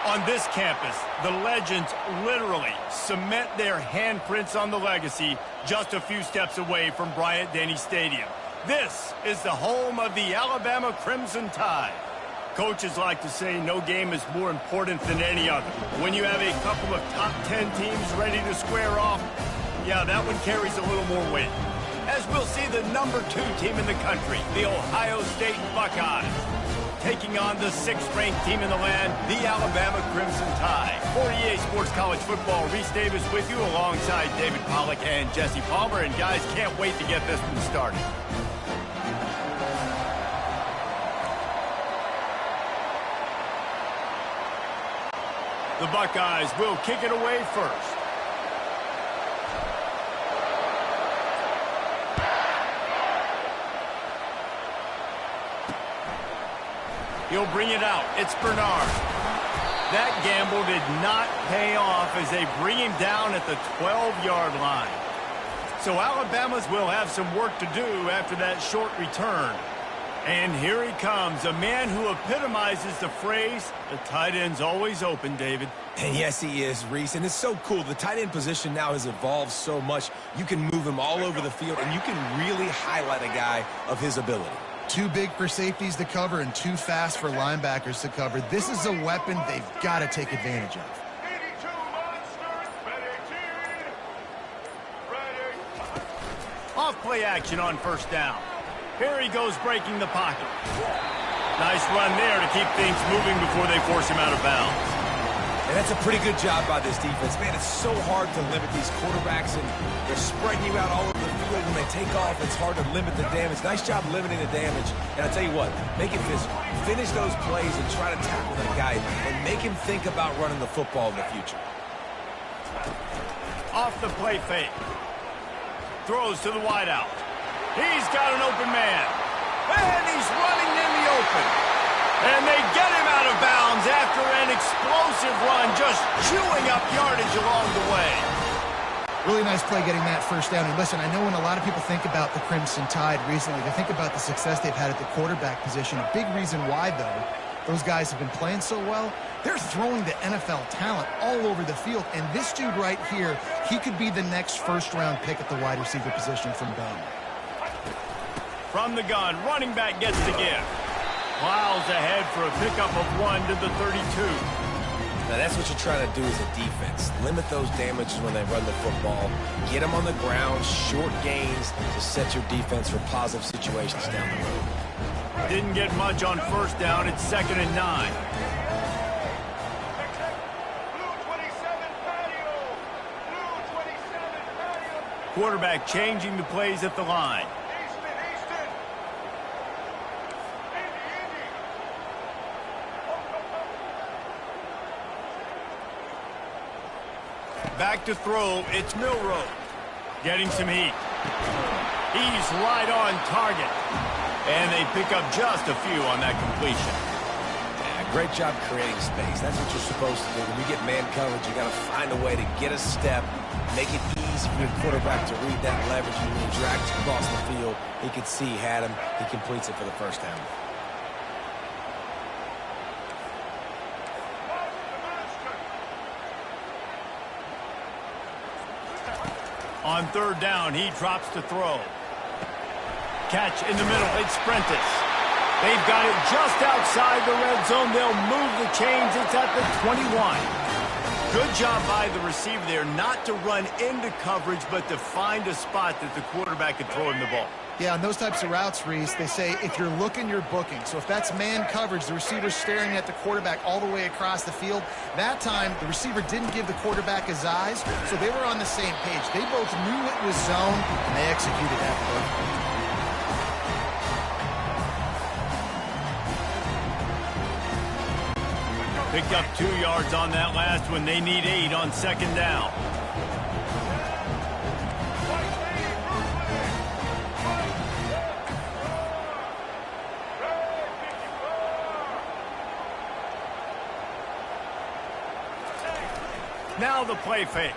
On this campus, the legends literally cement their handprints on the legacy just a few steps away from Bryant-Denny Stadium. This is the home of the Alabama Crimson Tide. Coaches like to say no game is more important than any other. When you have a couple of top 10 teams ready to square off, yeah, that one carries a little more weight. As we'll see the number 2 team in the country, the Ohio State Buckeyes, taking on the 6th-ranked team in the land, the Alabama Crimson Tide. For EA Sports College Football, Reese Davis with you alongside David Pollack and Jesse Palmer. And guys, can't wait to get this one started. The Buckeyes will kick it away first. He'll bring it out. It's Bernard. That gamble did not pay off as they bring him down at the 12-yard line. So Alabama's will have some work to do after that short return. And here he comes, a man who epitomizes the phrase, the tight end's always open, David. And yes, he is, Reese. And it's so cool. The tight end position now has evolved so much. You can move him all over the field, and you can really highlight a guy of his ability. Too big for safeties to cover and too fast for linebackers to cover. This is a weapon they've got to take advantage of. Off play action on first down. Here he goes breaking the pocket. Nice run there to keep things moving before they force him out of bounds. And that's a pretty good job by this defense. Man, it's so hard to limit these quarterbacks, and they're spreading you out all over the field. When they take off, it's hard to limit the damage. Nice job limiting the damage. And I tell you what, make it physical. Finish those plays and try to tackle that guy and make him think about running the football in the future. Off the play fake. Throws to the wideout. He's got an open man. And he's running in the open. And they get him out of bounds after an explosive run, just chewing up yardage along the way. Really nice play getting that first down. And listen, I know when a lot of people think about the Crimson Tide recently, they think about the success they've had at the quarterback position. A big reason why, though, those guys have been playing so well, they're throwing the NFL talent all over the field. And this dude right here, he could be the next first-round pick at the wide receiver position from Bama. From the gun, running back gets the give. Miles ahead for a pickup of 1 to the 32. Now, that's what you're trying to do as a defense. Limit those damages when they run the football. Get them on the ground, short gains to set your defense for positive situations down the road. Didn't get much on first down. It's 2nd and 9. Quarterback changing the plays at the line. Back to throw, it's Milroe. Getting some heat. He's right on target. And they pick up just a few on that completion. Yeah, great job creating space. That's what you're supposed to do. When you get man coverage, you got to find a way to get a step, make it easy for your quarterback to read that leverage. And when he drags across the field, he could see he had him. He completes it for the first down. On third down, he drops to throw. Catch in the middle, it's Prentice. They've got it just outside the red zone. They'll move the chains. It's at the 21. Good job by the receiver there, not to run into coverage, but to find a spot that the quarterback could throw him the ball. Yeah, on those types of routes, Reese, they say if you're looking, you're booking. So if that's man coverage, the receiver's staring at the quarterback all the way across the field. That time, the receiver didn't give the quarterback his eyes, so they were on the same page. They both knew it was zone, and they executed that perfectly. Picked up 2 yards on that last one. They need 8 on second down. Now the play fake.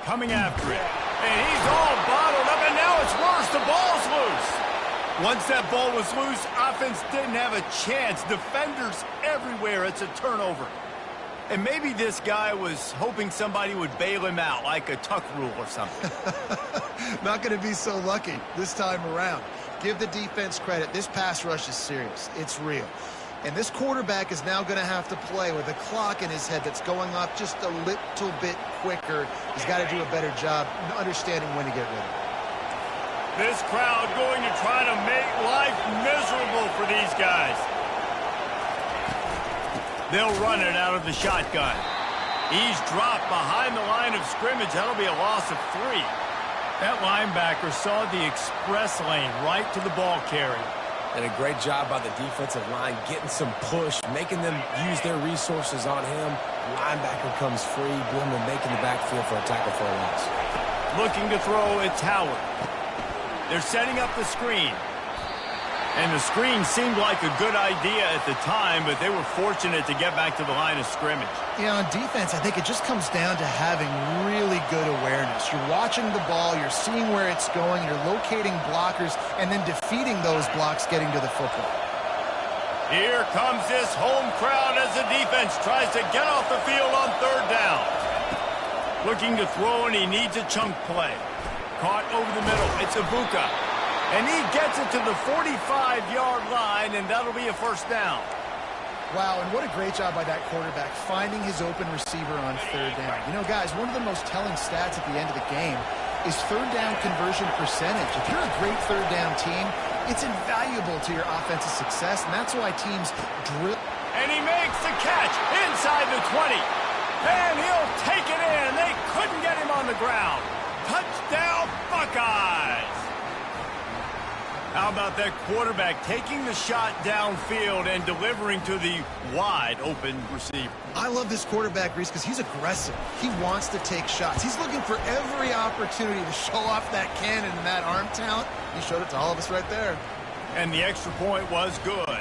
Coming after it. And he's all bottled up, and now it's worse. The ball's loose. Once that ball was loose, offense didn't have a chance. Defenders everywhere. It's a turnover. And maybe this guy was hoping somebody would bail him out, like a tuck rule or something. Not going to be so lucky this time around. Give the defense credit. This pass rush is serious. It's real. And this quarterback is now going to have to play with a clock in his head that's going off just a little bit quicker. He's got to do a better job understanding when to get rid of it. This crowd going to try to make life miserable for these guys. They'll run it out of the shotgun. He's dropped behind the line of scrimmage. That'll be a loss of 3. That linebacker saw the express lane right to the ball carrier. And a great job by the defensive line, getting some push, making them use their resources on him. Linebacker comes free, Bloomer making the backfield for a tackle for a loss. Looking to throw, it's Howard. They're setting up the screen. And the screen seemed like a good idea at the time, but they were fortunate to get back to the line of scrimmage. Yeah, on defense, I think it just comes down to having really good awareness. You're watching the ball, you're seeing where it's going, you're locating blockers, and then defeating those blocks getting to the football. Here comes this home crowd as the defense tries to get off the field on third down. Looking to throw, and he needs a chunk play. Caught over the middle. It's Ibuka. And he gets it to the 45-yard line, and that'll be a first down. Wow, and what a great job by that quarterback finding his open receiver on third down. You know, guys, one of the most telling stats at the end of the game is third down conversion percentage. If you're a great third down team, it's invaluable to your offensive success, and that's why teams drill. And he makes the catch inside the 20. And he'll take it in. They couldn't get him on the ground. Touchdown, Buckeyes! How about that quarterback taking the shot downfield and delivering to the wide-open receiver? I love this quarterback, Reese, because he's aggressive. He wants to take shots. He's looking for every opportunity to show off that cannon and that arm talent. He showed it to all of us right there. And the extra point was good.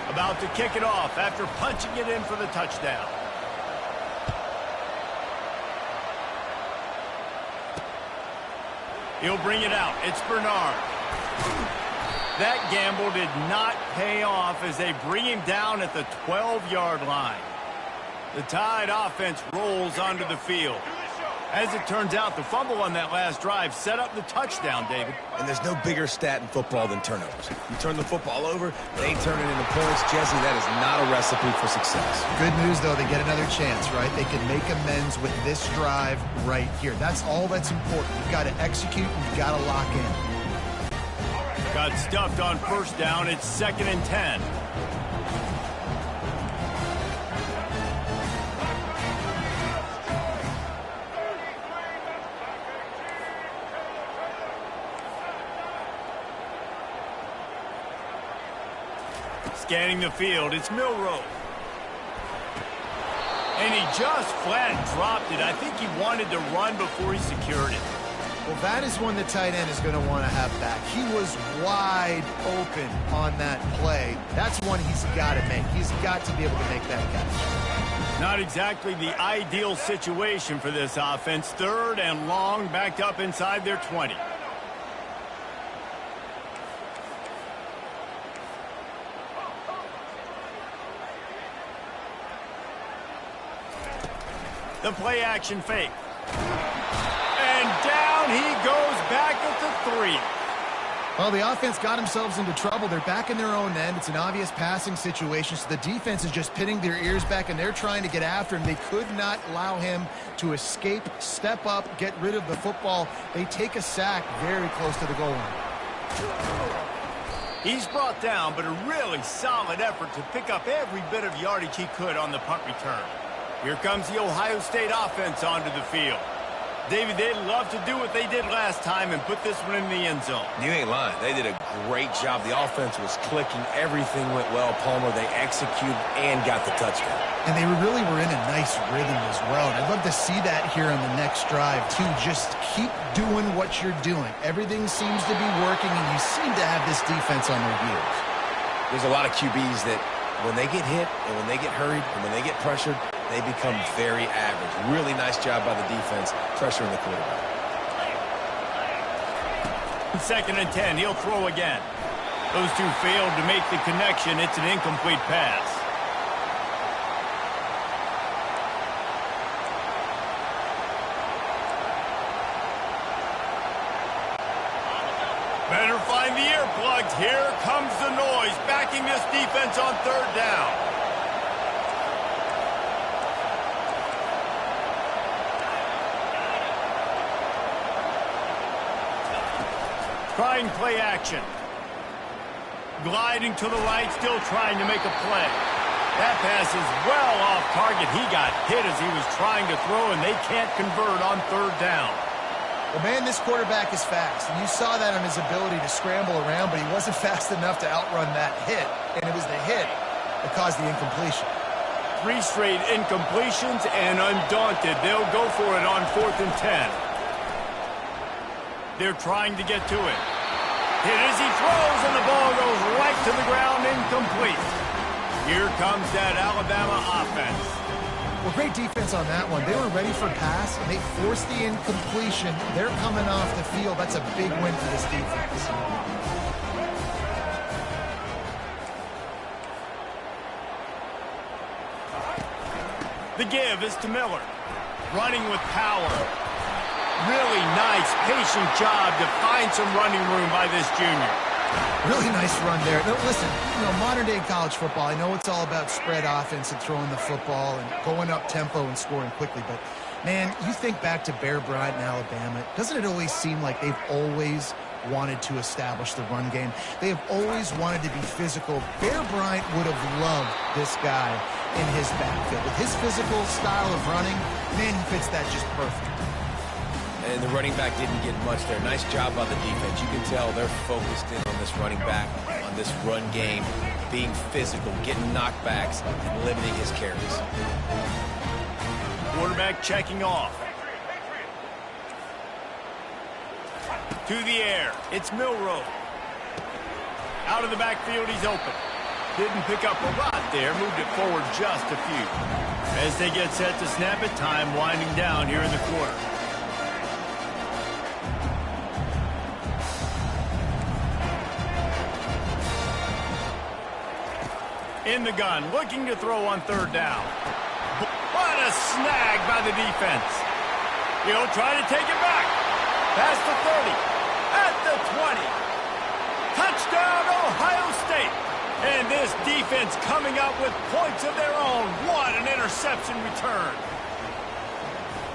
About to kick it off after punching it in for the touchdown. He'll bring it out. It's Bernard. That gamble did not pay off as they bring him down at the 12-yard line. The Tide offense rolls onto the field. As it turns out, the fumble on that last drive set up the touchdown, David. And there's no bigger stat in football than turnovers. You turn the football over, they turn it into points. Jesse, that is not a recipe for success. Good news, though, they get another chance, right? They can make amends with this drive right here. That's all that's important. You've got to execute, and you've got to lock in. Got stuffed on first down. It's 2nd and 10. Scanning the field, it's Milroe. And he just flat dropped it. I think he wanted to run before he secured it. Well, that is one the tight end is going to want to have back. He was wide open on that play. That's one he's got to make. He's got to be able to make that catch. Not exactly the ideal situation for this offense. 3rd and long, backed up inside their 20. The play action fake. And down he goes back at the 3. Well, the offense got themselves into trouble. They're back in their own end. It's an obvious passing situation, so the defense is just pinning their ears back, and they're trying to get after him. They could not allow him to escape, step up, get rid of the football. They take a sack very close to the goal line. He's brought down, but a really solid effort to pick up every bit of yardage he could on the punt return. Here comes the Ohio State offense onto the field. David, they'd love to do what they did last time and put this one in the end zone. You ain't lying. They did a great job. The offense was clicking. Everything went well, Palmer. They executed and got the touchdown. And they really were in a nice rhythm as well. And I'd love to see that here on the next drive, too. Just keep doing what you're doing. Everything seems to be working, and you seem to have this defense on their heels. There's a lot of QBs that when they get hit and when they get hurried and when they get pressured, they become very average. Really nice job by the defense pressuring the quarterback. 2nd and 10. He'll throw again. Those two failed to make the connection. It's an incomplete pass. Better find the earplugs. Here comes the noise, backing this defense on 3rd down. Trying play action. Gliding to the right, still trying to make a play. That pass is well off target. He got hit as he was trying to throw, and they can't convert on 3rd down. Well, man, this quarterback is fast, and you saw that on his ability to scramble around, but he wasn't fast enough to outrun that hit, and it was the hit that caused the incompletion. 3 straight incompletions, and undaunted, they'll go for it on 4th and 10. They're trying to get to it. Hit as he throws, and the ball goes right to the ground, incomplete. Here comes that Alabama offense. Well, great defense on that one. They were ready for pass, and they forced the incompletion. They're coming off the field. That's a big win for this defense. The give is to Miller. Running with power. Really nice, patient job to find some running room by this junior. Really nice run there. No, listen, modern-day college football, I know it's all about spread offense and throwing the football and going up tempo and scoring quickly, but, man, you think back to Bear Bryant in Alabama, doesn't it always seem like they've always wanted to establish the run game? They have always wanted to be physical. Bear Bryant would have loved this guy in his backfield. With his physical style of running, man, he fits that just perfect. And the running back didn't get much there. Nice job by the defense. You can tell they're focused in on this running back, on this run game, being physical, getting knockbacks, and limiting his carries. Quarterback checking off. To the air. It's Milroe. Out of the backfield, he's open. Didn't pick up a lot there. Moved it forward just a few. As they get set to snap it, time winding down here in the quarter. In the gun, looking to throw on 3rd down. What a snag by the defense. He'll try to take it back. Past the 30. At the 20. Touchdown, Ohio State. And this defense coming up with points of their own. What an interception return.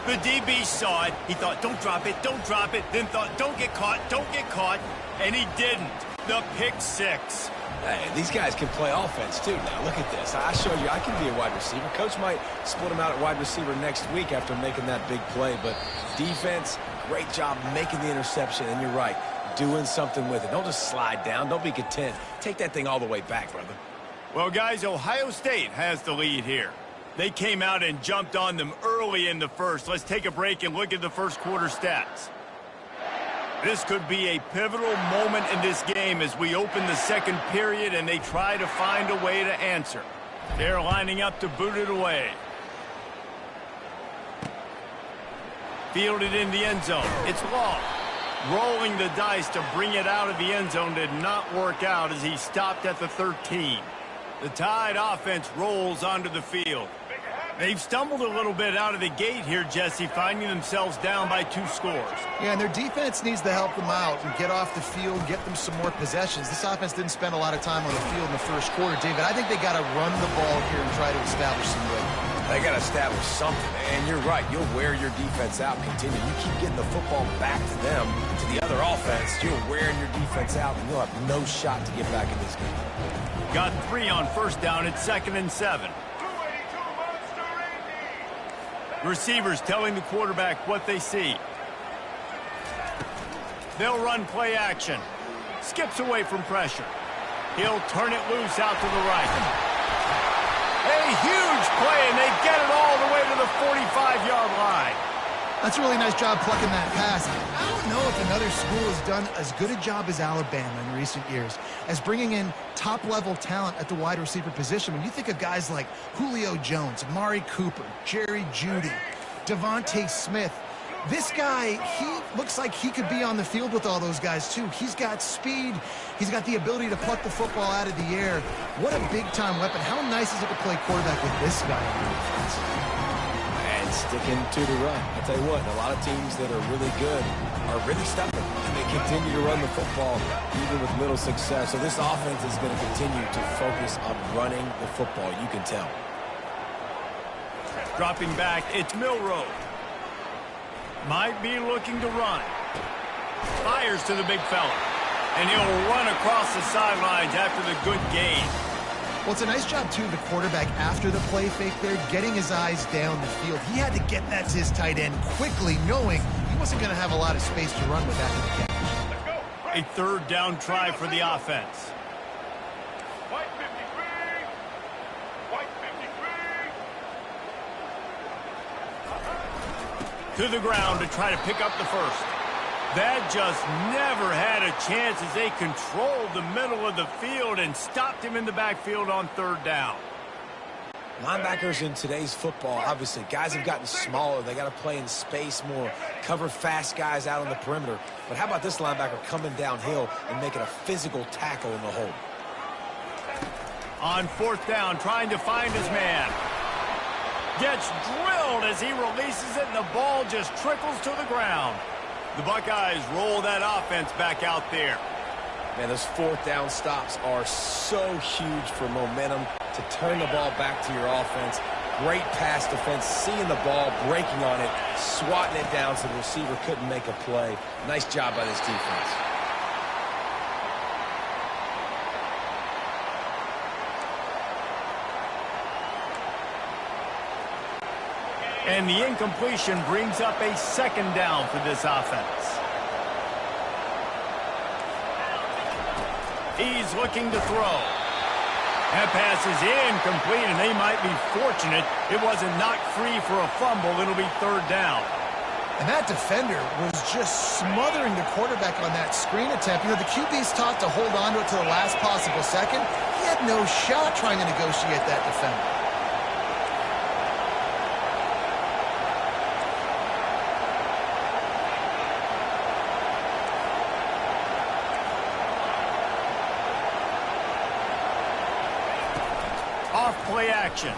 The DB saw it. He thought, don't drop it, don't drop it. Then thought, don't get caught, don't get caught. And he didn't. The pick 6. Hey, these guys can play offense, too. Now, look at this. I showed you I can be a wide receiver. Coach might split him out at wide receiver next week after making that big play. But defense, great job making the interception. And you're right, doing something with it. Don't just slide down. Don't be content. Take that thing all the way back, brother. Well, guys, Ohio State has the lead here. They came out and jumped on them early in the first. Let's take a break and look at the first quarter stats. This could be a pivotal moment in this game as we open the second period and they try to find a way to answer. They're lining up to boot it away. Fielded in the end zone. It's Law. Rolling the dice to bring it out of the end zone did not work out as he stopped at the 13. The Tide offense rolls onto the field. They've stumbled a little bit out of the gate here, Jesse, finding themselves down by 2 scores. Yeah, and their defense needs to help them out and get off the field, get them some more possessions. This offense didn't spend a lot of time on the field in the first quarter, David. I think they got to run the ball here and try to establish some rhythm. They got to establish something, and you're right. You'll wear your defense out, continue. You keep getting the football back to them, to the other offense, you're wearing your defense out, and you'll have no shot to get back in this game. Got 3 on first down. It's 2nd and 7. Receivers telling the quarterback what they see. They'll run play action. Skips away from pressure. He'll turn it loose out to the right. A huge play, and they get it all the way to the 45-yard line. That's a really nice job plucking that pass. I don't know if another school has done as good a job as Alabama in recent years as bringing in top-level talent at the wide receiver position. When you think of guys like Julio Jones, Amari Cooper, Jerry Jeudy, Devontae Smith, this guy, he looks like he could be on the field with all those guys, too. He's got speed. He's got the ability to pluck the football out of the air. What a big-time weapon. How nice is it to play quarterback with this guy on the offense? Sticking to the run. I'll tell you what, a lot of teams that are really good are really stubborn, and they continue to run the football even with little success. So this offense is going to continue to focus on running the football. You can tell. Dropping back, it's Milroe. Might be looking to run. Fires to the big fella. And he'll run across the sidelines after the good gain. Well, it's a nice job, too, the quarterback, after the play fake there, getting his eyes down the field. He had to get that to his tight end quickly, knowing he wasn't going to have a lot of space to run with after the catch. A third down try for the offense. White 53. White 53. To the ground to try to pick up the first. That just never had a chance as they controlled the middle of the field and stopped him in the backfield on third down. Linebackers in today's football, obviously, guys have gotten smaller. They got to play in space more, cover fast guys out on the perimeter. But how about this linebacker coming downhill and making a physical tackle in the hole? On fourth down, trying to find his man. Gets drilled as he releases it, and the ball just trickles to the ground. The Buckeyes roll that offense back out there. Man, those fourth down stops are so huge for momentum to turn the ball back to your offense. Great pass defense, seeing the ball, breaking on it, swatting it down so the receiver couldn't make a play. Nice job by this defense. And the incompletion brings up a second down for this offense. He's looking to throw. That pass is incomplete, and they might be fortunate it wasn't knocked free for a fumble. It'll be third down. And that defender was just smothering the quarterback on that screen attempt. You know, the QB's taught to hold on to it to the last possible second. He had no shot trying to negotiate that defender. Play action.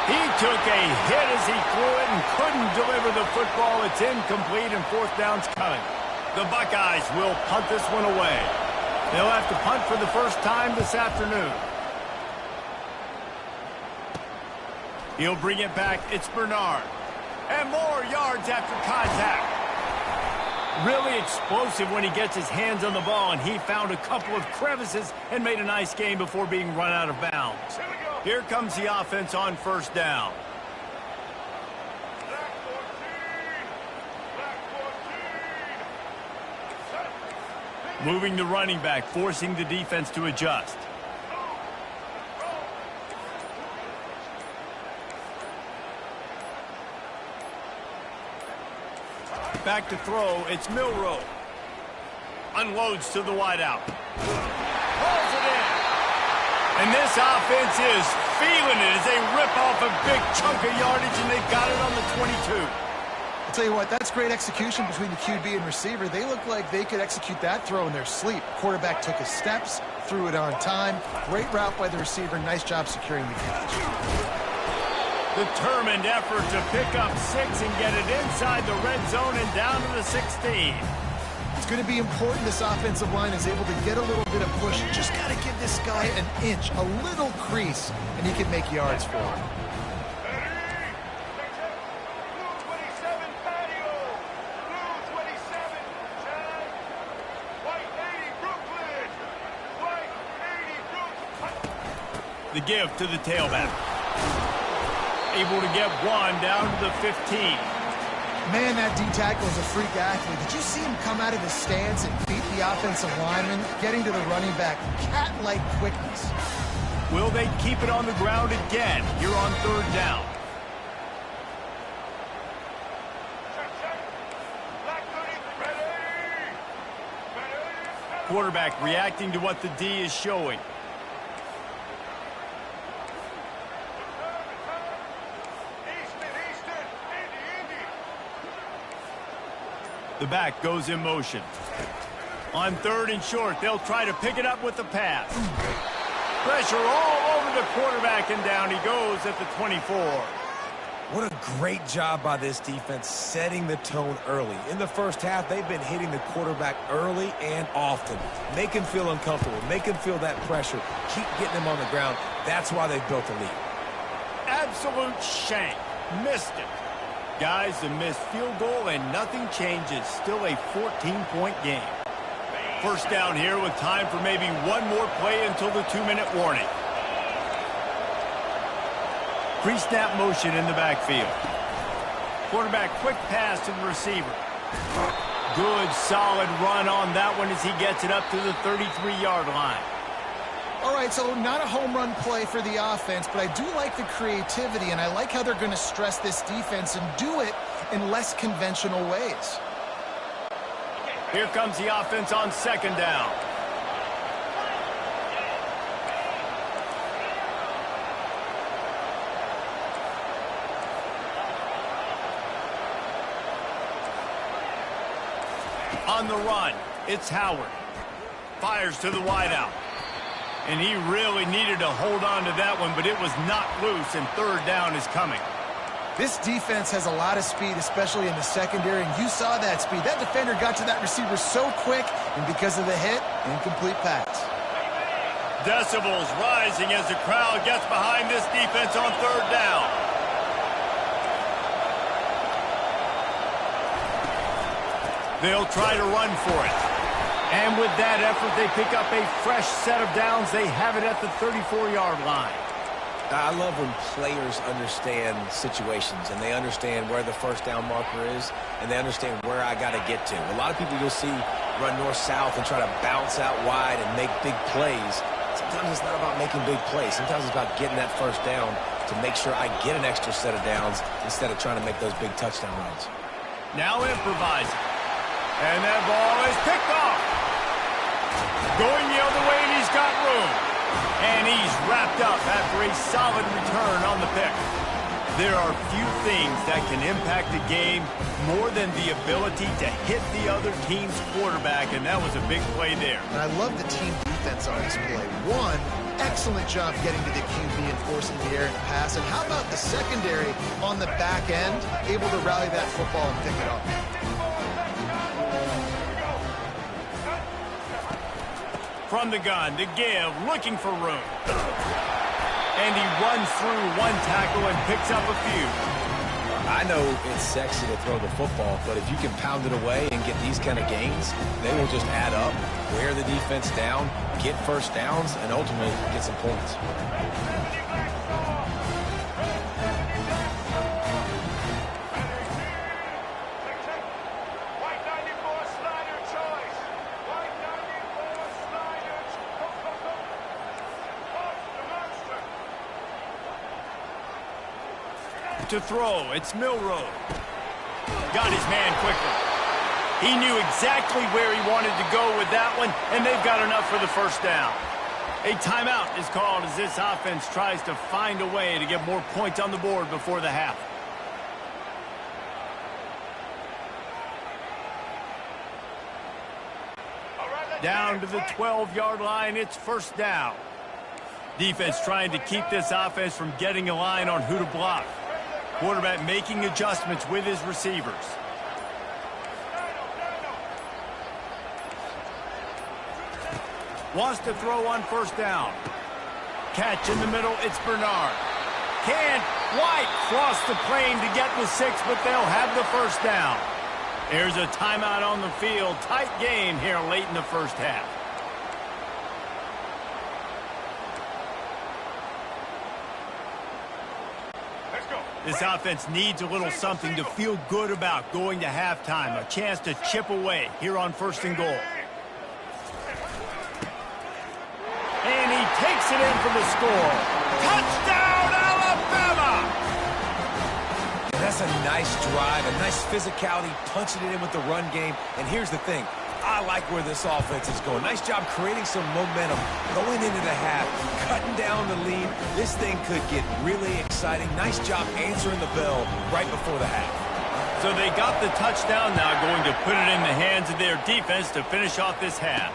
He took a hit as he threw it and couldn't deliver the football. It's incomplete and fourth down's coming. The Buckeyes will punt this one away. They'll have to punt for the first time this afternoon. He'll bring it back. It's Bernard. And more yards after contact. Really explosive when he gets his hands on the ball, and he found a couple of crevices and made a nice game before being run out of bounds. Here comes the offense on first down. Moving the running back, forcing the defense to adjust. Back to throw, it's Milroe. Unloads to the wideout. Pulls it in. And this offense is feeling it as they rip off a big chunk of yardage, and they've got it on the 22. I'll tell you what, that's great execution between the QB and receiver. They look like they could execute that throw in their sleep. Quarterback took his steps, threw it on time. Great route by the receiver. Nice job securing the catch. Determined effort to pick up 6 and get it inside the red zone and down to the 16. It's going to be important this offensive line is able to get a little bit of push. Just got to give this guy an inch, a little crease, and he can make yards for him. The give to the tailback. able to get one down to the 15. Man, that D-tackle is a freak athlete. Did you see him come out of his stance and beat the offensive lineman, getting to the running back? Cat-like quickness. Will they keep it on the ground again here on third down? Quarterback reacting to what the D is showing. The back goes in motion. On third and short, they'll try to pick it up with the pass. Pressure all over the quarterback, and down he goes at the 24. What a great job by this defense setting the tone early. In the first half, they've been hitting the quarterback early and often. Make him feel uncomfortable. Make him feel that pressure. Keep getting him on the ground. That's why they've built a lead. Absolute shank. Missed it. Guys, a missed field goal and nothing changes. Still a 14-point game. First down here with time for maybe one more play until the 2-minute warning. Pre-snap motion in the backfield. Quarterback quick pass to the receiver. Good solid run on that one as he gets it up to the 33-yard line. All right, so not a home run play for the offense, but I do like the creativity, and I like how they're going to stress this defense and do it in less conventional ways. Here comes the offense on second down. On the run, it's Howard. Fires to the wideout. And he really needed to hold on to that one, but it was knocked loose, and third down is coming. This defense has a lot of speed, especially in the secondary, and you saw that speed. That defender got to that receiver so quick, and because of the hit, incomplete pass. Decibels rising as the crowd gets behind this defense on third down. They'll try to run for it. And with that effort, they pick up a fresh set of downs. They have it at the 34-yard line. I love when players understand situations and they understand where the first down marker is and they understand where I got to get to. A lot of people you'll see run north-south and try to bounce out wide and make big plays. Sometimes it's not about making big plays. Sometimes it's about getting that first down to make sure I get an extra set of downs instead of trying to make those big touchdown runs. Now improvising. And that ball is picked off. Going the other way, and he's got room. And he's wrapped up after a solid return on the pick. There are few things that can impact a game more than the ability to hit the other team's quarterback, and that was a big play there. And I love the team defense on this play. One, excellent job getting to the QB and forcing the errant pass. And how about the secondary on the back end, able to rally that football and pick it up? From the gun to give, looking for room. And he runs through one tackle and picks up a few. I know it's sexy to throw the football, but if you can pound it away and get these kind of gains, they will just add up, wear the defense down, get first downs, and ultimately get some points. To throw, it's Milroe. Got his man quickly. He knew exactly where he wanted to go with that one, and they've got enough for the first down. A timeout is called as this offense tries to find a way to get more points on the board before the half. Down to the 12-yard line, it's first down. Defense trying to keep this offense from getting a line on who to block. Quarterback making adjustments with his receivers. Wants to throw on first down. Catch in the middle, it's Bernard. Can't quite cross the plane to get the 6, but they'll have the first down. There's a timeout on the field. Tight game here late in the first half. Let's go. This offense needs a little something to feel good about going to halftime. A chance to chip away here on 1st and goal. And he takes it in for the score. Touchdown, Alabama! And that's a nice drive, a nice physicality, punching it in with the run game. And here's the thing. I like where this offense is going. Nice job creating some momentum going into the half, cutting down the lead. This thing could get really exciting. Nice job answering the bell right before the half. So they got the touchdown now, going to put it in the hands of their defense to finish off this half.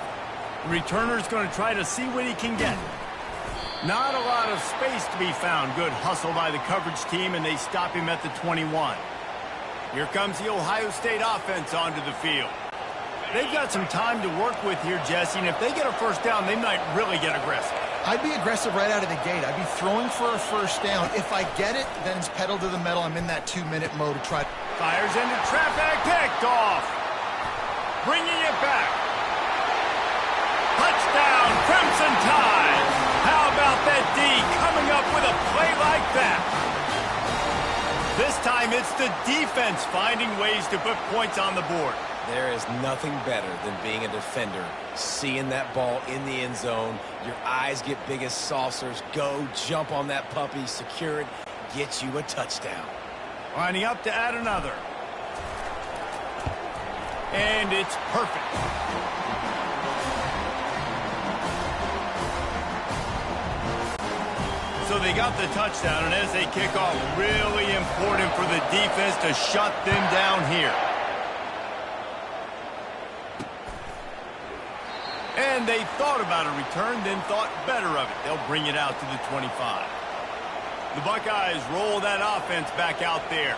The returner's going to try to see what he can get. Not a lot of space to be found. Good hustle by the coverage team, and they stop him at the 21. Here comes the Ohio State offense onto the field. They've got some time to work with here, Jesse, and if they get a 1st down, they might really get aggressive. I'd be aggressive right out of the gate. I'd be throwing for a 1st down. If I get it, then it's pedal to the metal. I'm in that 2-minute mode to try. Fires into traffic, picked off. Bringing it back. Touchdown, Crimson Tide. How about that D coming up with a play like that? This time it's the defense finding ways to put points on the board. There is nothing better than being a defender, seeing that ball in the end zone. Your eyes get big as saucers. Go, jump on that puppy, secure it, get you a touchdown. Lining up to add another. And it's perfect. So they got the touchdown, and as they kick off, really important for the defense to shut them down here. And they thought about a return, then thought better of it. They'll bring it out to the 25. The Buckeyes roll that offense back out there.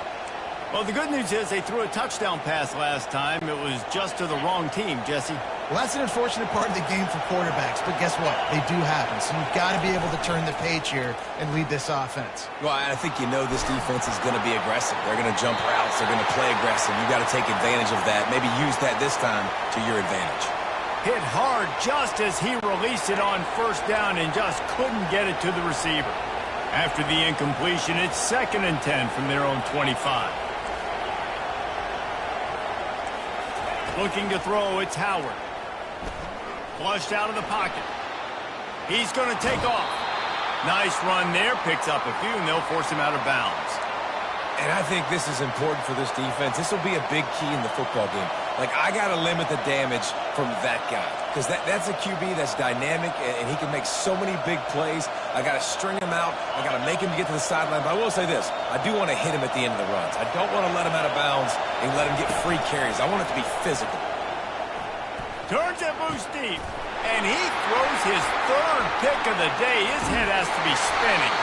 Well, the good news is they threw a touchdown pass last time. It was just to the wrong team, Jesse. Well, that's an unfortunate part of the game for quarterbacks, but guess what? They do happen, so you've got to be able to turn the page here and lead this offense. Well, I think you know this defense is going to be aggressive. They're going to jump routes. They're going to play aggressive. You've got to take advantage of that. Maybe use that this time to your advantage. Hit hard just as he released it on 1st down and just couldn't get it to the receiver. After the incompletion, it's 2nd and 10 from their own 25. Looking to throw, it's Howard. Flushed out of the pocket. He's going to take off. Nice run there, picks up a few, and they'll force him out of bounds. And I think this is important for this defense. This will be a big key in the football game. Like, I got to limit the damage from that guy. Because that's a QB that's dynamic, and he can make so many big plays. I got to string him out. I got to make him get to the sideline. But I will say this. I do want to hit him at the end of the runs. I don't want to let him out of bounds and let him get free carries. I want it to be physical. Turns it loose deep. And he throws his 3rd pick of the day. His head has to be spinning.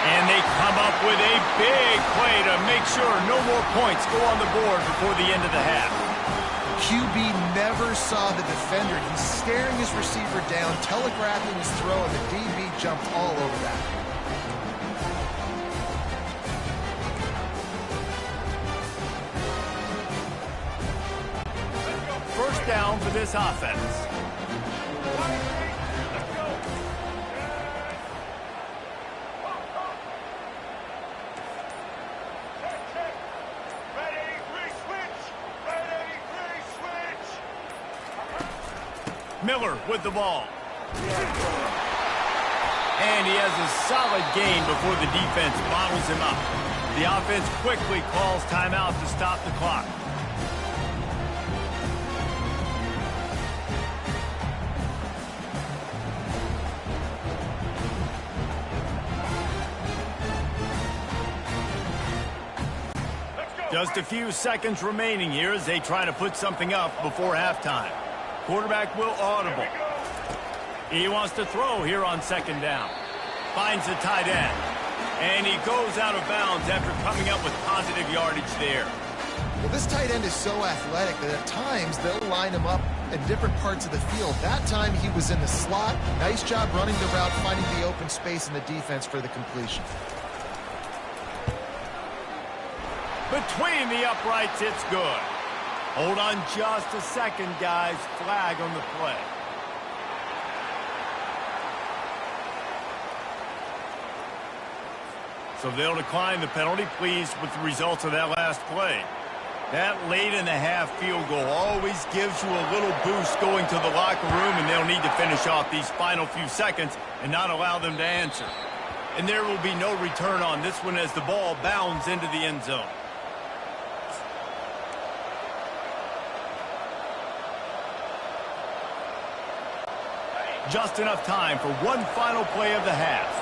And they come up with a big play to make sure no more points go on the board before the end of the half. QB never saw the defender. He's staring his receiver down, telegraphing his throw, and the DB jumped all over that. First down for this offense. Miller with the ball. And he has a solid gain before the defense bottles him up. The offense quickly calls timeout to stop the clock. Just a few seconds remaining here as they try to put something up before halftime. Quarterback will audible. He wants to throw here on 2nd down. Finds the tight end. And he goes out of bounds after coming up with positive yardage there. Well, this tight end is so athletic that at times they'll line him up in different parts of the field. That time he was in the slot. Nice job running the route, finding the open space in the defense for the completion. Between the uprights, it's good. Hold on just a second, guys. Flag on the play. So they'll decline the penalty, pleased with the results of that last play. That late in the half field goal always gives you a little boost going to the locker room, and they'll need to finish off these final few seconds and not allow them to answer. And there will be no return on this one as the ball bounds into the end zone. Just enough time for one final play of the half.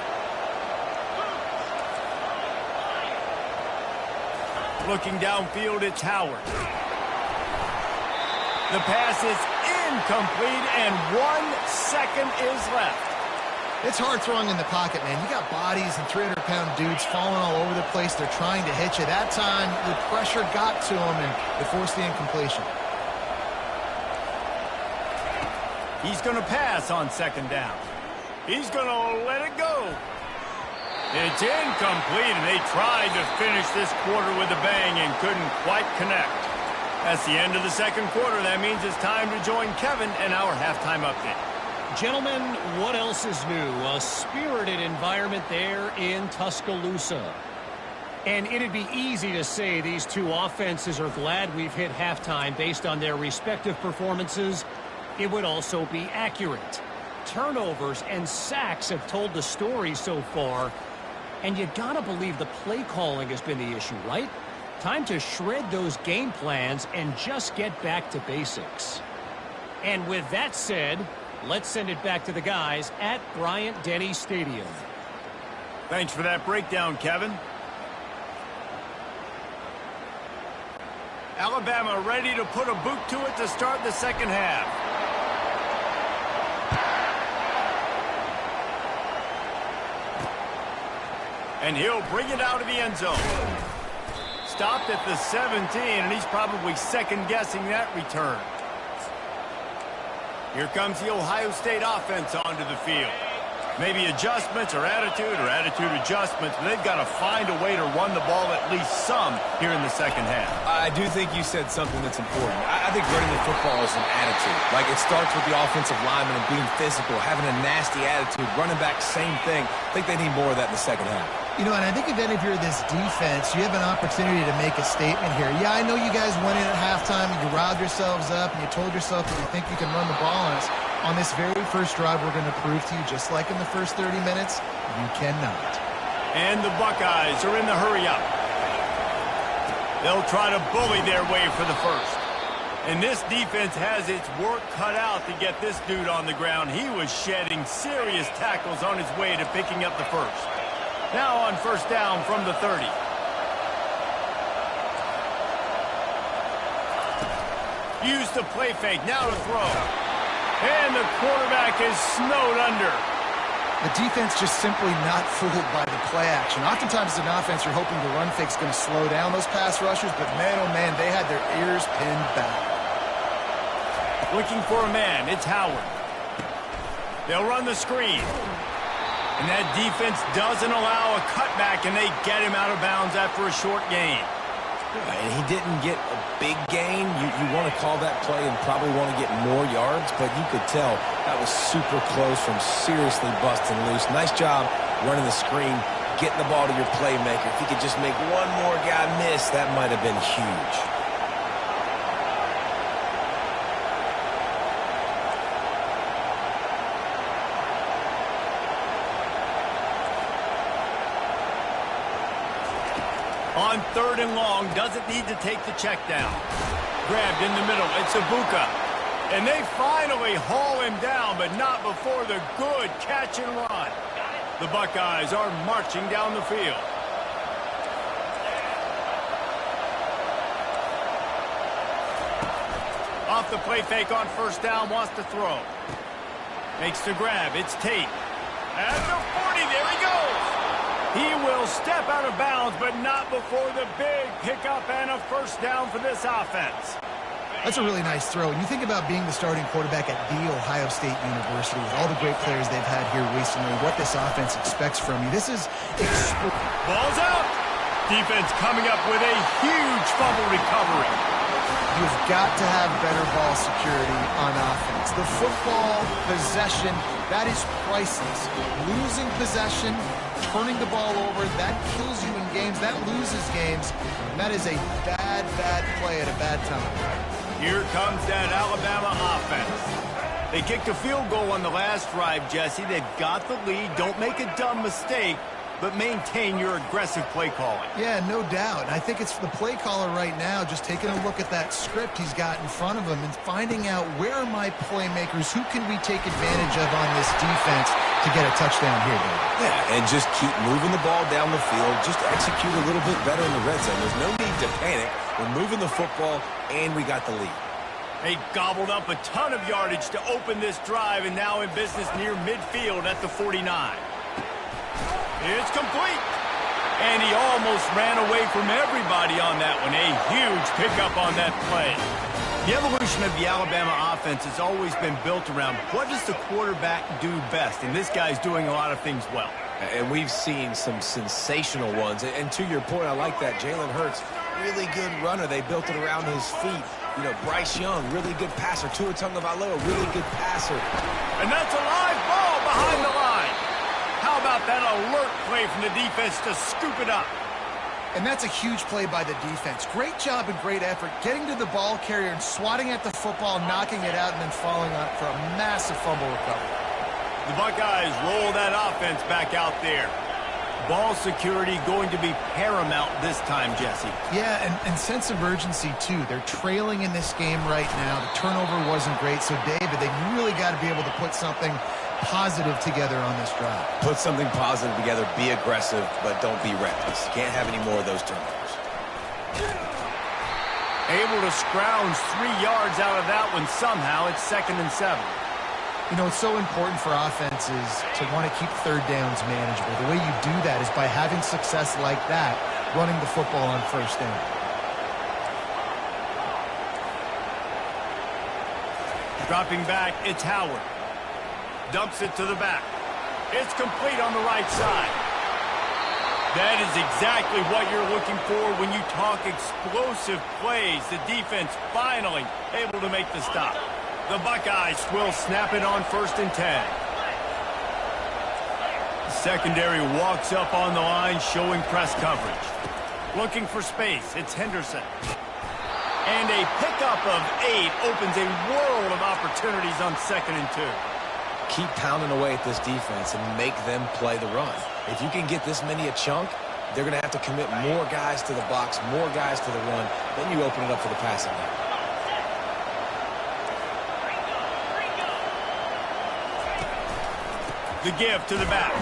Looking downfield, it's Howard. The pass is incomplete, and 1 second is left. It's hard throwing in the pocket, man. You got bodies and 300-pound dudes falling all over the place. They're trying to hit you. That time, the pressure got to them, and it forced the incompletion. He's going to pass on second down. He's going to let it go. It's incomplete, and they tried to finish this quarter with a bang and couldn't quite connect. That's the end of the second quarter. That means it's time to join Kevin in our halftime update. Gentlemen, what else is new? A spirited environment there in Tuscaloosa. And it'd be easy to say these two offenses are glad we've hit halftime based on their respective performances. It would also be accurate. Turnovers and sacks have told the story so far. And you gotta believe the play calling has been the issue, right? Time to shred those game plans and just get back to basics. And with that said, let's send it back to the guys at Bryant-Denny Stadium. Thanks for that breakdown, Kevin. Alabama ready to put a boot to it to start the second half. And he'll bring it out of the end zone. Stopped at the 17, and he's probably second-guessing that return. Here comes the Ohio State offense onto the field. Maybe adjustments or attitude adjustments, but they've got to find a way to run the ball at least some here in the second half. I do think you said something that's important. I think running the football is an attitude. Like, it starts with the offensive lineman and being physical, having a nasty attitude. Running back, same thing. I think they need more of that in the second half. You know, and I think if you're this defense, you have an opportunity to make a statement here. Yeah, I know you guys went in at halftime and you riled yourselves up and you told yourself that you think you can run the ball on us. On this very first drive, we're going to prove to you, just like in the first 30 minutes, you cannot. And the Buckeyes are in the hurry-up. They'll try to bully their way for the first. And this defense has its work cut out to get this dude on the ground. He was shedding serious tackles on his way to picking up the first. Now on first down from the 30. Use the play fake, now to throw. And the quarterback is snowed under. The defense just simply not fooled by the play action. Oftentimes as an offense, you're hoping the run fake's going to slow down those pass rushers, but man, oh man, they had their ears pinned back. Looking for a man, it's Howard. They'll run the screen. And that defense doesn't allow a cutback, and they get him out of bounds after a short gain. And he didn't get a big gain. You want to call that play and probably want to get more yards, but you could tell that was super close from seriously busting loose. Nice job running the screen, getting the ball to your playmaker. If he could just make one more guy miss, that might have been huge. On third and long, doesn't need to take the check down. Grabbed in the middle, it's Ibuka. And they finally haul him down, but not before the good catch and run. The Buckeyes are marching down the field. Off the play fake on first down, wants to throw. Makes the grab, it's Tate. At the 40, there he goes. He will step out of bounds, but not before the big pickup and a first down for this offense. That's a really nice throw. And you think about being the starting quarterback at The Ohio State University with all the great players they've had here recently, what this offense expects from you. This is... Ball's out. Defense coming up with a huge fumble recovery. You've got to have better ball security on offense. The football possession, that is priceless. Losing possession, turning the ball over, that kills you in games. That loses games. And that is a bad, bad play at a bad time. Here comes that Alabama offense. They kicked a field goal on the last drive, Jesse. They've got the lead. Don't make a dumb mistake, but maintain your aggressive play calling. Yeah, no doubt. I think it's the play caller right now just taking a look at that script he's got in front of him and finding out where are my playmakers, who can we take advantage of on this defense to get a touchdown here, David. Yeah, and just keep moving the ball down the field. Just execute a little bit better in the red zone. There's no need to panic. We're moving the football, and we got the lead. They gobbled up a ton of yardage to open this drive, and now in business near midfield at the 49. It's complete. And he almost ran away from everybody on that one. A huge pickup on that play. The evolution of the Alabama offense has always been built around what does the quarterback do best? And this guy's doing a lot of things well. And we've seen some sensational ones. And to your point, I like that. Jalen Hurts, really good runner. They built it around his feet. You know, Bryce Young, really good passer. Tua Tagovailoa, really good passer. And that's a live ball behind the line. How about that alert play from the defense to scoop it up? And that's a huge play by the defense. Great job and great effort getting to the ball carrier and swatting at the football, knocking it out, and then falling on for a massive fumble recovery. The Buckeyes roll that offense back out there. Ball security going to be paramount this time, Jesse. Yeah, and sense of urgency, too. They're trailing in this game right now. The turnover wasn't great, so, David, they really got to be able to put something positive together on this drive. Put something positive together, be aggressive, but don't be reckless. Can't have any more of those turnovers. Able to scrounge 3 yards out of that one somehow. It's 2nd and 7. You know, it's so important for offenses to want to keep third downs manageable. The way you do that is by having success like that, running the football on first down. Dropping back, it's Howard. Dumps it to the back. It's complete on the right side. That is exactly what you're looking for when you talk explosive plays. The defense finally able to make the stop. The Buckeyes will snap it on 1st and 10. The secondary walks up on the line, showing press coverage. Looking for space, it's Henderson. And a pickup of 8 opens a world of opportunities on 2nd and 2. Keep pounding away at this defense and make them play the run. If you can get this many a chunk, they're going to have to commit more guys to the box, more guys to the run. Then you open it up for the passing game. The give to the back.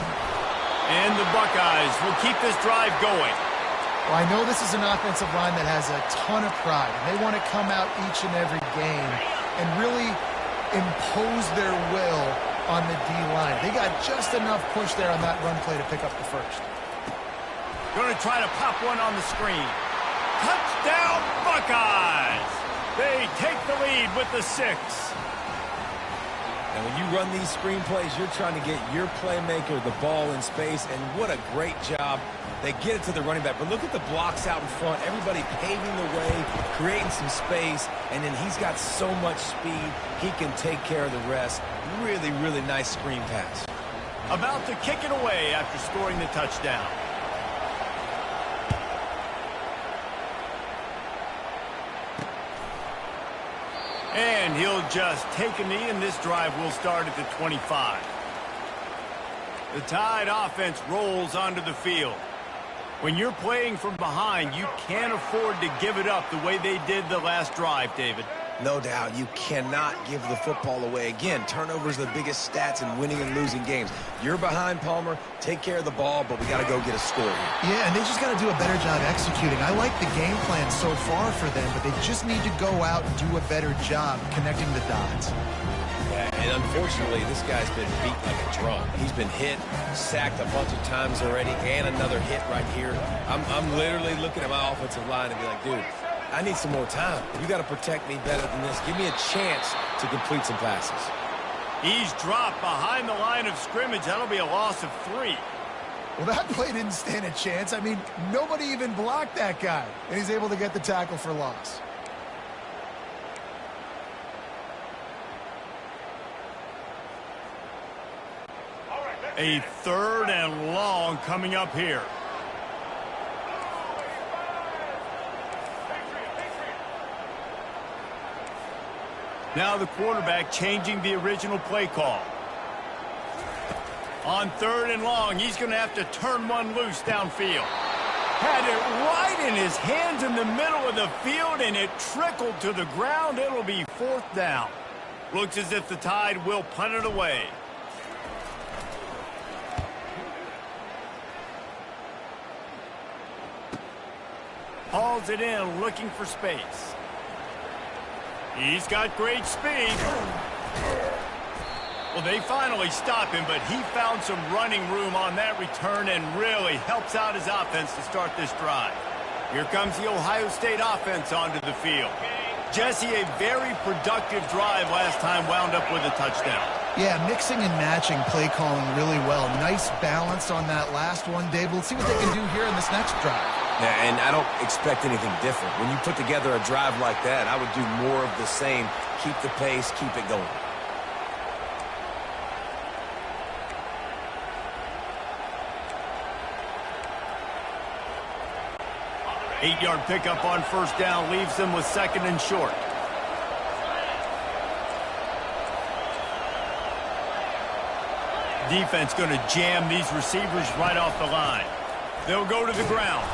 And the Buckeyes will keep this drive going. Well, I know this is an offensive line that has a ton of pride, and they want to come out each and every game and really impose their will on the D-line. They got just enough push there on that run play to pick up the first. Going to try to pop one on the screen. Touchdown, Buckeyes! They take the lead with the 6. And when you run these screen plays, you're trying to get your playmaker the ball in space, and what a great job. They get it to the running back, but look at the blocks out in front. Everybody paving the way, creating some space, and then he's got so much speed, he can take care of the rest. Really, really nice screen pass. About to kick it away after scoring the touchdown. And he'll just take a knee, and this drive will start at the 25. The Tide offense rolls onto the field. When you're playing from behind, you can't afford to give it up the way they did the last drive, David. No doubt, you cannot give the football away. Again, turnovers are the biggest stats in winning and losing games. You're behind, Palmer. Take care of the ball, but we got to go get a score here. Yeah, and they just got to do a better job executing. I like the game plan so far for them, but they just need to go out and do a better job connecting the dots. Yeah, and unfortunately, this guy's been beat like a drum. He's been hit, sacked a bunch of times already, and another hit right here. I'm literally looking at my offensive line and be like, dude, I need some more time. You got to protect me better than this. Give me a chance to complete some passes. He's dropped behind the line of scrimmage. That'll be a loss of 3. Well, that play didn't stand a chance. I mean, nobody even blocked that guy, and he's able to get the tackle for loss. A 3rd and long coming up here. Now the quarterback changing the original play call. On 3rd and long, he's going to have to turn one loose downfield. Had it right in his hands in the middle of the field, and it trickled to the ground. It'll be 4th down. Looks as if the Tide will punt it away. Hauls it in, looking for space. He's got great speed. Well, they finally stop him, but he found some running room on that return and really helps out his offense to start this drive. Here comes the Ohio State offense onto the field. Jesse, a very productive drive last time, wound up with a touchdown. Yeah, mixing and matching play calling really well. Nice balance on that last one, Dave. Let's see what they can do here in this next drive. Yeah, and I don't expect anything different. When you put together a drive like that, I would do more of the same. Keep the pace, keep it going. Eight-yard pickup on 1st down leaves them with 2nd and short. Defense going to jam these receivers right off the line. They'll go to the ground.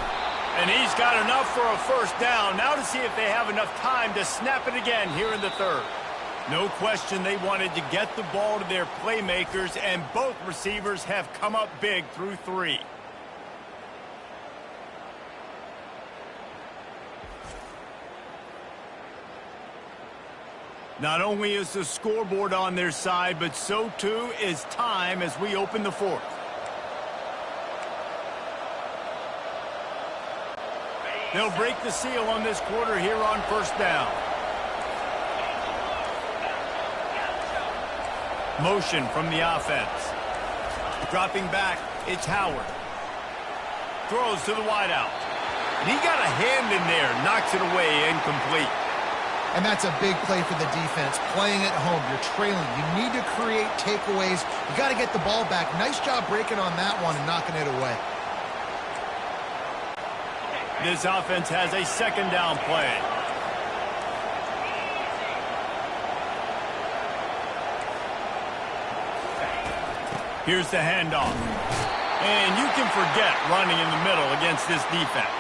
And he's got enough for a 1st down. Now to see if they have enough time to snap it again here in the 3rd. No question they wanted to get the ball to their playmakers, and both receivers have come up big through 3. Not only is the scoreboard on their side, but so too is time as we open the 4th. They'll break the seal on this quarter here on 1st down. Motion from the offense. Dropping back, it's Howard. Throws to the wideout. And he got a hand in there, knocks it away, incomplete. And that's a big play for the defense. Playing at home, you're trailing. You need to create takeaways. You got to get the ball back. Nice job breaking on that one and knocking it away. This offense has a 2nd down play. Here's the handoff. And you can forget running in the middle against this defense.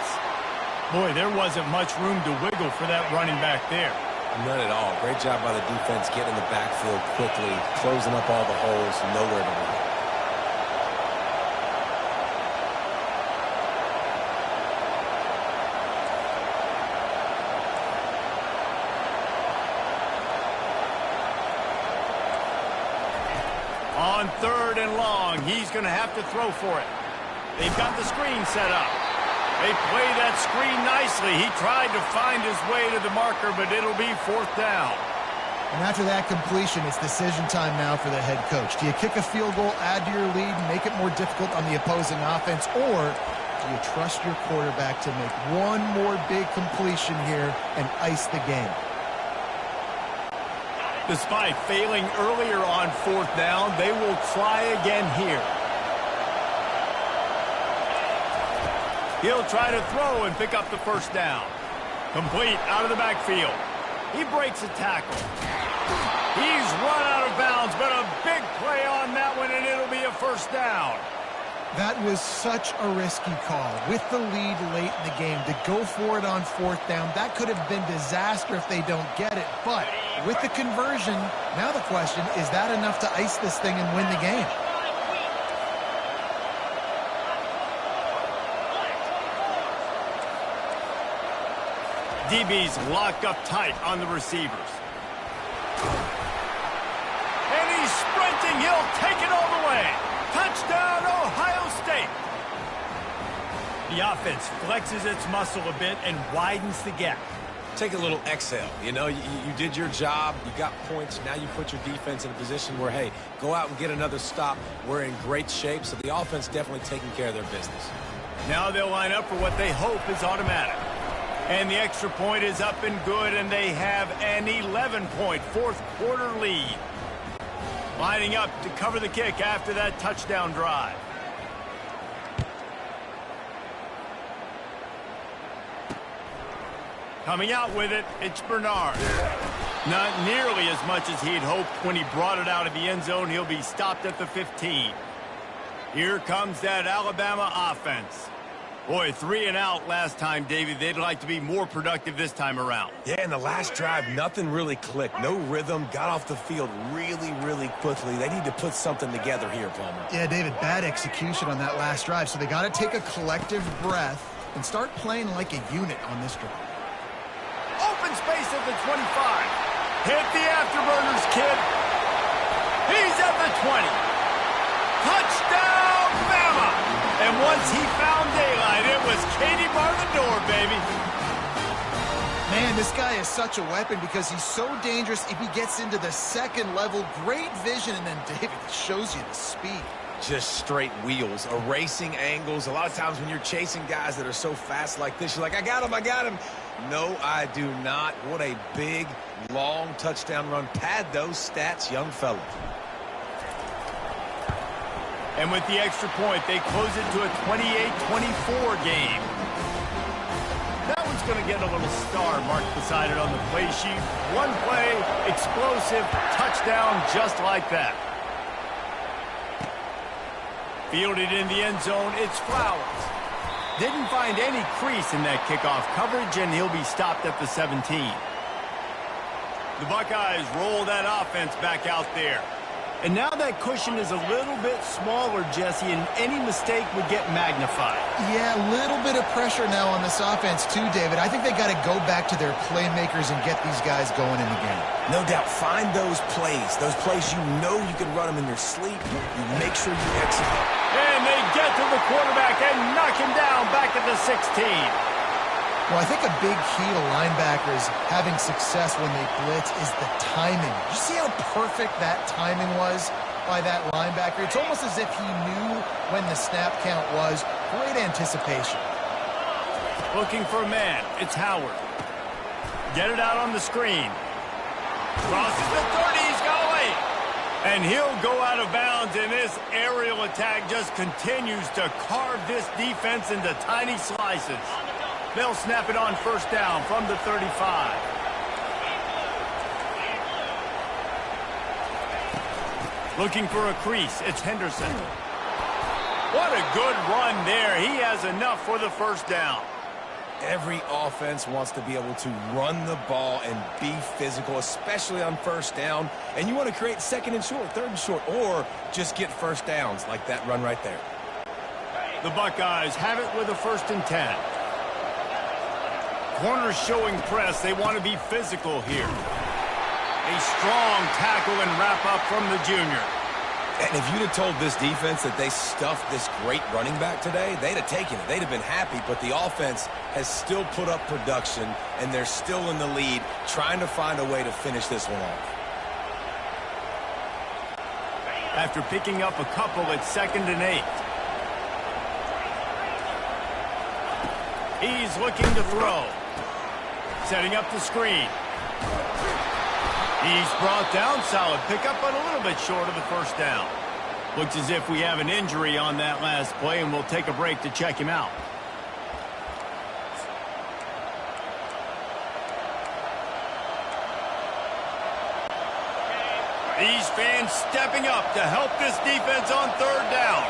Boy, there wasn't much room to wiggle for that running back there. None at all. Great job by the defense getting in the backfield quickly, closing up all the holes, nowhere to run. On 3rd and long, he's going to have to throw for it. They've got the screen set up. They play that screen nicely. He tried to find his way to the marker, but it'll be 4th down. And after that completion, it's decision time now for the head coach. Do you kick a field goal, add to your lead, and make it more difficult on the opposing offense, or do you trust your quarterback to make one more big completion here and ice the game? Despite failing earlier on 4th down, they will try again here. He'll try to throw and pick up the 1st down. Complete out of the backfield. He breaks a tackle. He's run out of bounds, but a big play on that one, and it'll be a 1st down. That was such a risky call. With the lead late in the game, to go for it on 4th down, that could have been disaster if they don't get it. But with the conversion, now the question, is that enough to ice this thing and win the game? DB's locked up tight on the receivers. And he's sprinting. He'll take it all the way. Touchdown, Ohio State. The offense flexes its muscle a bit and widens the gap. Take a little exhale. You know, you did your job. You got points. Now you put your defense in a position where, hey, go out and get another stop. We're in great shape, so the offense definitely taking care of their business. Now they'll line up for what they hope is automatic. And the extra point is up and good, and they have an 11-point 4th quarter lead. Lining up to cover the kick after that touchdown drive. Coming out with it, it's Bernard. Not nearly as much as he'd hoped when he brought it out of the end zone. He'll be stopped at the 15. Here comes that Alabama offense. Boy, 3 and out last time, David. They'd like to be more productive this time around. Yeah, in the last drive, nothing really clicked. No rhythm, got off the field really, really quickly. They need to put something together here, Palmer. Yeah, David, bad execution on that last drive, so they got to take a collective breath and start playing like a unit on this drive. Open space at the 25. Hit the afterburners, kid. He's at the 20. Touchdown, Bama! And once he found daylight, it was Katie bar the door, baby. Man, this guy is such a weapon because he's so dangerous if he gets into the second level. Great vision, and then David shows you the speed. Just straight wheels, erasing angles. A lot of times when you're chasing guys that are so fast like this, you're like, I got him, I got him. No, I do not. What a big, long touchdown run. Pad those stats, young fella. And with the extra point, they close it to a 28-24 game. That one's going to get a little star marked beside it on the play sheet. One play, explosive, touchdown, just like that. Fielded in the end zone, it's Flowers. Didn't find any crease in that kickoff coverage, and he'll be stopped at the 17. The Buckeyes roll that offense back out there. And now that cushion is a little bit smaller, Jesse, and any mistake would get magnified. Yeah, a little bit of pressure now on this offense too, David. I think they got to go back to their playmakers and get these guys going in the game. No doubt. Find those plays you know you can run them in your sleep. You make sure you execute. And they get to the quarterback and knock him down back at the 16. Well, I think a big key to linebackers having success when they blitz is the timing. You see how perfect that timing was by that linebacker? It's almost as if he knew when the snap count was. Great anticipation. Looking for a man. It's Howard. Get it out on the screen. Crosses the 30. He's got away. And he'll go out of bounds, and this aerial attack just continues to carve this defense into tiny slices. They'll snap it on first down from the 35. Looking for a crease. It's Henderson. What a good run there. He has enough for the first down. Every offense wants to be able to run the ball and be physical, especially on first down. And you want to create second and short, third and short, or just get first downs like that run right there. The Buckeyes have it with a 1st and 10. Corners showing press. They want to be physical here. A strong tackle and wrap up from the junior. And if you'd have told this defense that they stuffed this great running back today, they'd have taken it. They'd have been happy, but the offense has still put up production, and they're still in the lead, trying to find a way to finish this one off. After picking up a couple, it's 2nd and 8. He's looking to throw. Setting up the screen. He's brought down. Solid pickup, but a little bit short of the first down. Looks as if we have an injury on that last play, and we'll take a break to check him out. These fans stepping up to help this defense on 3rd down.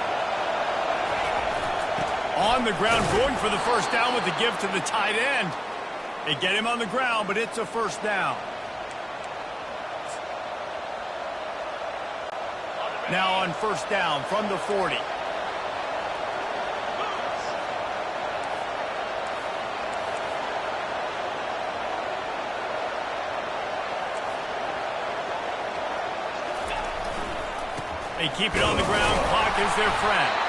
On the ground, going for the first down with the give to the tight end. They get him on the ground, but it's a first down. Now on first down from the 40. They keep it on the ground. Clock is their friend.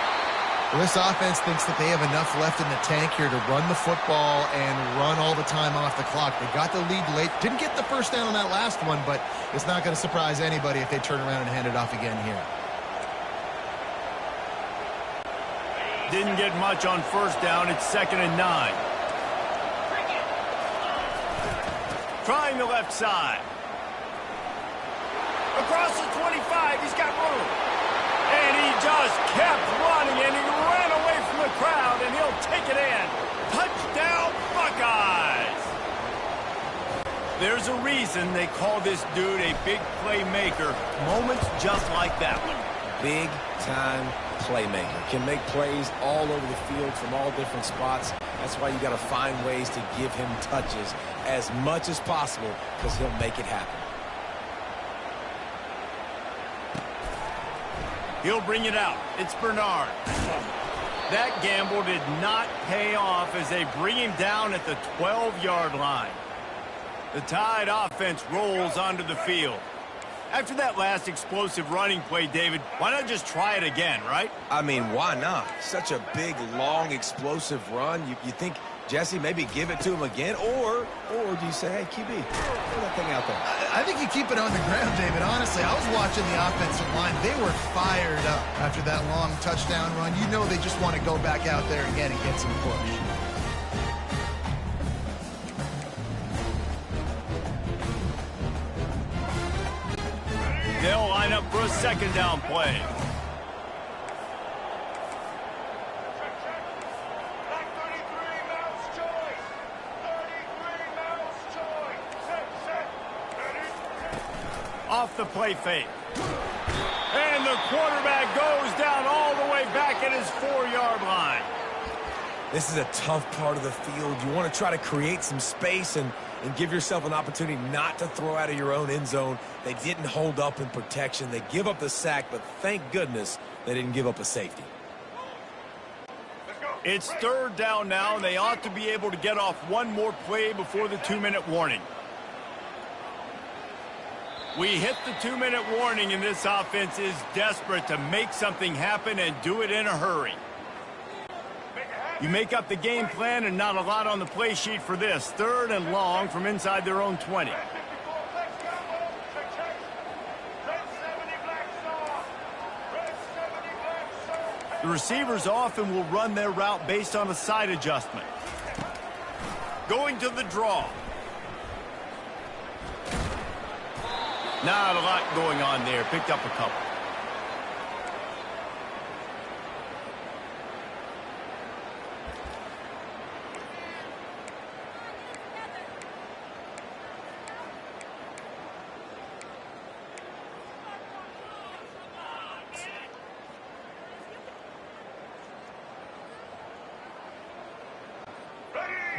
Well, this offense thinks that they have enough left in the tank here to run the football and run all the time off the clock. They got the lead late. Didn't get the first down on that last one, but it's not going to surprise anybody if they turn around and hand it off again here. Didn't get much on first down. It's 2nd and 9. Trying the left side. Across the 25, he's got room. And he just kept running, and he ran away from the crowd, and he'll take it in. Touchdown, Buckeyes! There's a reason they call this dude a big playmaker. Moments just like that one. Big-time playmaker. Can make plays all over the field from all different spots. That's why you got to find ways to give him touches as much as possible, because he'll make it happen. He'll bring it out. It's Bernard. That gamble did not pay off as they bring him down at the 12-yard line. The Tide offense rolls onto the field. After that last explosive running play, David, why not just try it again, right? I mean, why not? Such a big, long, explosive run. You think, Jesse, maybe give it to him again? Or do you say, hey, QB, throw that thing out there? I think you keep it on the ground, David. Honestly, I was watching the offensive line. They were fired up after that long touchdown run. You know they just want to go back out there again and get some push. They'll line up for a second down play. Like 33, mouse choice. 33, mouse choice. Set. Ready? Off the play fake. And the quarterback goes down all the way back at his 4-yard line. This is a tough part of the field. You want to try to create some space and give yourself an opportunity not to throw out of your own end zone. They didn't hold up in protection. They give up the sack, but thank goodness they didn't give up a safety. It's third down now, and they ought to be able to get off one more play before the 2-minute warning. We hit the 2-minute warning, and this offense is desperate to make something happen and do it in a hurry. You make up the game plan and not a lot on the play sheet for this. Third and long from inside their own 20. Red 70 black star. Red 70 black star. The receivers often will run their route based on a side adjustment. Going to the draw. Not a lot going on there. Picked up a couple.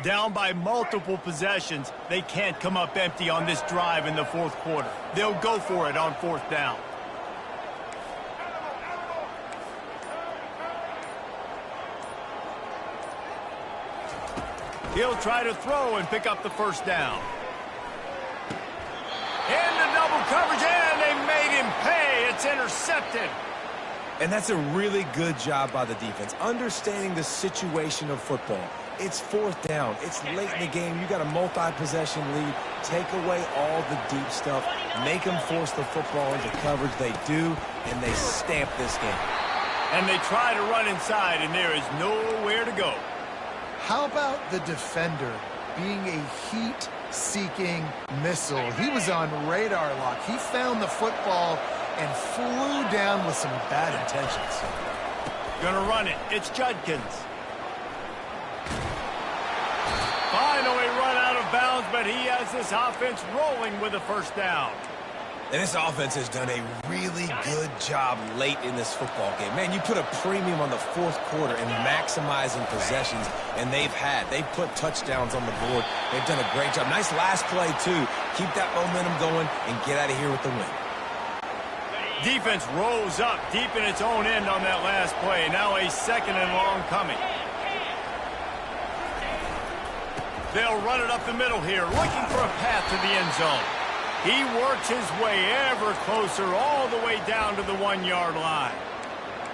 Down by multiple possessions, they can't come up empty on this drive in the fourth quarter. They'll go for it on fourth down. He'll try to throw and pick up the first down. Into double coverage, and they made him pay. It's intercepted. And that's a really good job by the defense, understanding the situation of football. It's fourth down. It's late in the game. You got a multi-possession lead. Take away all the deep stuff. Make them force the football into coverage. They do, and they stamp this game. And they try to run inside, and there is nowhere to go. How about the defender being a heat-seeking missile? He was on radar lock. He found the football and flew down with some bad intentions. Gonna run it. It's Judkins. Finally run out of bounds, but he has this offense rolling with a first down. And this offense has done a really good job late in this football game. Man, you put a premium on the fourth quarter and maximizing possessions, and they've put touchdowns on the board. They've done a great job. Nice last play, too. Keep that momentum going and get out of here with the win. Defense rose up deep in its own end on that last play. Now a second and long coming. They'll run it up the middle here, looking for a path to the end zone. He works his way ever closer all the way down to the 1-yard line.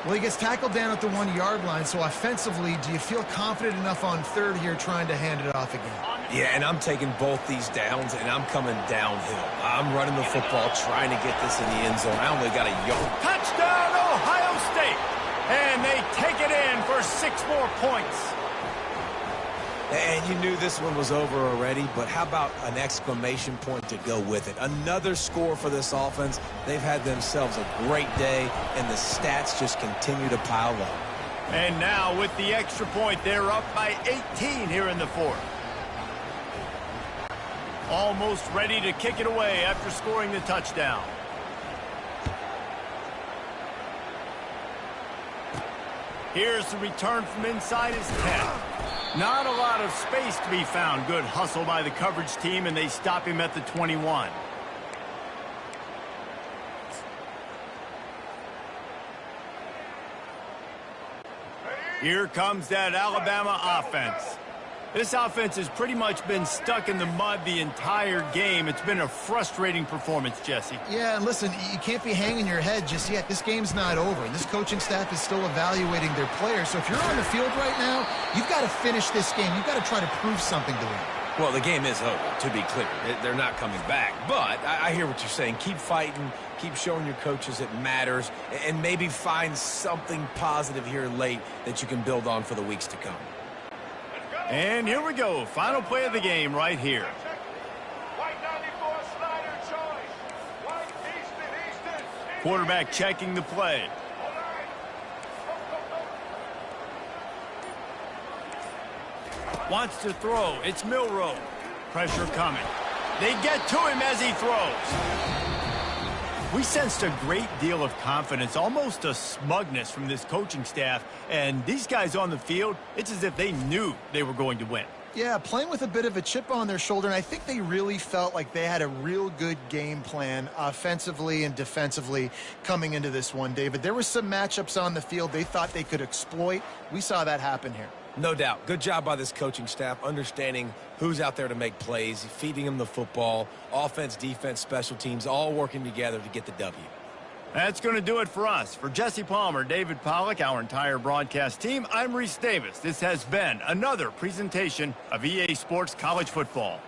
Well, he gets tackled down at the 1-yard line, so offensively, do you feel confident enough on third here trying to hand it off again? Yeah, and I'm taking both these downs, and I'm coming downhill. I'm running the football, trying to get this in the end zone. I only got a yard. Touchdown, Ohio State! And they take it in for 6 more points. And you knew this one was over already, but how about an exclamation point to go with it? Another score for this offense. They've had themselves a great day, and the stats just continue to pile up. And now with the extra point, they're up by 18 here in the fourth. Almost ready to kick it away after scoring the touchdown. Here's the return from inside his 10. Not a lot of space to be found. Good hustle by the coverage team, and they stop him at the 21. Here comes that Alabama offense. This offense has pretty much been stuck in the mud the entire game. It's been a frustrating performance, Jesse. Yeah, and listen, you can't be hanging your head just yet. This game's not over. This coaching staff is still evaluating their players. So if you're on the field right now, you've got to finish this game. You've got to try to prove something to them. Well, the game is over, to be clear. They're not coming back. But I hear what you're saying. Keep fighting. Keep showing your coaches it matters. And maybe find something positive here late that you can build on for the weeks to come. And here we go. Final play of the game right here. White 94, Snyder choice. White, Easton. Quarterback checking the play. All right. Wants to throw. It's Milroe. Pressure coming. They get to him as he throws. We sensed a great deal of confidence, almost a smugness from this coaching staff. And these guys on the field, it's as if they knew they were going to win. Yeah, playing with a bit of a chip on their shoulder, and I think they really felt like they had a real good game plan offensively and defensively coming into this one, David. There were some matchups on the field they thought they could exploit. We saw that happen here. No doubt. Good job by this coaching staff, understanding who's out there to make plays, feeding them the football, offense, defense, special teams, all working together to get the W. That's going to do it for us. For Jesse Palmer, David Pollack, our entire broadcast team, I'm Reese Davis. This has been another presentation of EA Sports College Football.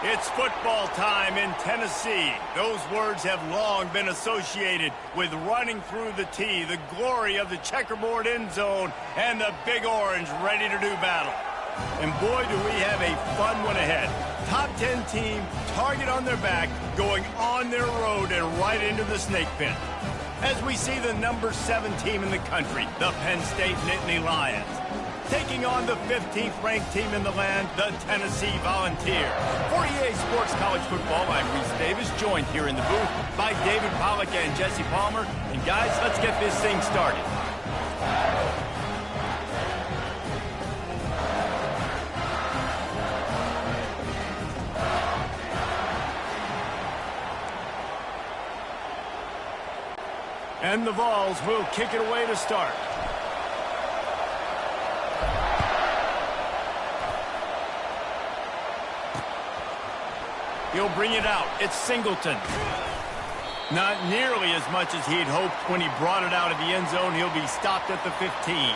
It's football time in Tennessee. Those words have long been associated with running through the tee, the glory of the checkerboard end zone, and the Big Orange ready to do battle. And boy, do we have a fun one ahead. Top 10 team, target on their back, going on their road and right into the snake pit. As we see the number 7 team in the country, the Penn State Nittany Lions, taking on the 15th ranked team in the land, the Tennessee Volunteers. For EA Sports College Football, I'm Reese Davis, joined here in the booth by David Pollack and Jesse Palmer. And guys, let's get this thing started. And the Vols will kick it away to start. He'll bring it out. It's Singleton. Not nearly as much as he'd hoped when he brought it out of the end zone. He'll be stopped at the 15.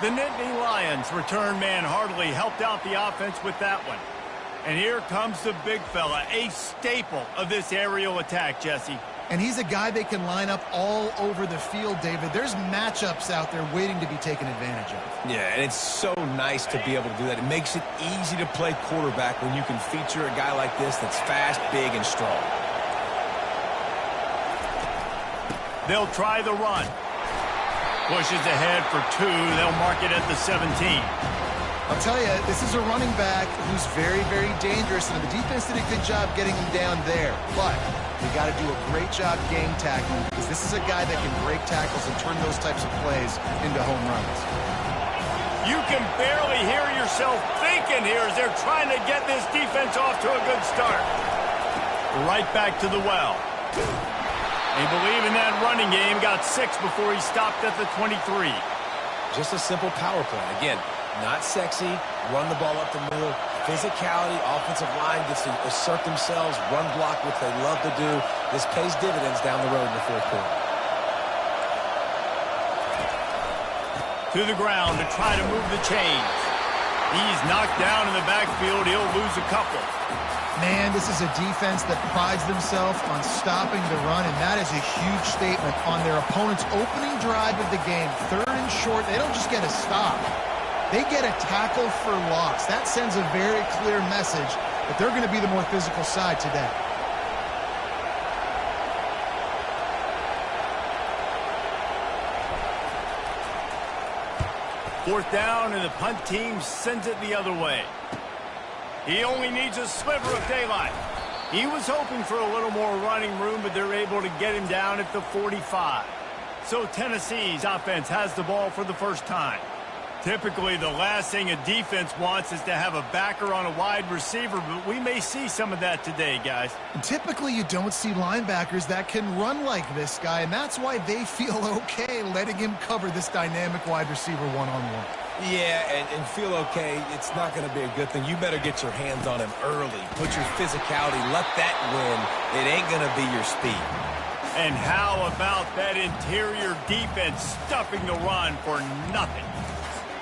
The Nittany Lions return man Hardley helped out the offense with that one. And here comes the big fella, a staple of this aerial attack, Jesse. And he's a guy they can line up all over the field, David. There's matchups out there waiting to be taken advantage of. Yeah, and it's so nice to be able to do that. It makes it easy to play quarterback when you can feature a guy like this that's fast, big, and strong. They'll try the run. Pushes ahead for 2. They'll mark it at the 17. I'll tell you, this is a running back who's very, very dangerous, and the defense did a good job getting him down there. But you got to do a great job game tackling, because this is a guy that can break tackles and turn those types of plays into home runs. You can barely hear yourself thinking here as they're trying to get this defense off to a good start. Right back to the well. They believe in that running game. Got 6 before he stopped at the 23. Just a simple power play. Again, not sexy, run the ball up the middle, physicality, offensive line gets to assert themselves, run block, which they love to do. This pays dividends down the road in the fourth quarter. To the ground to try to move the chains. He's knocked down in the backfield. He'll lose a couple. Man, this is a defense that prides themselves on stopping the run, and that is a huge statement on their opponent's opening drive of the game. 3rd and short, they don't just get a stop. They get a tackle for loss. That sends a very clear message that they're going to be the more physical side today. Fourth down, and the punt team sends it the other way. He only needs a sliver of daylight. He was hoping for a little more running room, but they're able to get him down at the 45. So Tennessee's offense has the ball for the first time. Typically, the last thing a defense wants is to have a backer on a wide receiver, but we may see some of that today, guys. Typically, you don't see linebackers that can run like this guy, and that's why they feel okay letting him cover this dynamic wide receiver one-on-one. Yeah, and feel okay, it's not going to be a good thing. You better get your hands on him early. Put your physicality, let that win. It ain't going to be your speed. And how about that interior defense stuffing the run for nothing?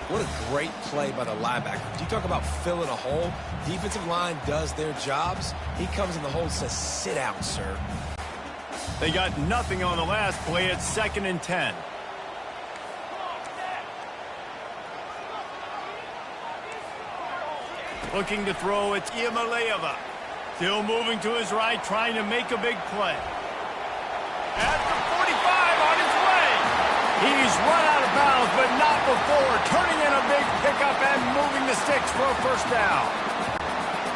What a great play by the linebacker. You talk about filling a hole. Defensive line does their jobs. He comes in the hole and says, sit down, sir. They got nothing on the last play. It's 2nd and 10. Looking to throw, it's Iamaleava. Still moving to his right, trying to make a big play. At the 45, on his way. He's run out of bounds, but not before. Turning in a big pickup and moving the sticks for a first down.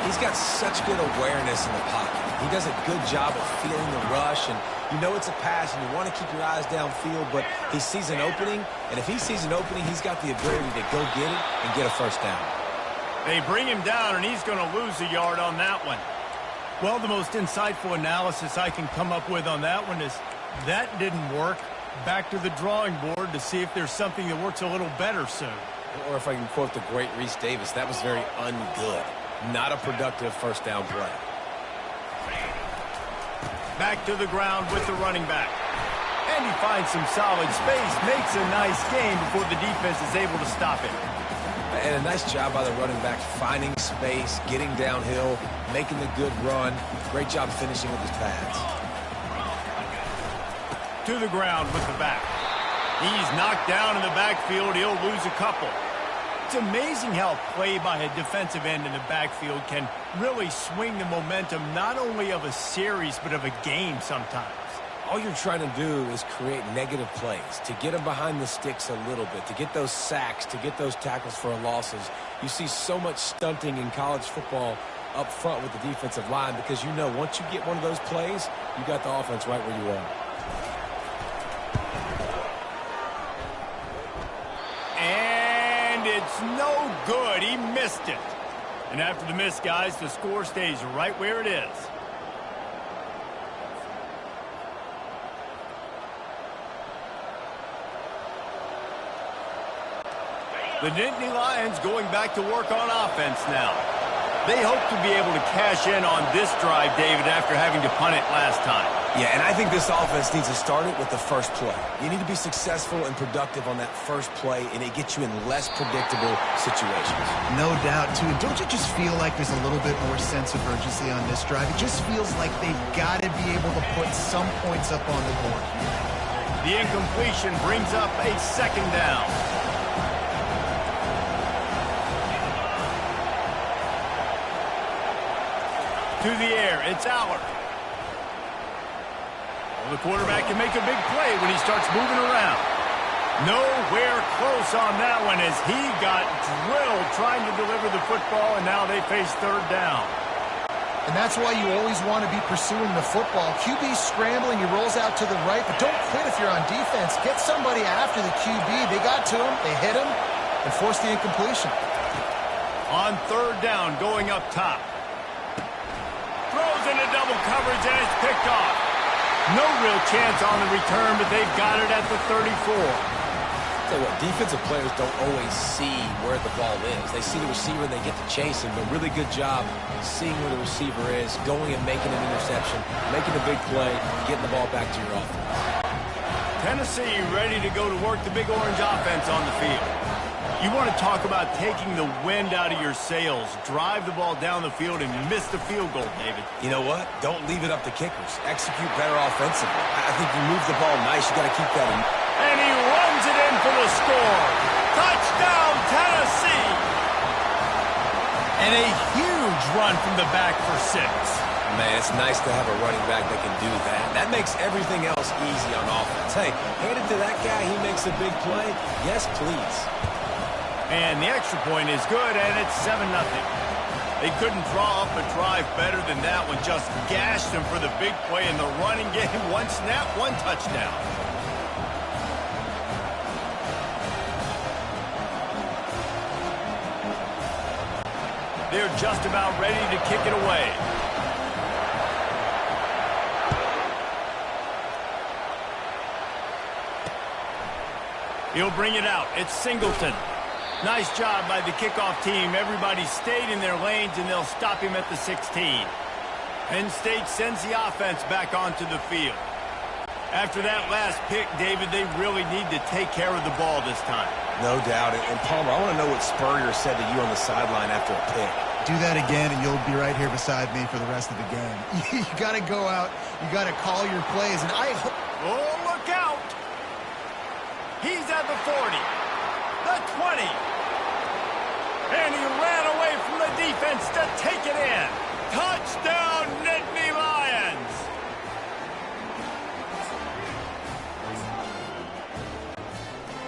He's got such good awareness in the pocket. He does a good job of feeling the rush, and you know it's a pass, and you want to keep your eyes downfield, but he sees an opening, and if he sees an opening, he's got the ability to go get it and get a first down. They bring him down, and he's going to lose a yard on that one. Well, the most insightful analysis I can come up with on that one is that didn't work. Back to the drawing board to see if there's something that works a little better soon. Or if I can quote the great Reese Davis, that was very ungood. Not a productive first down play. Back to the ground with the running back. And he finds some solid space, makes a nice gain before the defense is able to stop him. And a nice job by the running back, finding space, getting downhill, making the good run. Great job finishing with his pads. To the ground with the back. He's knocked down in the backfield. He'll lose a couple. It's amazing how play by a defensive end in the backfield can really swing the momentum not only of a series but of a game sometimes. All you're trying to do is create negative plays, to get them behind the sticks a little bit, to get those sacks, to get those tackles for losses. You see so much stunting in college football up front with the defensive line because you know once you get one of those plays, you got the offense right where you are. And it's no good. He missed it. And after the miss, guys, the score stays right where it is. The Nittany Lions going back to work on offense now. They hope to be able to cash in on this drive, David, after having to punt it last time. Yeah, and I think this offense needs to start it with the first play. You need to be successful and productive on that first play, and it gets you in less predictable situations. No doubt, too. And don't you just feel like there's a little bit more sense of urgency on this drive? It just feels like they've got to be able to put some points up on the board. The incompletion brings up a second down. To the air, it's Aller. Well, the quarterback can make a big play when he starts moving around. Nowhere close on that one as he got drilled trying to deliver the football, and now they face third down. And that's why you always want to be pursuing the football. QB's scrambling, he rolls out to the right, but don't quit if you're on defense. Get somebody after the QB. They got to him, they hit him, and forced the incompletion. On third down, going up top. Throws into double coverage, and it's picked off. No real chance on the return, but they've got it at the 34. Tell you what, defensive players don't always see where the ball is. They see the receiver and they get to chase him, but really good job seeing where the receiver is, going and making an interception, making a big play, getting the ball back to your offense. Tennessee ready to go to work the Big Orange offense on the field. You want to talk about taking the wind out of your sails. Drive the ball down the field and miss the field goal, David. You know what? Don't leave it up to kickers. Execute better offensively. I think you move the ball nice. You got to keep that in. And he runs it in for the score. Touchdown, Tennessee! And a huge run from the back for 6. Man, it's nice to have a running back that can do that. That makes everything else easy on offense. Hey, hand it to that guy. He makes a big play. Yes, please. And the extra point is good, and it's 7-0. They couldn't draw up a drive better than that one. Just gashed them for the big play in the running game. One snap, one touchdown. They're just about ready to kick it away. He'll bring it out. It's Singleton. Nice job by the kickoff team. Everybody stayed in their lanes, and they'll stop him at the 16. Penn State sends the offense back onto the field. After that last pick, David, they really need to take care of the ball this time. No doubt. And Palmer, I want to know what Spurrier said to you on the sideline after a pick. Do that again, and you'll be right here beside me for the rest of the game. You got to go out. You got to call your plays, and I hope... Oh, look out! He's at the 40, the 20. And he ran away from the defense to take it in. Touchdown, Nittany Lions!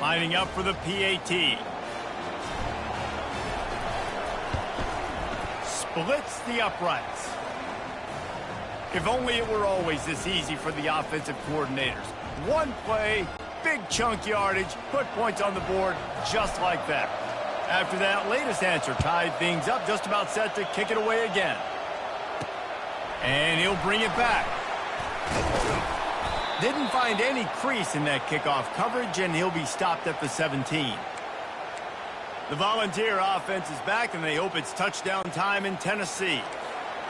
Lining up for the PAT. Splits the uprights. If only it were always this easy for the offensive coordinators. One play, big chunk yardage, put points on the board just like that. After that latest answer tied things up, just about set to kick it away again. And he'll bring it back. Didn't find any crease in that kickoff coverage, and he'll be stopped at the 17. The Volunteer offense is back, and they hope it's touchdown time in Tennessee.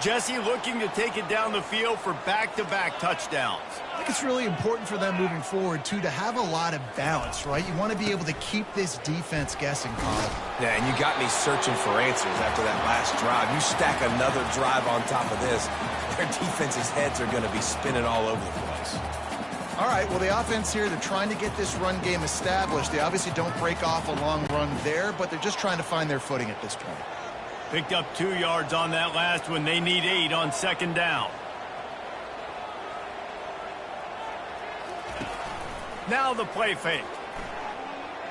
Jesse looking to take it down the field for back-to-back touchdowns. I think it's really important for them moving forward, too, to have a lot of balance, right? You want to be able to keep this defense guessing, Colin. Yeah, and you got me searching for answers after that last drive. You stack another drive on top of this, their defense's heads are going to be spinning all over the place. All right, well, the offense here, they're trying to get this run game established. They obviously don't break off a long run there, but they're just trying to find their footing at this point. Picked up 2 yards on that last one. They need 8 on second down. Now the play fake.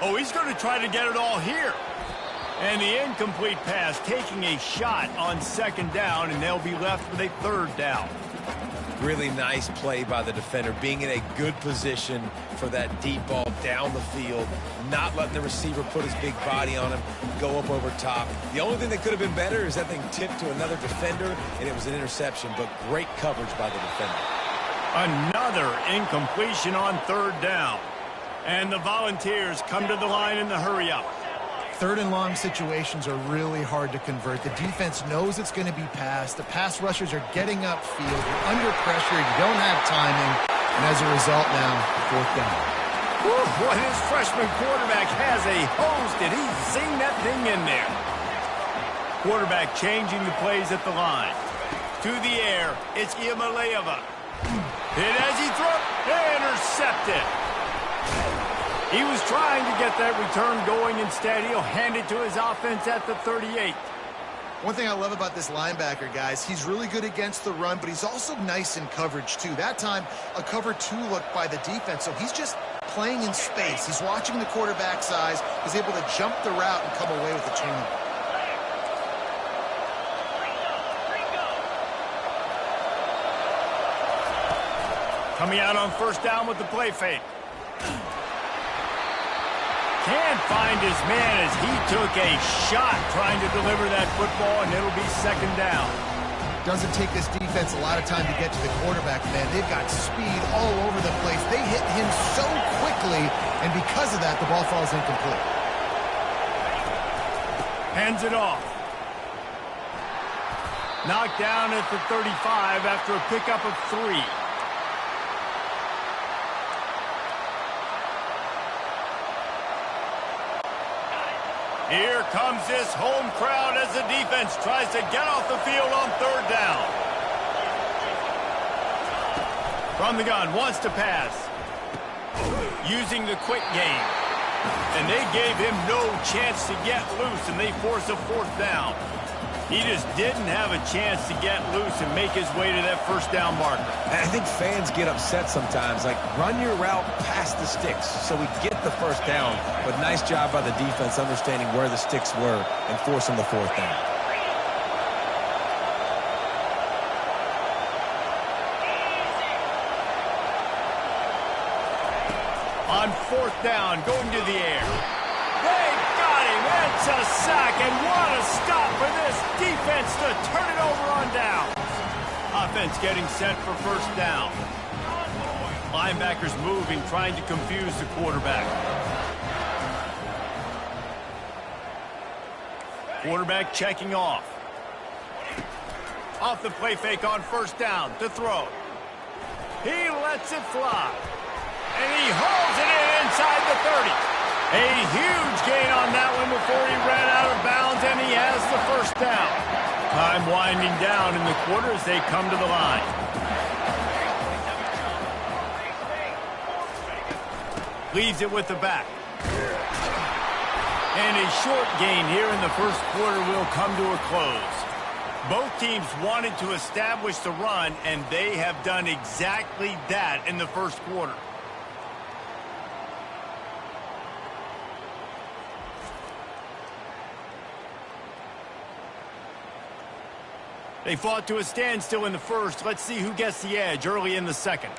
Oh, he's going to try to get it all here. And the incomplete pass taking a shot on second down, and they'll be left with a third down. Really nice play by the defender, being in a good position for that deep ball down the field, not letting the receiver put his big body on him, go up over top. The only thing that could have been better is that thing tipped to another defender, and it was an interception, but great coverage by the defender. Another incompletion on third down. And the Volunteers come to the line in the hurry-up. Third and long situations are really hard to convert. The defense knows it's going to be passed. The pass rushers are getting upfield. You're under pressure. You don't have timing. And as a result now, fourth down. Boy, his freshman quarterback has a hose. Did he sing that thing in there? Quarterback changing the plays at the line. To the air, it's Iamaleava. Hit as he throws. Intercepted. He was trying to get that return going. Instead, he'll hand it to his offense at the 38. One thing I love about this linebacker, guys, he's really good against the run, but he's also nice in coverage, too. That time, a cover 2 look by the defense, so he's just playing in space. He's watching the quarterback's eyes. He's able to jump the route and come away with a turnover. Coming out on first down with the play fake. Can't find his man as he took a shot trying to deliver that football, and it'll be second down. Doesn't take this defense a lot of time to get to the quarterback, man. They've got speed all over the place. They hit him so quickly, and because of that, the ball falls incomplete. Hands it off. Knocked down at the 35 after a pickup of 3. Here comes this home crowd as the defense tries to get off the field on third down. From the gun, wants to pass. Using the quick game. And they gave him no chance to get loose, and they force a fourth down. He just didn't have a chance to get loose and make his way to that first down marker. I think fans get upset sometimes, like run your route past the sticks so we get the first down. But nice job by the defense understanding where the sticks were and forcing the fourth down. On fourth down, going to the air. They got him. It's a sack, and what a stop for this defense to turn it over on down. Offense getting set for first down. Linebackers moving, trying to confuse the quarterback. Quarterback checking off. Off the play fake on first down to throw. He lets it fly. And he holds it in inside the 30. A huge gain on that one before he ran out of bounds, and he has the first down. Time winding down in the quarter as they come to the line. Leaves it with the back. And a short gain here in the first quarter will come to a close. Both teams wanted to establish the run, and they have done exactly that in the first quarter. They fought to a standstill in the first. Let's see who gets the edge early in the second.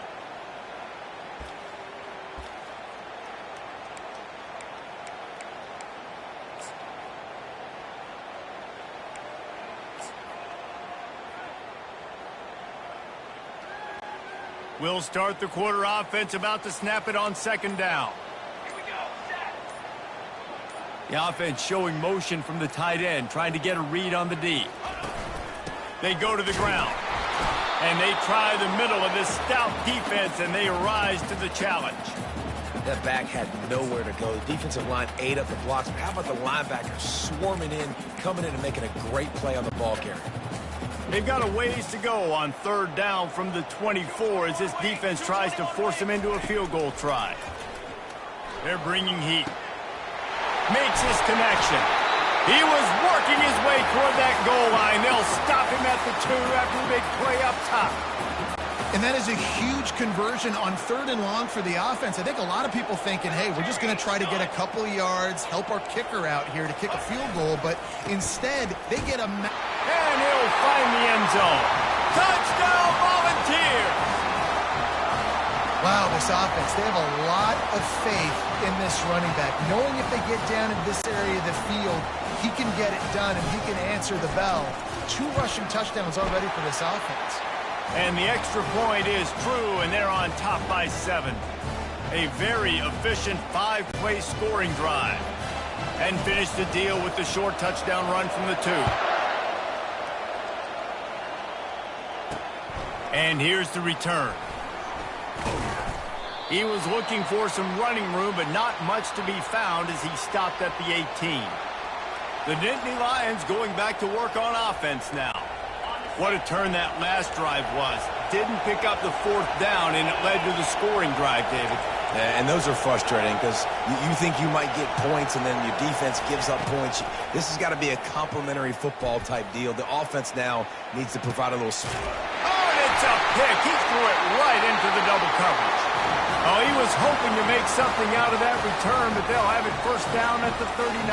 We'll start the quarter offense, about to snap it on second down. The offense showing motion from the tight end, trying to get a read on the D. They go to the ground. And they try the middle of this stout defense, and they rise to the challenge. That back had nowhere to go. The defensive line ate up the blocks. But how about the linebackers swarming in, coming in and making a great play on the ball carrier? They've got a ways to go on third down from the 24 as this defense tries to force them into a field goal try. They're bringing heat. Makes his connection. He was working his way toward that goal line. They'll stop him at the 2 after the big play up top. And that is a huge conversion on third and long for the offense. I think a lot of people thinking, hey, we're just going to try to get a couple of yards, help our kicker out here to kick a field goal. But instead, they get a... And he'll find the end zone. Touchdown, Volunteers! Wow, this offense, they have a lot of faith in this running back. Knowing if they get down in this area of the field, he can get it done and he can answer the bell. 2 rushing touchdowns already for this offense. And the extra point is true, and they're on top by 7. A very efficient 5-play scoring drive. And finish the deal with the short touchdown run from the 2. And here's the return. He was looking for some running room, but not much to be found as he stopped at the 18. The Nittany Lions going back to work on offense now. What a turn that last drive was. Didn't pick up the 4th down, and it led to the scoring drive, David. Yeah, and those are frustrating because you think you might get points and then your defense gives up points. This has got to be a complimentary football type deal. The offense now needs to provide a little... Oh, and it's a pick. He threw it right into the double coverage. Oh, he was hoping to make something out of that return, but they'll have it first down at the 39.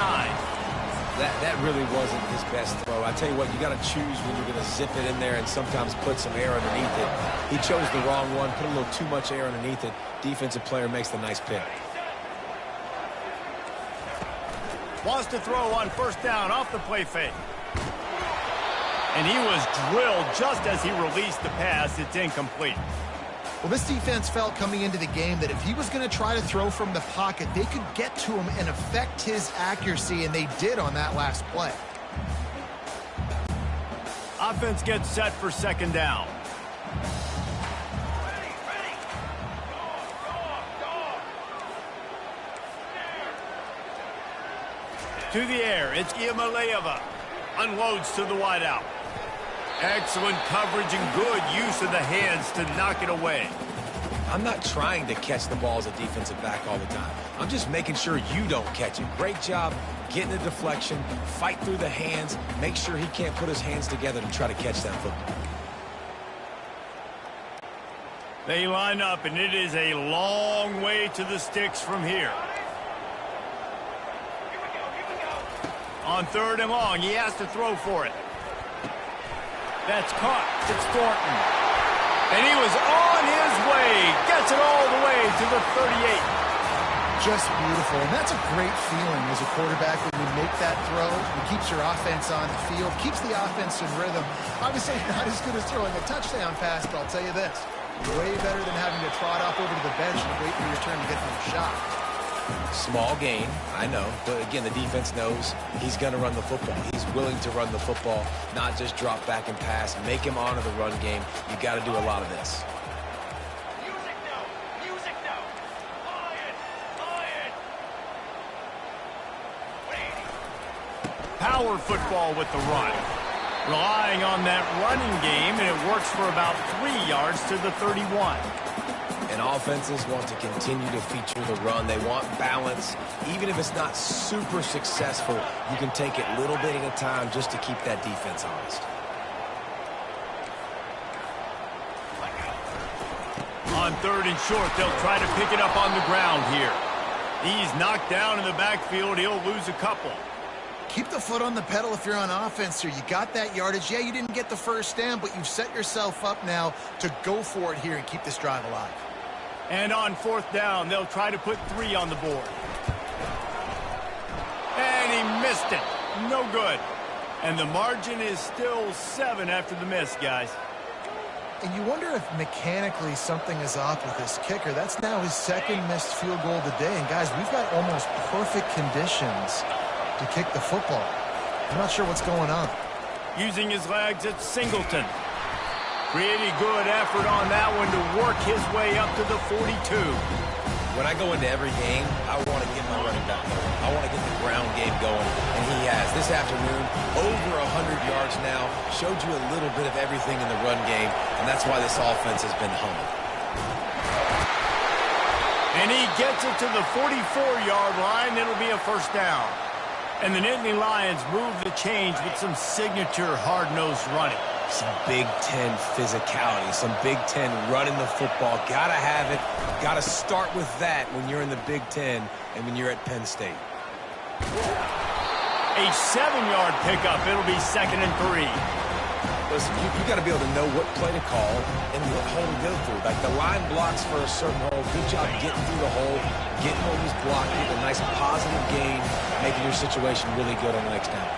That really wasn't his best throw. I tell you what, you got to choose when you're going to zip it in there and sometimes put some air underneath it. He chose the wrong one, put a little too much air underneath it. Defensive player makes the nice pick. Wants to throw on first down off the play fake. And he was drilled just as he released the pass. It's incomplete. Well, this defense felt coming into the game that if he was going to try to throw from the pocket, they could get to him and affect his accuracy, and they did on that last play. Offense gets set for second down. To the air, it's Iamaleava. Unloads to the wideout. Excellent coverage and good use of the hands to knock it away. I'm not trying to catch the ball as a defensive back all the time. I'm just making sure you don't catch it. Great job getting the deflection, fight through the hands, make sure he can't put his hands together to try to catch that football. They line up, and it is a long way to the sticks from here. On third and long, he has to throw for it. That's caught. It's Thornton. And he was on his way. Gets it all the way to the 38. Just beautiful. And that's a great feeling as a quarterback when you make that throw. It keeps your offense on the field, keeps the offense in rhythm. Obviously not as good as throwing a touchdown pass, but I'll tell you this. Way better than having to trot off over to the bench and wait for your turn to get another shot. Small gain, I know, but again, the defense knows he's going to run the football. He's willing to run the football, not just drop back and pass, make him honor the run game. You got to do a lot of this. Music now! Music now! Lion! Power football with the run. Relying on that running game, and it works for about 3 yards to the 31. And offenses want to continue to feature the run. They want balance. Even if it's not super successful, you can take it little bit at a time just to keep that defense honest. On third and short, they'll try to pick it up on the ground here. He's knocked down in the backfield. He'll lose a couple. Keep the foot on the pedal if you're on offense here. You got that yardage. Yeah, you didn't get the first down, but you've set yourself up now to go for it here and keep this drive alive. And on fourth down, they'll try to put 3 on the board. And he missed it. No good. And the margin is still 7 after the miss, guys. And you wonder if mechanically something is off with this kicker. That's now his second missed field goal of the day. And, guys, we've got almost perfect conditions to kick the football. I'm not sure what's going on. using his legs at Singleton. Pretty good effort on that one to work his way up to the 42. When I go into every game, I want to get my running back going. I want to get the ground game going, and he has. This afternoon, over 100 yards now, showed you a little bit of everything in the run game, and that's why this offense has been humbled. And he gets it to the 44-yard line. It'll be a first down. And the Nittany Lions move the change with some signature hard-nosed running. Some Big Ten physicality, some Big Ten running the football. Gotta have it. Gotta start with that when you're in the Big Ten and when you're at Penn State. A 7-yard pickup. It'll be 2nd and 3. Listen, you got to be able to know what play to call and what hole to go through. Like the line blocks for a certain hole. Good job getting through the hole, getting what was blocked, getting a nice positive gain, making your situation really good on the next down.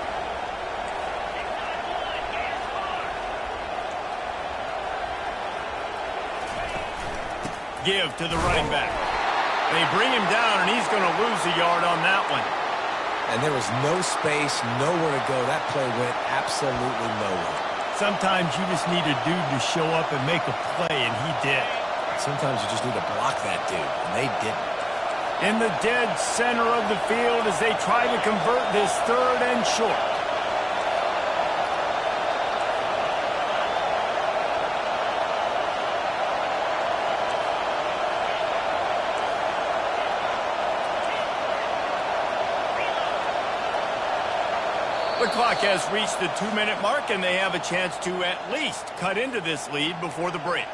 Give to the running back. They bring him down, and he's going to lose a yard on that one. And there was no space, nowhere to go. That play went absolutely nowhere. Sometimes you just need a dude to show up and make a play, and he did. Sometimes you just need to block that dude, and they didn't. In the dead center of the field as they try to convert this 3rd and short. The clock has reached the 2-minute mark, and they have a chance to at least cut into this lead before the break.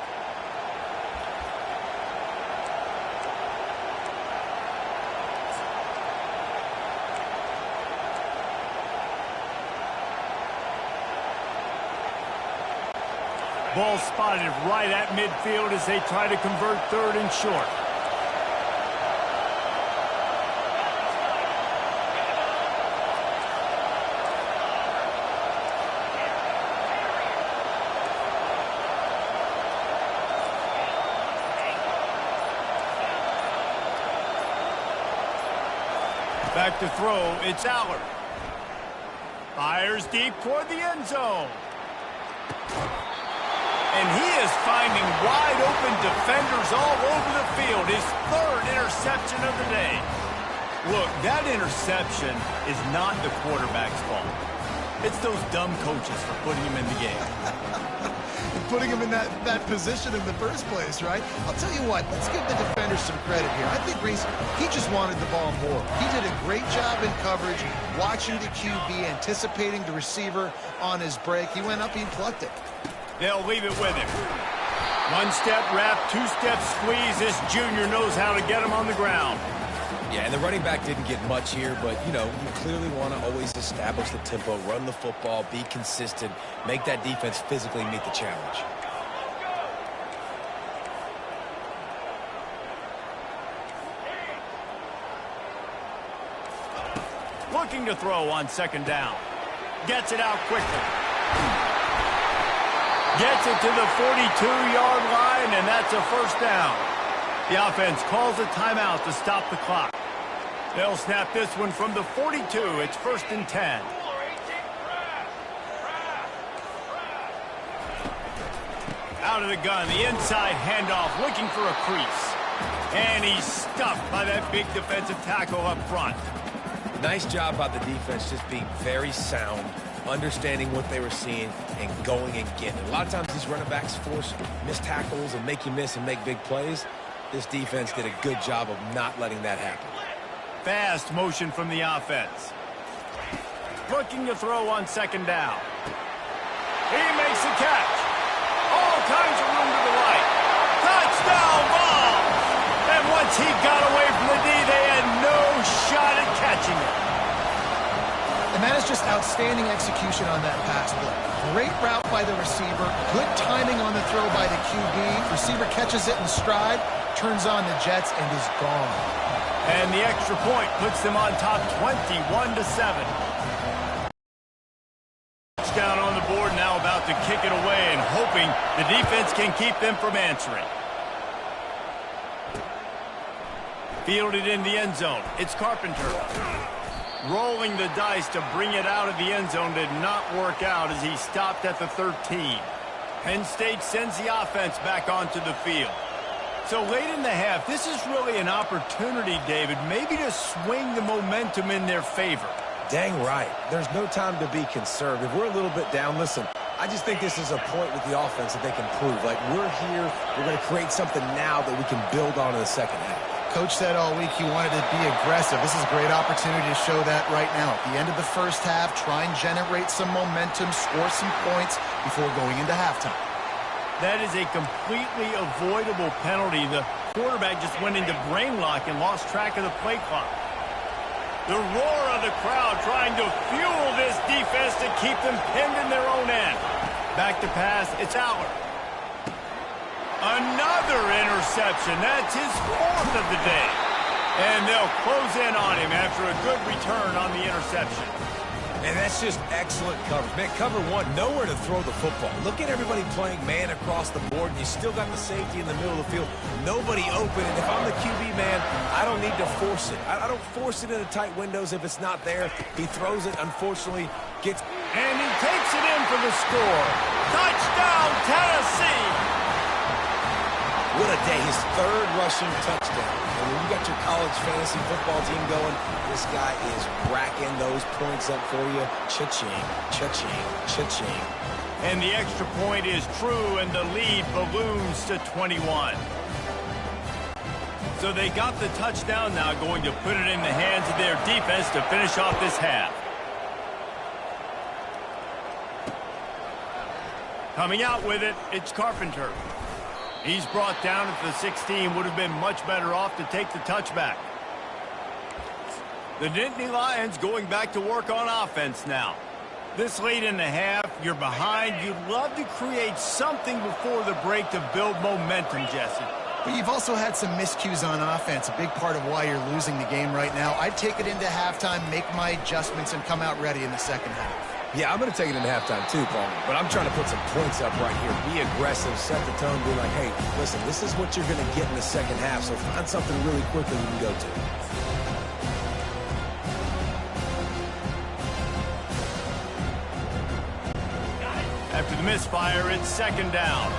Ball spotted right at midfield as they try to convert 3rd and short. Back to throw, it's Allard. Fires deep toward the end zone. And he is finding wide-open defenders all over the field. His 3rd interception of the day. Look, that interception is not the quarterback's fault. It's those dumb coaches for putting him in the game. Putting him in that position in the first place, right? I'll tell you what, let's give the defenders some credit here. I think Reese, he just wanted the ball more. He did a great job in coverage, watching the QB, anticipating the receiver on his break. He went up, he plucked it. They'll leave it with him. 1-step wrap, 2-step squeeze. This junior knows how to get him on the ground. Yeah, and the running back didn't get much here, but, you know, you clearly want to always establish the tempo, run the football, be consistent, make that defense physically meet the challenge. Looking to throw on 2nd down. Gets it out quickly. Gets it to the 42-yard line, and that's a first down. The offense calls a timeout to stop the clock. They'll snap this one from the 42. It's 1st and 10. Out of the gun, the inside handoff, looking for a crease. And he's stuffed by that big defensive tackle up front. Nice job by the defense, just being very sound, understanding what they were seeing, and going and getting it. A lot of times these running backs force missed tackles and make you miss and make big plays. This defense did a good job of not letting that happen. Fast motion from the offense. Looking to throw on 2nd down. He makes the catch. All kinds of room to the right. Touchdown ball! And once he got away from the D, they had no shot at catching it. And that is just outstanding execution on that pass play. Great route by the receiver. Good timing on the throw by the QB. Receiver catches it in stride, turns on the jets, and is gone. And the extra point puts them on top 21-7. Touchdown on the board, now about to kick it away and hoping the defense can keep them from answering. Fielded in the end zone. It's Carpenter. Rolling the dice to bring it out of the end zone did not work out as he stopped at the 13. Penn State sends the offense back onto the field. So late in the half, this is really an opportunity, David, maybe to swing the momentum in their favor. Dang right. There's no time to be concerned. If we're a little bit down, listen, I just think this is a point with the offense that they can prove. Like, we're here, we're going to create something now that we can build on in the second half. Coach said all week he wanted to be aggressive. This is a great opportunity to show that right now. At the end of the first half, try and generate some momentum, score some points before going into halftime. That is a completely avoidable penalty. The quarterback just went into brain lock and lost track of the play clock. The roar of the crowd trying to fuel this defense to keep them pinned in their own end. Back to pass, it's Aller. Another interception. That's his 4th of the day. And they'll close in on him after a good return on the interception. And that's just excellent coverage. Man, cover one, nowhere to throw the football. Look at everybody playing man across the board, and you still got the safety in the middle of the field. Nobody open, and if I'm the QB, man, I don't need to force it. I don't force it into tight windows if it's not there. He throws it, unfortunately, gets... And he takes it in for the score. Touchdown, Tennessee! What a day, his 3rd rushing touchdown. And when you got your college fantasy football team going, this guy is racking those points up for you. Cha-ching, cha-ching, cha-ching. And the extra point is true, and the lead balloons to 21. So they got the touchdown now, going to put it in the hands of their defense to finish off this half. Coming out with it, it's Carpenter. He's brought down at the 16, would have been much better off to take the touchback. The Nittany Lions going back to work on offense now. This late in the half, you're behind. You'd love to create something before the break to build momentum, Jesse. But you've also had some miscues on offense, a big part of why you're losing the game right now. I'd take it into halftime, make my adjustments, and come out ready in the second half. Yeah, I'm going to take it into halftime too, Paul. But I'm trying to put some points up right here. Be aggressive, set the tone, be like, hey, listen, this is what you're going to get in the second half, so find something really quickly you can go to. After the misfire, it's 2nd down.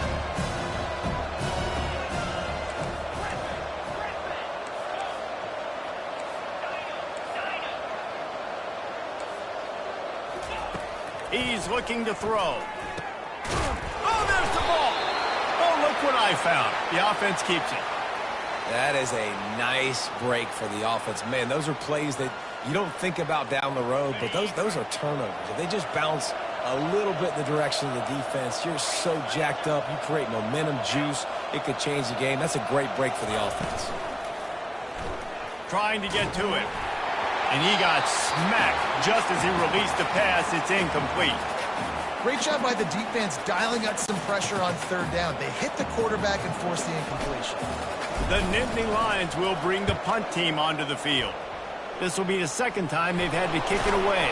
He's looking to throw. Oh, there's the ball. Oh, look what I found. The offense keeps it. That is a nice break for the offense. Man, those are plays that you don't think about down the road, but those are turnovers. If they just bounce a little bit in the direction of the defense, you're so jacked up. You create momentum, juice. It could change the game. That's a great break for the offense. Trying to get to it. And he got smacked just as he released the pass. It's incomplete. Great job by the defense dialing up some pressure on 3rd down. They hit the quarterback and forced the incompletion. The Nittany Lions will bring the punt team onto the field. This will be the 2nd time they've had to kick it away.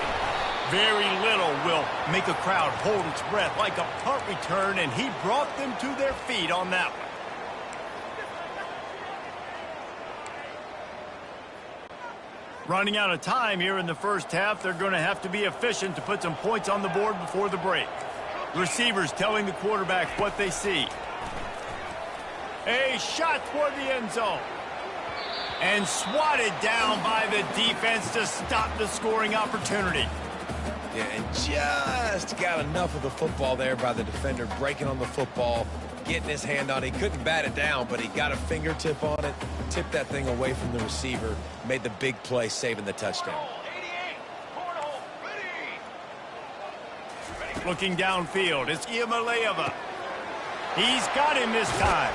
Very little will make a crowd hold its breath like a punt return, and he brought them to their feet on that one. Running out of time here in the first half, they're going to have to be efficient to put some points on the board before the break. Receivers telling the quarterback what they see. A shot toward the end zone. And swatted down by the defense to stop the scoring opportunity. Yeah, and just got enough of the football there by the defender, breaking on the football, getting his hand on it. He couldn't bat it down, but he got a fingertip on it, tipped that thing away from the receiver, made the big play, saving the touchdown. Looking downfield, it's Iamaleava. He's got him this time.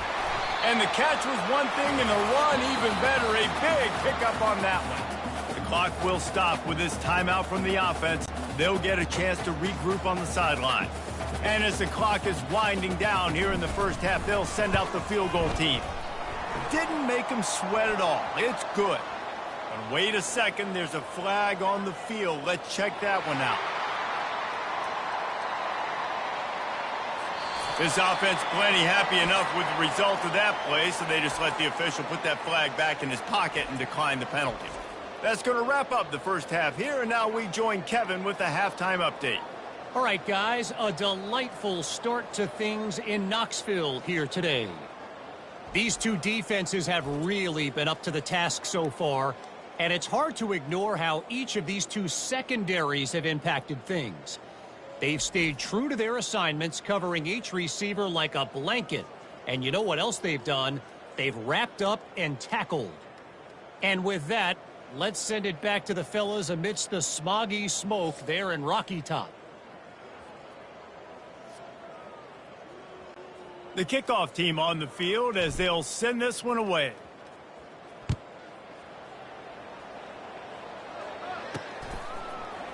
And the catch was one thing, and the run even better. A big pickup on that one. The clock will stop with this timeout from the offense. They'll get a chance to regroup on the sideline. And as the clock is winding down here in the first half, they'll send out the field goal team. Didn't make them sweat at all. It's good. But wait a second, there's a flag on the field. Let's check that one out. This offense plenty happy enough with the result of that play, so they just let the official put that flag back in his pocket and decline the penalty. That's going to wrap up the first half here, and now we join Kevin with the halftime update. All right, guys, a delightful start to things in Knoxville here today. These two defenses have really been up to the task so far, and it's hard to ignore how each of these two secondaries have impacted things. They've stayed true to their assignments, covering each receiver like a blanket. And you know what else they've done? They've wrapped up and tackled. And with that, let's send it back to the fellas amidst the smoggy smoke there in Rocky Top. The kickoff team on the field as they'll send this one away.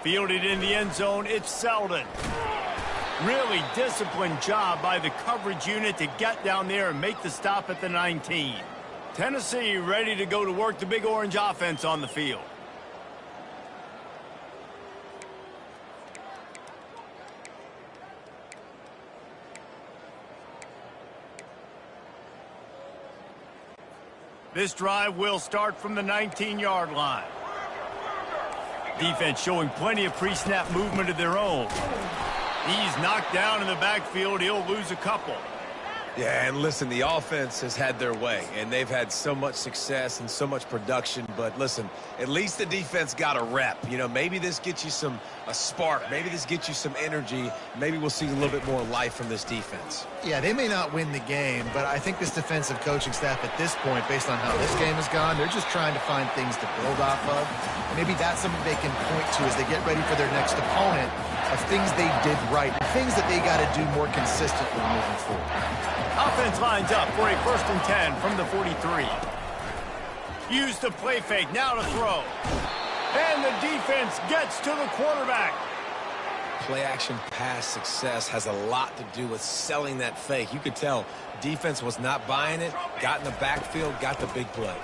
Fielded in the end zone, it's Selden. Really disciplined job by the coverage unit to get down there and make the stop at the 19. Tennessee ready to go to work the Big Orange offense on the field. This drive will start from the 19-yard line. Defense showing plenty of pre-snap movement of their own. He's knocked down in the backfield. He'll lose a couple. Yeah, and listen, the offense has had their way, and they've had so much success and so much production. But listen, at least the defense got a rep. You know, maybe this gets you a spark. Maybe this gets you some energy. Maybe we'll see a little bit more life from this defense. Yeah, they may not win the game, but I think this defensive coaching staff at this point, based on how this game has gone, they're just trying to find things to build off of. And maybe that's something they can point to as they get ready for their next opponent, of things they did right, and things that they got to do more consistently moving forward. Offense lines up for a 1st and 10 from the 43. Use the play fake, now to throw. And the defense gets to the quarterback. Play-action pass success has a lot to do with selling that fake. You could tell defense was not buying it, got in the backfield, got the big play.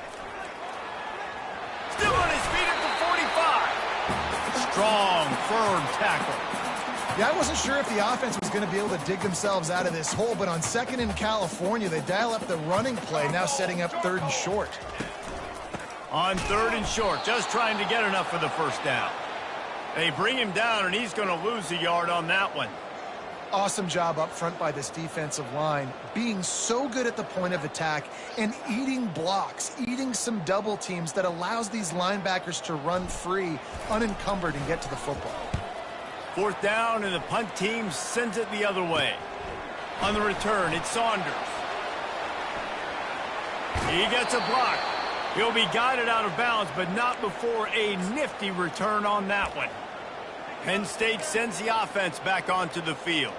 Still on his feet at the 45. Strong, firm tackle. Yeah, I wasn't sure if the offense was going to be able to dig themselves out of this hole, but on 2nd in California, they dial up the running play, now setting up 3rd and short. On 3rd and short, just trying to get enough for the first down. They bring him down, and he's going to lose a yard on that one. Awesome job up front by this defensive line, being so good at the point of attack and eating blocks, eating some double teams that allows these linebackers to run free, unencumbered, and get to the football. 4th down, and the punt team sends it the other way. On the return, it's Saunders. He gets a block. He'll be guided out of bounds, but not before a nifty return on that one. Penn State sends the offense back onto the field.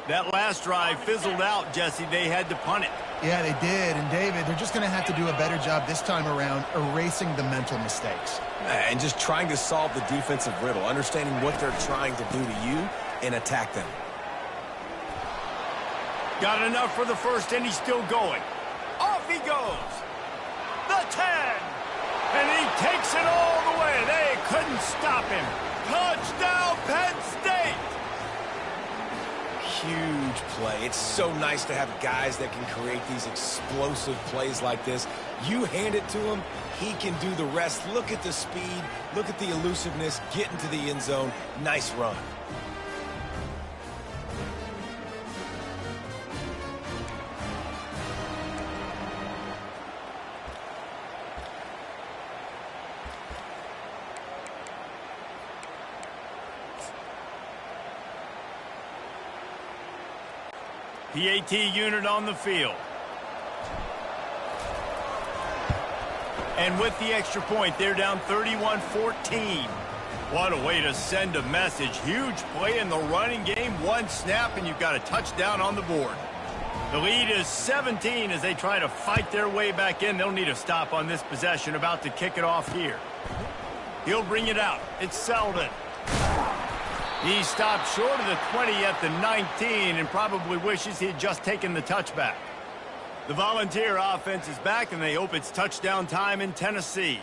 That last drive fizzled out, Jesse. They had to punt it. Yeah, they did. And, David, they're just going to have to do a better job this time around erasing the mental mistakes. And just trying to solve the defensive riddle, understanding what they're trying to do to you and attack them. Got enough for the first, and he's still going. Off he goes. The 10. And he takes it all the way. They couldn't stop him. Touchdown, Penn State. Huge play. It's so nice to have guys that can create these explosive plays like this. You hand it to him, he can do the rest. Look at the speed, look at the elusiveness, get into the end zone. Nice run. PAT unit on the field. And with the extra point, they're down 31-14. What a way to send a message. Huge play in the running game. One snap, and you've got a touchdown on the board. The lead is 17 as they try to fight their way back in. They'll need a stop on this possession. About to kick it off here. He'll bring it out. It's Selden. He stopped short of the 20 at the 19 and probably wishes he had just taken the touchback. The Volunteer offense is back, and they hope it's touchdown time in Tennessee.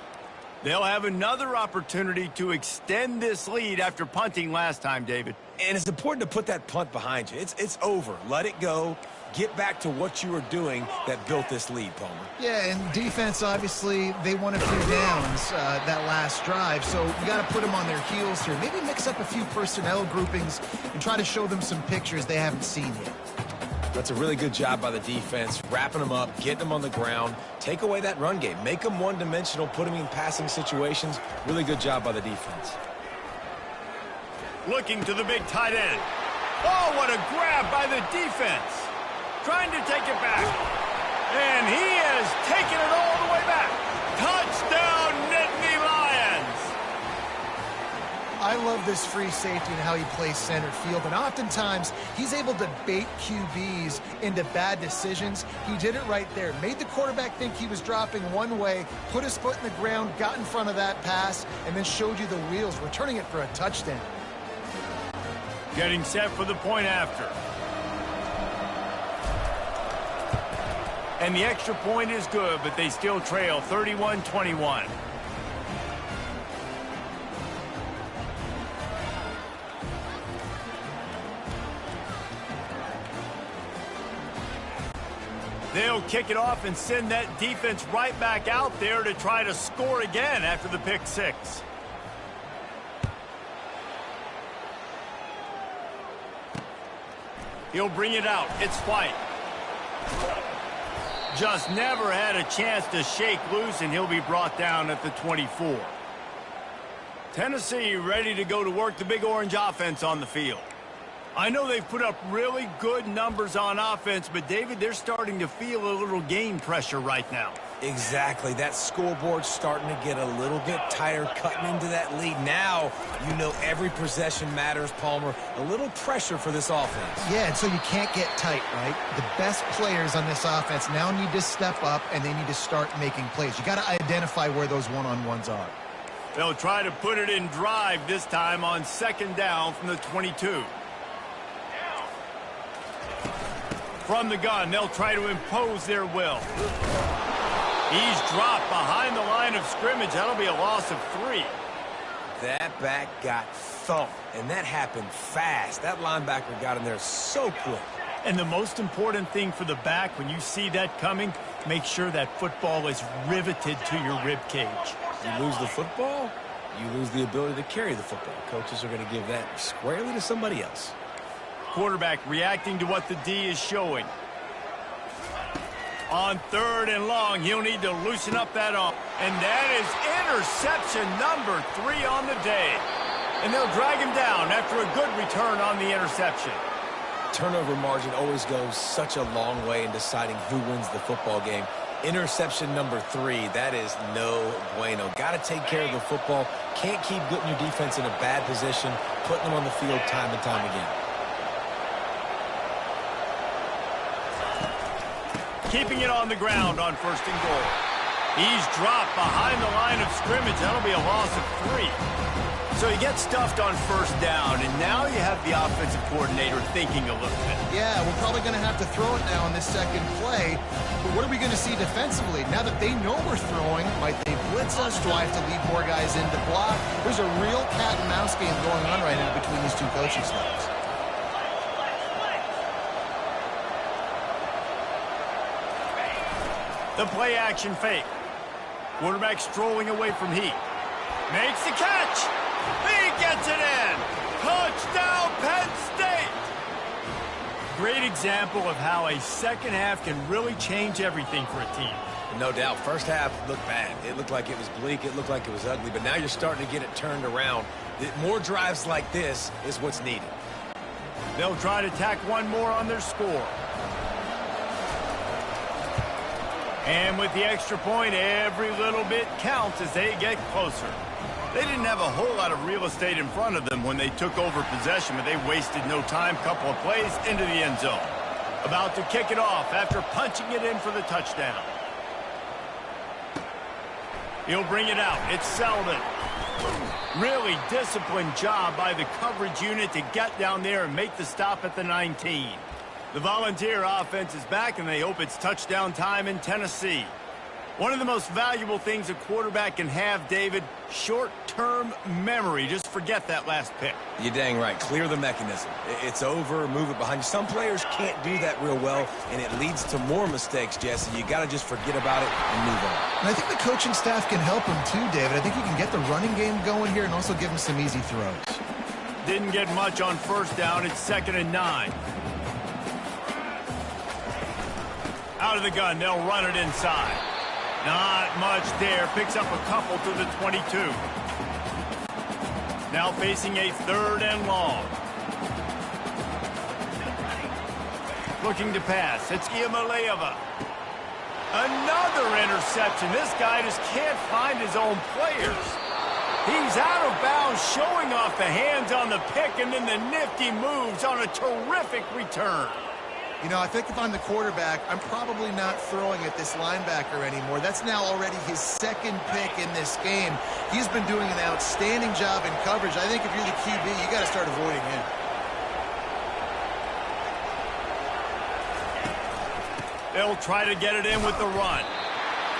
They'll have another opportunity to extend this lead after punting last time, David. And it's important to put that punt behind you. It's over. Let it go. Get back to what you were doing that built this lead, Palmer. Yeah, and defense, obviously, they won a few downs that last drive, so you got to put them on their heels here. Maybe mix up a few personnel groupings and try to show them some pictures they haven't seen yet. That's a really good job by the defense, wrapping them up, getting them on the ground. Take away that run game. Make them one-dimensional, put them in passing situations. Really good job by the defense. Looking to the big tight end. Oh, what a grab by the defense. Trying to take it back. And he has taken it all the way back. Touchdown, Nittany Lions. I love this free safety and how he plays center field, and oftentimes he's able to bait QBs into bad decisions. He did it right there. Made the quarterback think he was dropping one way, put his foot in the ground, got in front of that pass, and then showed you the wheels, returning it for a touchdown. Getting set for the point after. And the extra point is good, but they still trail 31-21. They'll kick it off and send that defense right back out there to try to score again after the pick six. He'll bring it out. It's White. Just never had a chance to shake loose, and he'll be brought down at the 24. Tennessee ready to go to work the Big Orange offense on the field. I know they've put up really good numbers on offense, but, David, they're starting to feel a little game pressure right now. Exactly. That scoreboard's starting to get a little bit tighter, cutting into that lead. Now, you know every possession matters, Palmer. A little pressure for this offense. Yeah, and so you can't get tight, right? The best players on this offense now need to step up, and they need to start making plays. You got to identify where those one-on-ones are. They'll try to put it in drive this time on second down from the 22. From the gun, they'll try to impose their will. He's dropped behind the line of scrimmage. That'll be a loss of 3. That back got thumped, and that happened fast. That linebacker got in there so quick. And the most important thing for the back, when you see that coming, make sure that football is riveted to your rib cage. You lose the football, you lose the ability to carry the football. Coaches are going to give that squarely to somebody else. Quarterback reacting to what the D is showing. On third and long, he'll need to loosen up that arm. And that is interception number 3 on the day. And they'll drag him down after a good return on the interception. Turnover margin always goes such a long way in deciding who wins the football game. Interception number 3, that is no bueno. Got to take care of the football. Can't keep putting your defense in a bad position, putting them on the field time and time again. Keeping it on the ground on first and goal. He's dropped behind the line of scrimmage. That'll be a loss of 3. So he gets stuffed on first down, and now you have the offensive coordinator thinking a little bit. Yeah, we're probably going to have to throw it now on this second play. But what are we going to see defensively? Now that they know we're throwing, might they blitz us? Do I have to lead more guys in to block? There's a real cat and mouse game going on right now between these two coaching staffs. The play action fake. Quarterback strolling away from Heat. Makes the catch. He gets it in. Touchdown, Penn State. Great example of how a second half can really change everything for a team. No doubt. First half looked bad. It looked like it was bleak. It looked like it was ugly. But now you're starting to get it turned around. More drives like this is what's needed. They'll try to tack one more on their score. And with the extra point, every little bit counts as they get closer. They didn't have a whole lot of real estate in front of them when they took over possession, but they wasted no time. Couple of plays into the end zone. About to kick it off after punching it in for the touchdown. He'll bring it out. It's Selden. Really disciplined job by the coverage unit to get down there and make the stop at the 19. The Volunteer offense is back, and they hope it's touchdown time in Tennessee. One of the most valuable things a quarterback can have, David, short-term memory. Just forget that last pick. You're dang right. Clear the mechanism. It's over, move it behind you. Some players can't do that real well, and it leads to more mistakes, Jesse. You got to just forget about it and move on. And I think the coaching staff can help him too, David. I think he can get the running game going here and also give him some easy throws. Didn't get much on first down. It's 2nd and 9. Out of the gun, they'll run it inside. Not much there. Picks up a couple to the 22. Now facing a 3rd and long. Looking to pass. It's Iamaleava. Another interception. This guy just can't find his own players. He's out of bounds, showing off the hands on the pick, and then the nifty moves on a terrific return. You know, I think if I'm the quarterback, I'm probably not throwing at this linebacker anymore. That's now already his 2nd pick in this game. He's been doing an outstanding job in coverage. I think if you're the QB, you got to start avoiding him. They'll try to get it in with the run.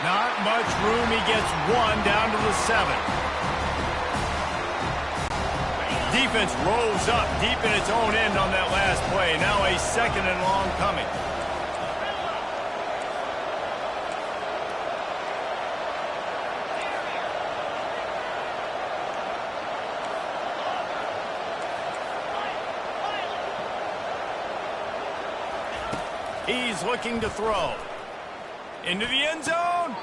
Not much room. He gets 1 down to the 7. Defense rolls up deep in its own end on that last play. Now a 2nd and long coming. He's looking to throw. Into the end zone.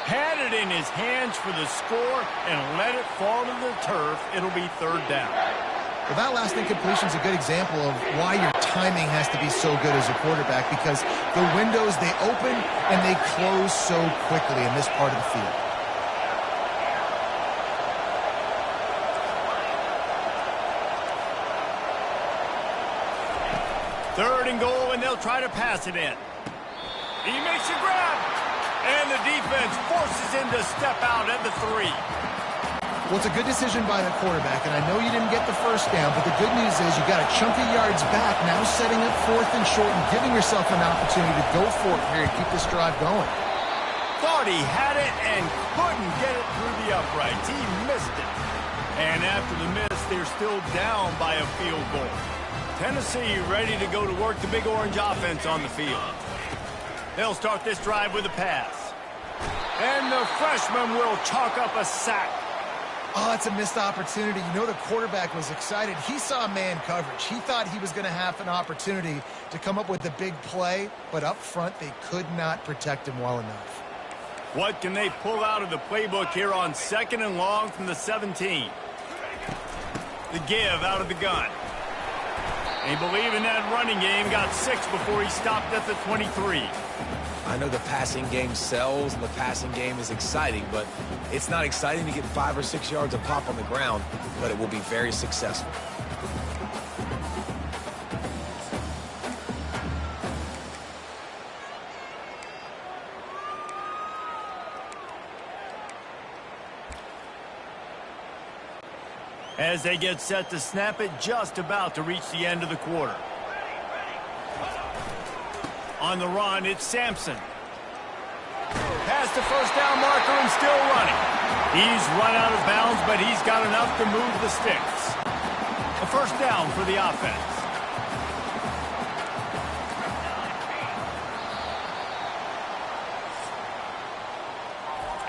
Had it in his hands for the score and let it fall to the turf. It'll be 3rd down. Well, that last incompletion is a good example of why your timing has to be so good as a quarterback, because the windows, they open and they close so quickly in this part of the field. Third and goal, and they'll try to pass it in. He makes a grab. And the defense forces him to step out at the 3. Well, it's a good decision by the quarterback, and I know you didn't get the first down, but the good news is you got a chunk of yards back, now setting up 4th and short and giving yourself an opportunity to go for it here and keep this drive going. Thought he had it and couldn't get it through the uprights. He missed it. And after the miss, they're still down by a field goal. Tennessee ready to go to work the Big Orange offense on the field. They'll start this drive with a pass. And the freshman will chalk up a sack. Oh, it's a missed opportunity. You know, the quarterback was excited. He saw man coverage. He thought he was going to have an opportunity to come up with a big play, but up front, they could not protect him well enough. What can they pull out of the playbook here on 2nd and long from the 17? The give out of the gun. They believe in that running game. Got 6 before he stopped at the 23. I know the passing game sells and the passing game is exciting, but it's not exciting to get 5 or 6 yards of pop on the ground, but it will be very successful. As they get set to snap it, just about to reach the end of the quarter. On the run, it's Sampson. Past the first down marker and still running. He's run out of bounds, but he's got enough to move the sticks. A 1st down for the offense.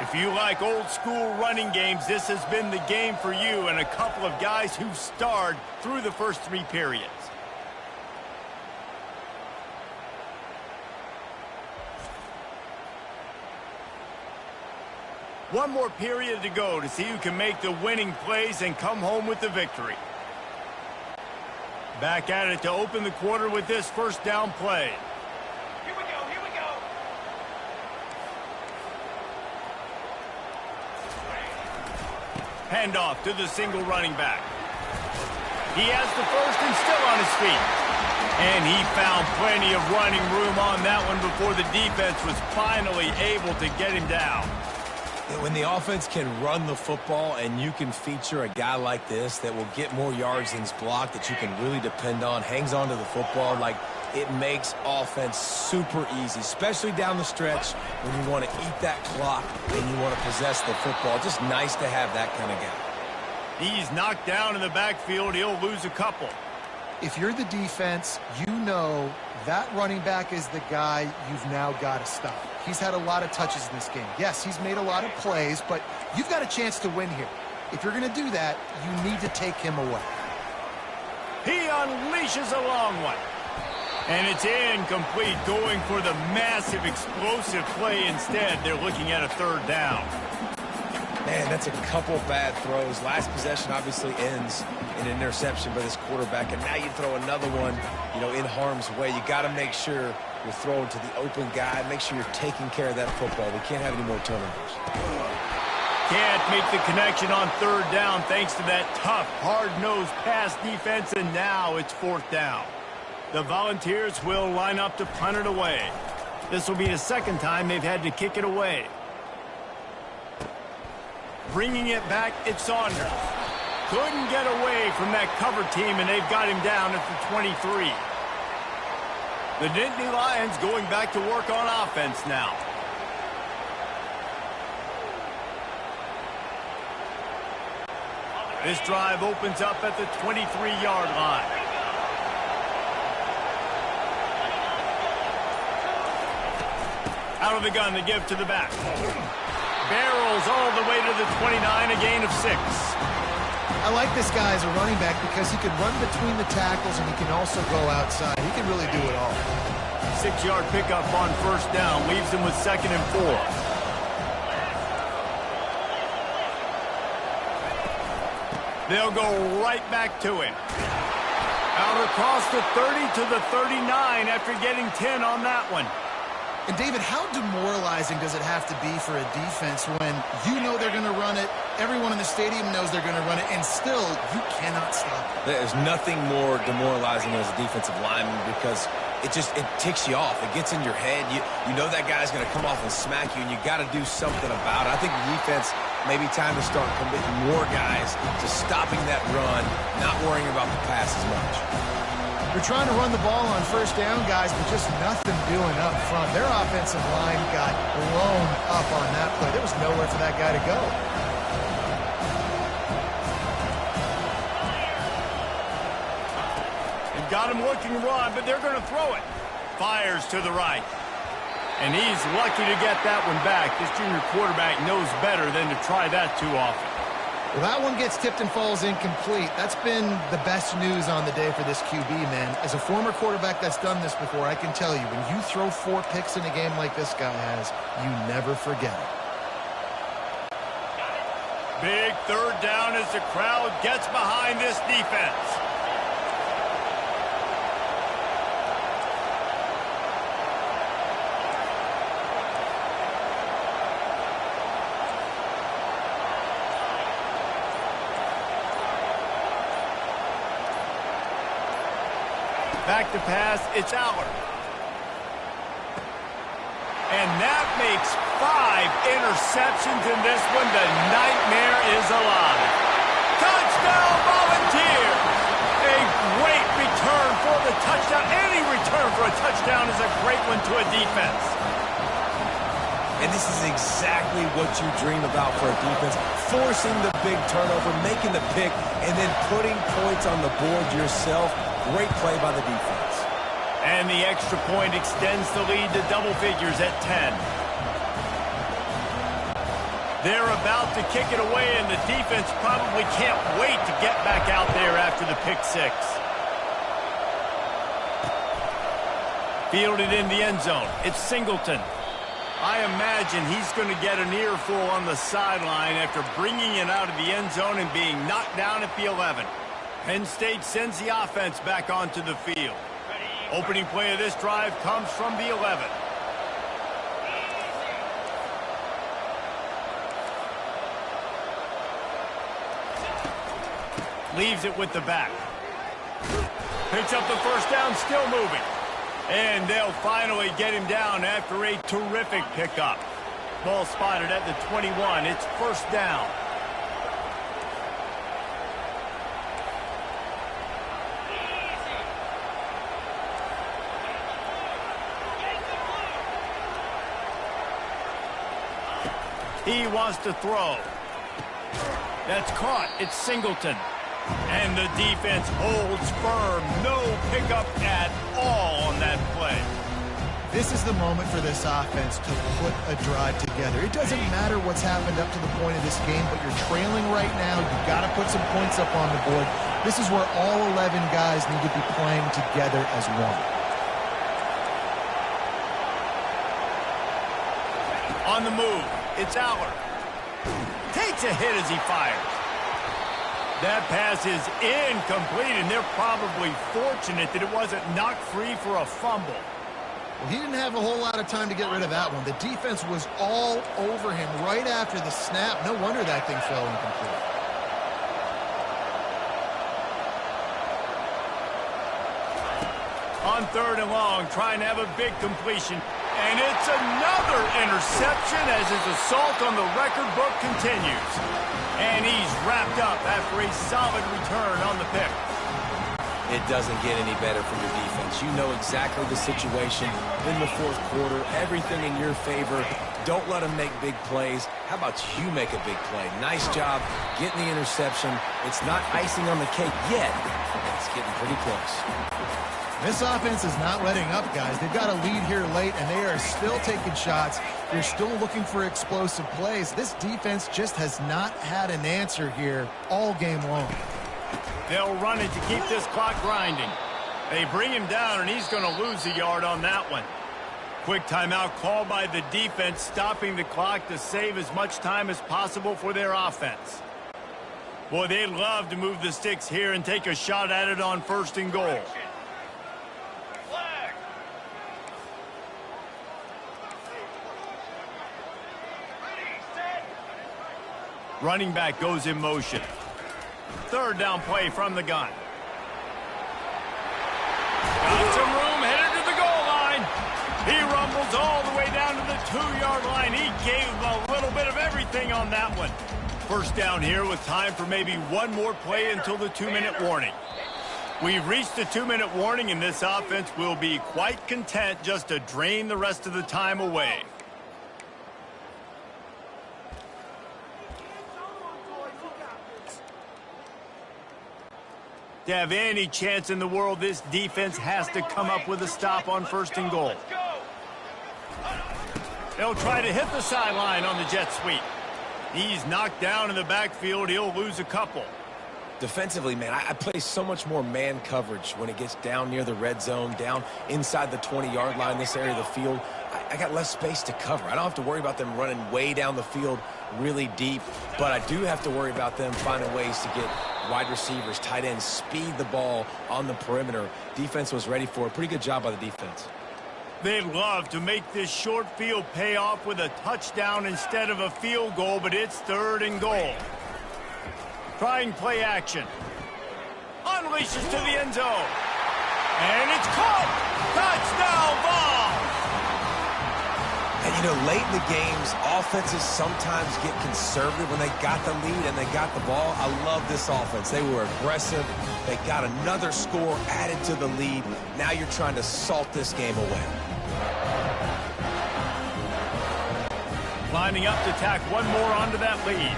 If you like old school running games, this has been the game for you and a couple of guys who starred through the first 3 periods. One more period to go to see who can make the winning plays and come home with the victory. Back at it to open the quarter with this 1st down play. Here we go, here we go. Handoff to the single running back. He has the 1st and still on his feet. And he found plenty of running room on that one before the defense was finally able to get him down. When the offense can run the football and you can feature a guy like this that will get more yards than he's blocked, that you can really depend on, hangs on to the football, like it makes offense super easy, especially down the stretch when you want to eat that clock and you want to possess the football. Just nice to have that kind of guy. He's knocked down in the backfield. He'll lose a couple. If you're the defense, you know that running back is the guy you've now got to stop. He's had a lot of touches in this game. Yes, he's made a lot of plays, but you've got a chance to win here. If you're going to do that, you need to take him away. He unleashes a long one. And it's incomplete, going for the massive explosive play instead. They're looking at a third down. Man, that's a couple bad throws. Last possession obviously ends in an interception by this quarterback, and now you throw another one, in harm's way. You got to make sure you're throwing to the open guy. Make sure you're taking care of that football. We can't have any more turnovers. Can't make the connection on third down thanks to that tough, hard-nosed pass defense, and now it's fourth down. The Volunteers will line up to punt it away. This will be the second time they've had to kick it away. Bringing it back, it's Saunders. Couldn't get away from that cover team, and they've got him down at the 23. The Nittany Lions going back to work on offense now. This drive opens up at the 23-yard line. Out of the gun to give to the back. Barrels all the way to the 29, a gain of 6. I like this guy as a running back because he can run between the tackles and he can also go outside. He can really do it all. 6-yard pickup on first down leaves him with 2nd and 4. They'll go right back to him. Out across the 30 to the 39 after getting 10 on that one. And, David, how demoralizing does it have to be for a defense when you know they're going to run it, everyone in the stadium knows they're going to run it, and still you cannot stop it? There's nothing more demoralizing as a defensive lineman because it ticks you off. It gets in your head. You know that guy's going to come off and smack you, and you got to do something about it. I think the defense maybe time to start committing more guys to stopping that run, not worrying about the pass as much. They're trying to run the ball on first down, guys, but just nothing doing up front. Their offensive line got blown up on that play. There was nowhere for that guy to go. They've got him looking to run, but they're going to throw it. Fires to the right. And he's lucky to get that one back. This junior quarterback knows better than to try that too often. Well, that one gets tipped and falls incomplete. That's been the best news on the day for this QB, man. As a former quarterback that's done this before, I can tell you, when you throw 4 picks in a game like this guy has, you never forget it. Big third down as the crowd gets behind this defense. Back to pass, it's Allard. And that makes 5 interceptions in this one. The nightmare is alive. Touchdown, Volunteers! A great return for the touchdown. Any return for a touchdown is a great one to a defense. And this is exactly what you dream about for a defense. Forcing the big turnover, making the pick, and then putting points on the board yourself. Great play by the defense. And the extra point extends the lead to double figures at 10. They're about to kick it away, and the defense probably can't wait to get back out there after the pick 6. Fielded in the end zone. It's Singleton. I imagine he's going to get an earful on the sideline after bringing it out of the end zone and being knocked down at the 11. Penn State sends the offense back onto the field. Opening play of this drive comes from the 11. Leaves it with the back. Picks up the first down, still moving. And they'll finally get him down after a terrific pickup. Ball spotted at the 21. It's first down. He wants to throw. That's caught. It's Singleton. And the defense holds firm. No pickup at all on that play. This is the moment for this offense to put a drive together. It doesn't matter what's happened up to the point of this game, but you're trailing right now. You've got to put some points up on the board. This is where all 11 guys need to be playing together as one. On the move, it's Aller. Takes a hit as he fires. That pass is incomplete, and they're probably fortunate that it wasn't knocked free for a fumble. Well, he didn't have a whole lot of time to get rid of that one. The defense was all over him right after the snap. No wonder that thing fell incomplete. On 3rd and long, trying to have a big completion. And it's another interception as his assault on the record book continues. And he's wrapped up after a solid return on the pick. It doesn't get any better for your defense. You know exactly the situation in the 4th quarter. Everything in your favor. Don't let them make big plays. How about you make a big play? Nice job getting the interception. It's not icing on the cake yet. It's getting pretty close. This offense is not letting up, guys. They've got a lead here late, and they are still taking shots. They're still looking for explosive plays. This defense just has not had an answer here all game long. They'll run it to keep this clock grinding. They bring him down, and he's going to lose a yard on that one. Quick timeout called by the defense, stopping the clock to save as much time as possible for their offense. Boy, they'd love to move the sticks here and take a shot at it on 1st and goal. Flag. Ready, set. Running back goes in motion. 3rd down play from the gun. Got some room, headed to the goal line. He rumbles all the way down to the 2-yard line. He gave a little bit of everything on that one. 1st down here with time for maybe one more play until the 2-minute warning. We've reached the 2-minute warning, and this offense will be quite content just to drain the rest of the time away. To have any chance in the world, this defense has to come up with a stop on 1st and goal. Let's go. They'll try to hit the sideline on the jet sweep. He's knocked down in the backfield. He'll lose a couple. Defensively, man, I play so much more man coverage when it gets down near the red zone, down inside the 20-yard line, this area of the field. I got less space to cover. I don't have to worry about them running way down the field really deep, but I do have to worry about them finding ways to get wide receivers, tight ends, speed the ball on the perimeter. Defense was ready for it. Pretty good job by the defense. They'd love to make this short field pay off with a touchdown instead of a field goal, but it's 3rd and goal. Trying play action. Unleashes to the end zone. And it's caught. Touchdown ball. And, you know, late in the games, offenses sometimes get conservative when they got the lead and they got the ball. I love this offense. They were aggressive. They got another score added to the lead. Now you're trying to salt this game away. Lining up to tack one more onto that lead.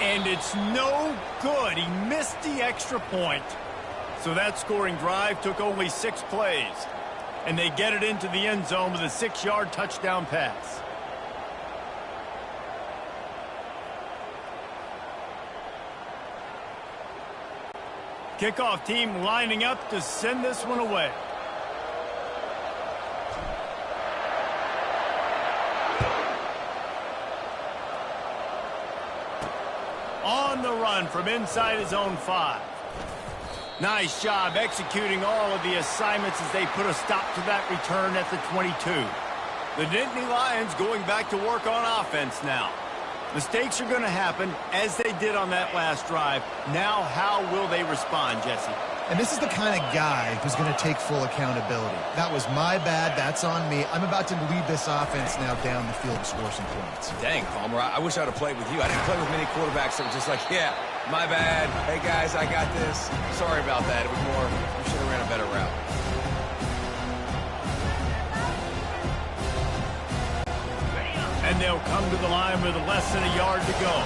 And it's no good. He missed the extra point. So that scoring drive took only 6 plays. And they get it into the end zone with a 6-yard touchdown pass. Kickoff team lining up to send this one away. On the run from inside his own 5. Nice job executing all of the assignments as they put a stop to that return at the 22. The Nittany Lions going back to work on offense now. Mistakes are going to happen as they did on that last drive. Now how will they respond, Jesse? And this is the kind of guy who's going to take full accountability. That was my bad. That's on me. I'm about to lead this offense now down the field to score some points. Dang, Palmer, I wish I would have played with you. I didn't play with many quarterbacks that were just like, yeah, my bad. Hey, guys, I got this. Sorry about that. It was more, we should have ran a better route. And they'll come to the line with less than a yard to go.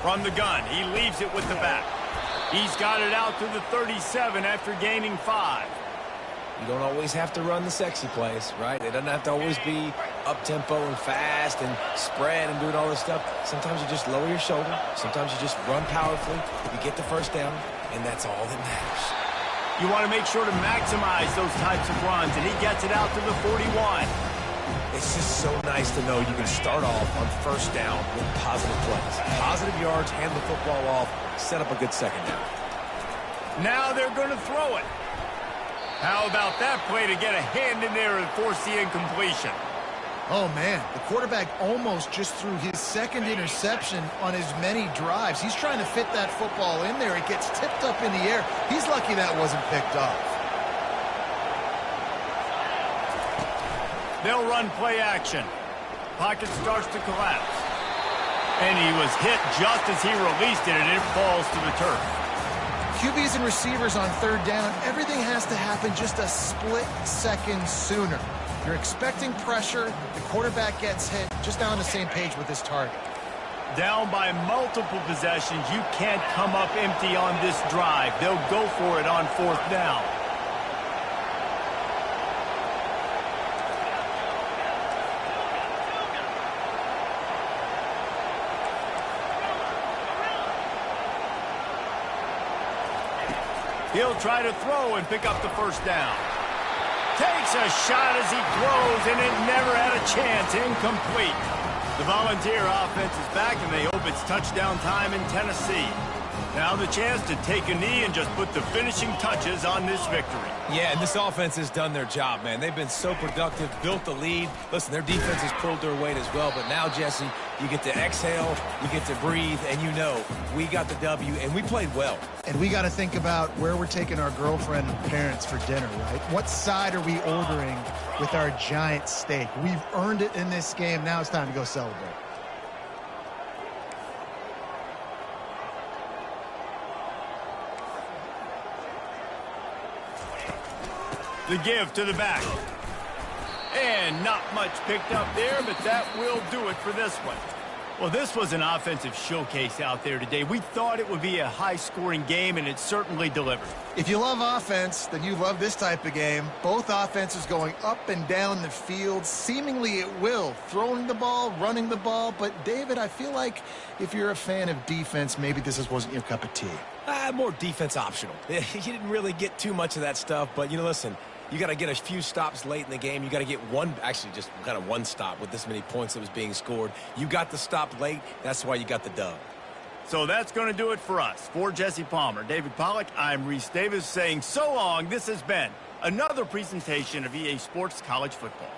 From the gun, he leaves it with the back. He's got it out to the 37 after gaining 5. You don't always have to run the sexy plays, right? It doesn't have to always be up-tempo and fast and spread and doing all this stuff. Sometimes you just lower your shoulder. Sometimes you just run powerfully. You get the first down, and that's all that matters. You want to make sure to maximize those types of runs, and he gets it out to the 41. It's just so nice to know you can start off on first down with positive plays. Positive yards, hand the football off, set up a good second down. Now they're going to throw it. How about that play to get a hand in there and force the incompletion? Oh, man, the quarterback almost just threw his second interception on as many drives. He's trying to fit that football in there. It gets tipped up in the air. He's lucky that wasn't picked off. They'll run play action. Pocket starts to collapse. And he was hit just as he released it, and it falls to the turf. QBs and receivers on third down, everything has to happen just a split second sooner. You're expecting pressure, the quarterback gets hit, just now on the same page with his target. Down by multiple possessions, you can't come up empty on this drive. They'll go for it on fourth down. He'll try to throw and pick up the first down. Takes a shot as he throws, and it never had a chance. Incomplete. The Volunteer offense is back, and they hope it's touchdown time in Tennessee. Now the chance to take a knee and just put the finishing touches on this victory. Yeah, and this offense has done their job, man. They've been so productive, built the lead. Listen, their defense has pulled their weight as well, but now, Jesse, you get to exhale, you get to breathe, and you know we got the W, and we played well. And we got to think about where we're taking our girlfriend and parents for dinner, right? What side are we ordering with our giant steak? We've earned it in this game. Now it's time to go celebrate. The give to the back. And not much picked up there, but that will do it for this one. Well, this was an offensive showcase out there today. We thought it would be a high-scoring game, and it certainly delivered. If you love offense, then you love this type of game. Both offenses going up and down the field, seemingly at will, throwing the ball, running the ball. But, David, I feel like if you're a fan of defense, maybe this wasn't your cup of tea. More defense optional. You didn't really get too much of that stuff, but, listen, you got to get a few stops late in the game. You got to get one, actually just kind of one stop with this many points that was being scored. You got the stop late. That's why you got the dub. So that's going to do it for us. For Jesse Palmer, David Pollack, I'm Reese Davis saying so long. This has been another presentation of EA Sports College Football.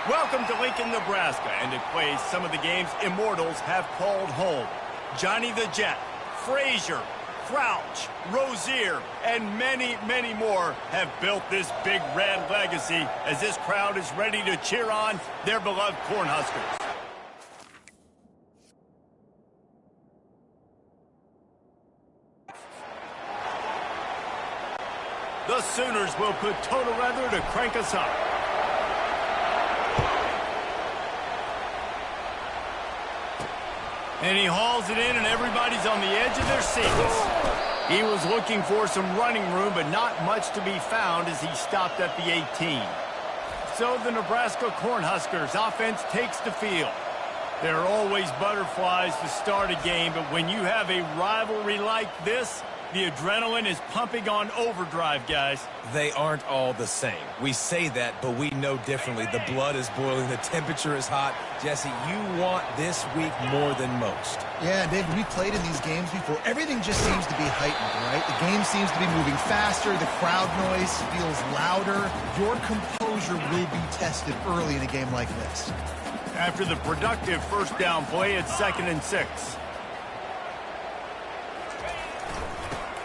Welcome to Lincoln, Nebraska, and it plays some of the games Immortals have called home. Johnny the Jet, Frazier, Crouch, Rozier, and many, many more have built this big red legacy as this crowd is ready to cheer on their beloved Cornhuskers. The Sooners will put total leather to crank us up. And he hauls it in, and everybody's on the edge of their seats. He was looking for some running room, but not much to be found as he stopped at the 18. So the Nebraska Cornhuskers offense takes the field. There are always butterflies to start a game, but when you have a rivalry like this, the adrenaline is pumping on overdrive, guys. They aren't all the same. We say that, but we know differently. The blood is boiling. The temperature is hot. Jesse, you want this week more than most. Yeah, David, we played in these games before. Everything just seems to be heightened, right? The game seems to be moving faster. The crowd noise feels louder. Your composure will be tested early in a game like this. After the productive first down play, it's 2nd and 6.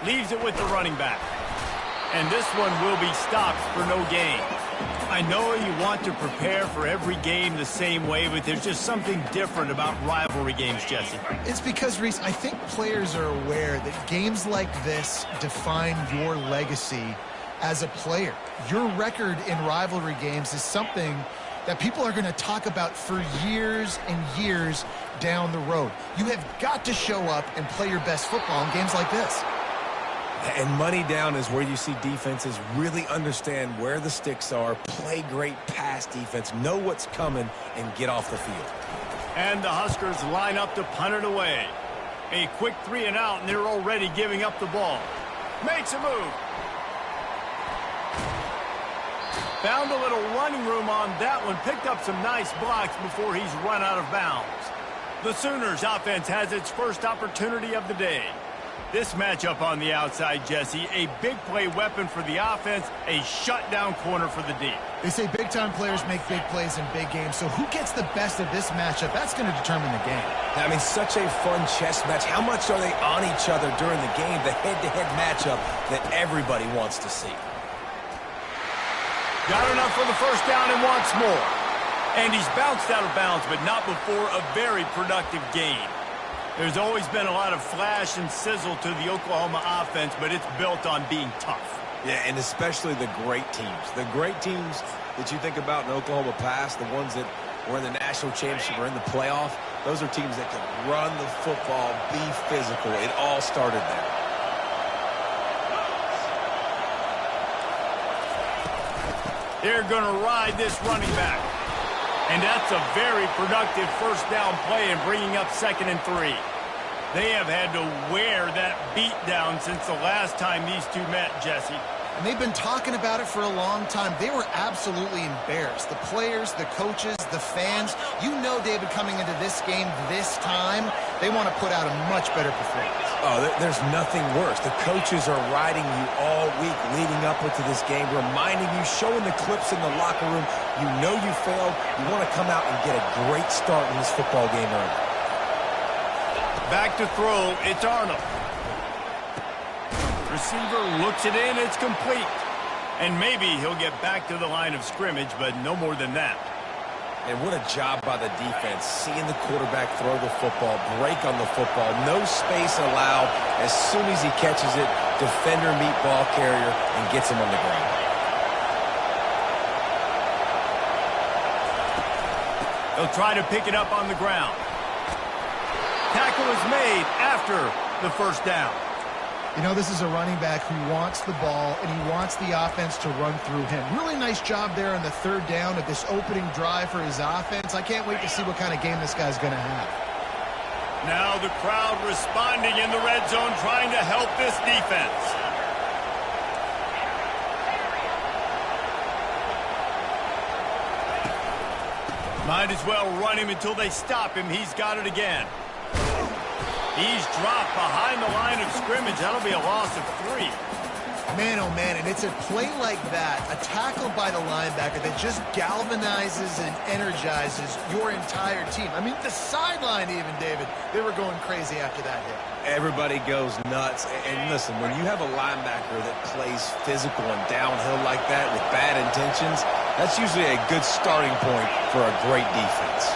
Leaves it with the running back. And this one will be stopped for no gain. I know you want to prepare for every game the same way, but there's just something different about rivalry games, Jesse. It's because, Reese, I think players are aware that games like this define your legacy as a player. Your record in rivalry games is something that people are going to talk about for years and years down the road. You have got to show up and play your best football in games like this. And money down is where you see defenses really understand where the sticks are, play great pass defense, know what's coming, and get off the field. And the Huskers line up to punt it away. A quick 3 and out, and they're already giving up the ball. Makes a move. Found a little running room on that one. Picked up some nice blocks before he's run out of bounds. The Sooners offense has its first opportunity of the day. This matchup on the outside, Jesse, a big play weapon for the offense, a shutdown corner for the D. They say big-time players make big plays in big games, so who gets the best of this matchup? That's going to determine the game. I mean, such a fun chess match. How much are they on each other during the game, the head-to-head matchup that everybody wants to see? Got enough for the first down and wants more. And he's bounced out of bounds, but not before a very productive gain. There's always been a lot of flash and sizzle to the Oklahoma offense, but it's built on being tough. Yeah, and especially the great teams. The great teams that you think about in Oklahoma past, the ones that were in the national championship or in the playoff, those are teams that can run the football, be physical. It all started there. They're going to ride this running back. And that's a very productive first down play in bringing up 2nd and 3. They have had to wear that beat down since the last time these two met, Jesse. And they've been talking about it for a long time. They were absolutely embarrassed. The players, the coaches, the fans. You know, David, coming into this game this time, they want to put out a much better performance. Oh, there's nothing worse. The coaches are riding you all week leading up into this game, reminding you, showing the clips in the locker room. You know you failed. You want to come out and get a great start in this football game early. Back to throw, it's Arnold. Receiver looks it in, it's complete. And maybe he'll get back to the line of scrimmage, but no more than that. And what a job by the defense, seeing the quarterback throw the football, break on the football, no space allowed. As soon as he catches it, defender meet ball carrier and gets him on the ground. They'll try to pick it up on the ground. Tackle is made after the first down. You know, this is a running back who wants the ball, and he wants the offense to run through him. Really nice job there on the 3rd down of this opening drive for his offense. I can't wait to see what kind of game this guy's going to have. Now the crowd responding in the red zone, trying to help this defense. Might as well run him until they stop him. He's got it again. He's dropped behind the line of scrimmage. That'll be a loss of 3. Man, oh man, and it's a play like that, a tackle by the linebacker that just galvanizes and energizes your entire team. I mean, the sideline even, David, they were going crazy after that hit. Everybody goes nuts. And listen, when you have a linebacker that plays physical and downhill like that with bad intentions, that's usually a good starting point for a great defense.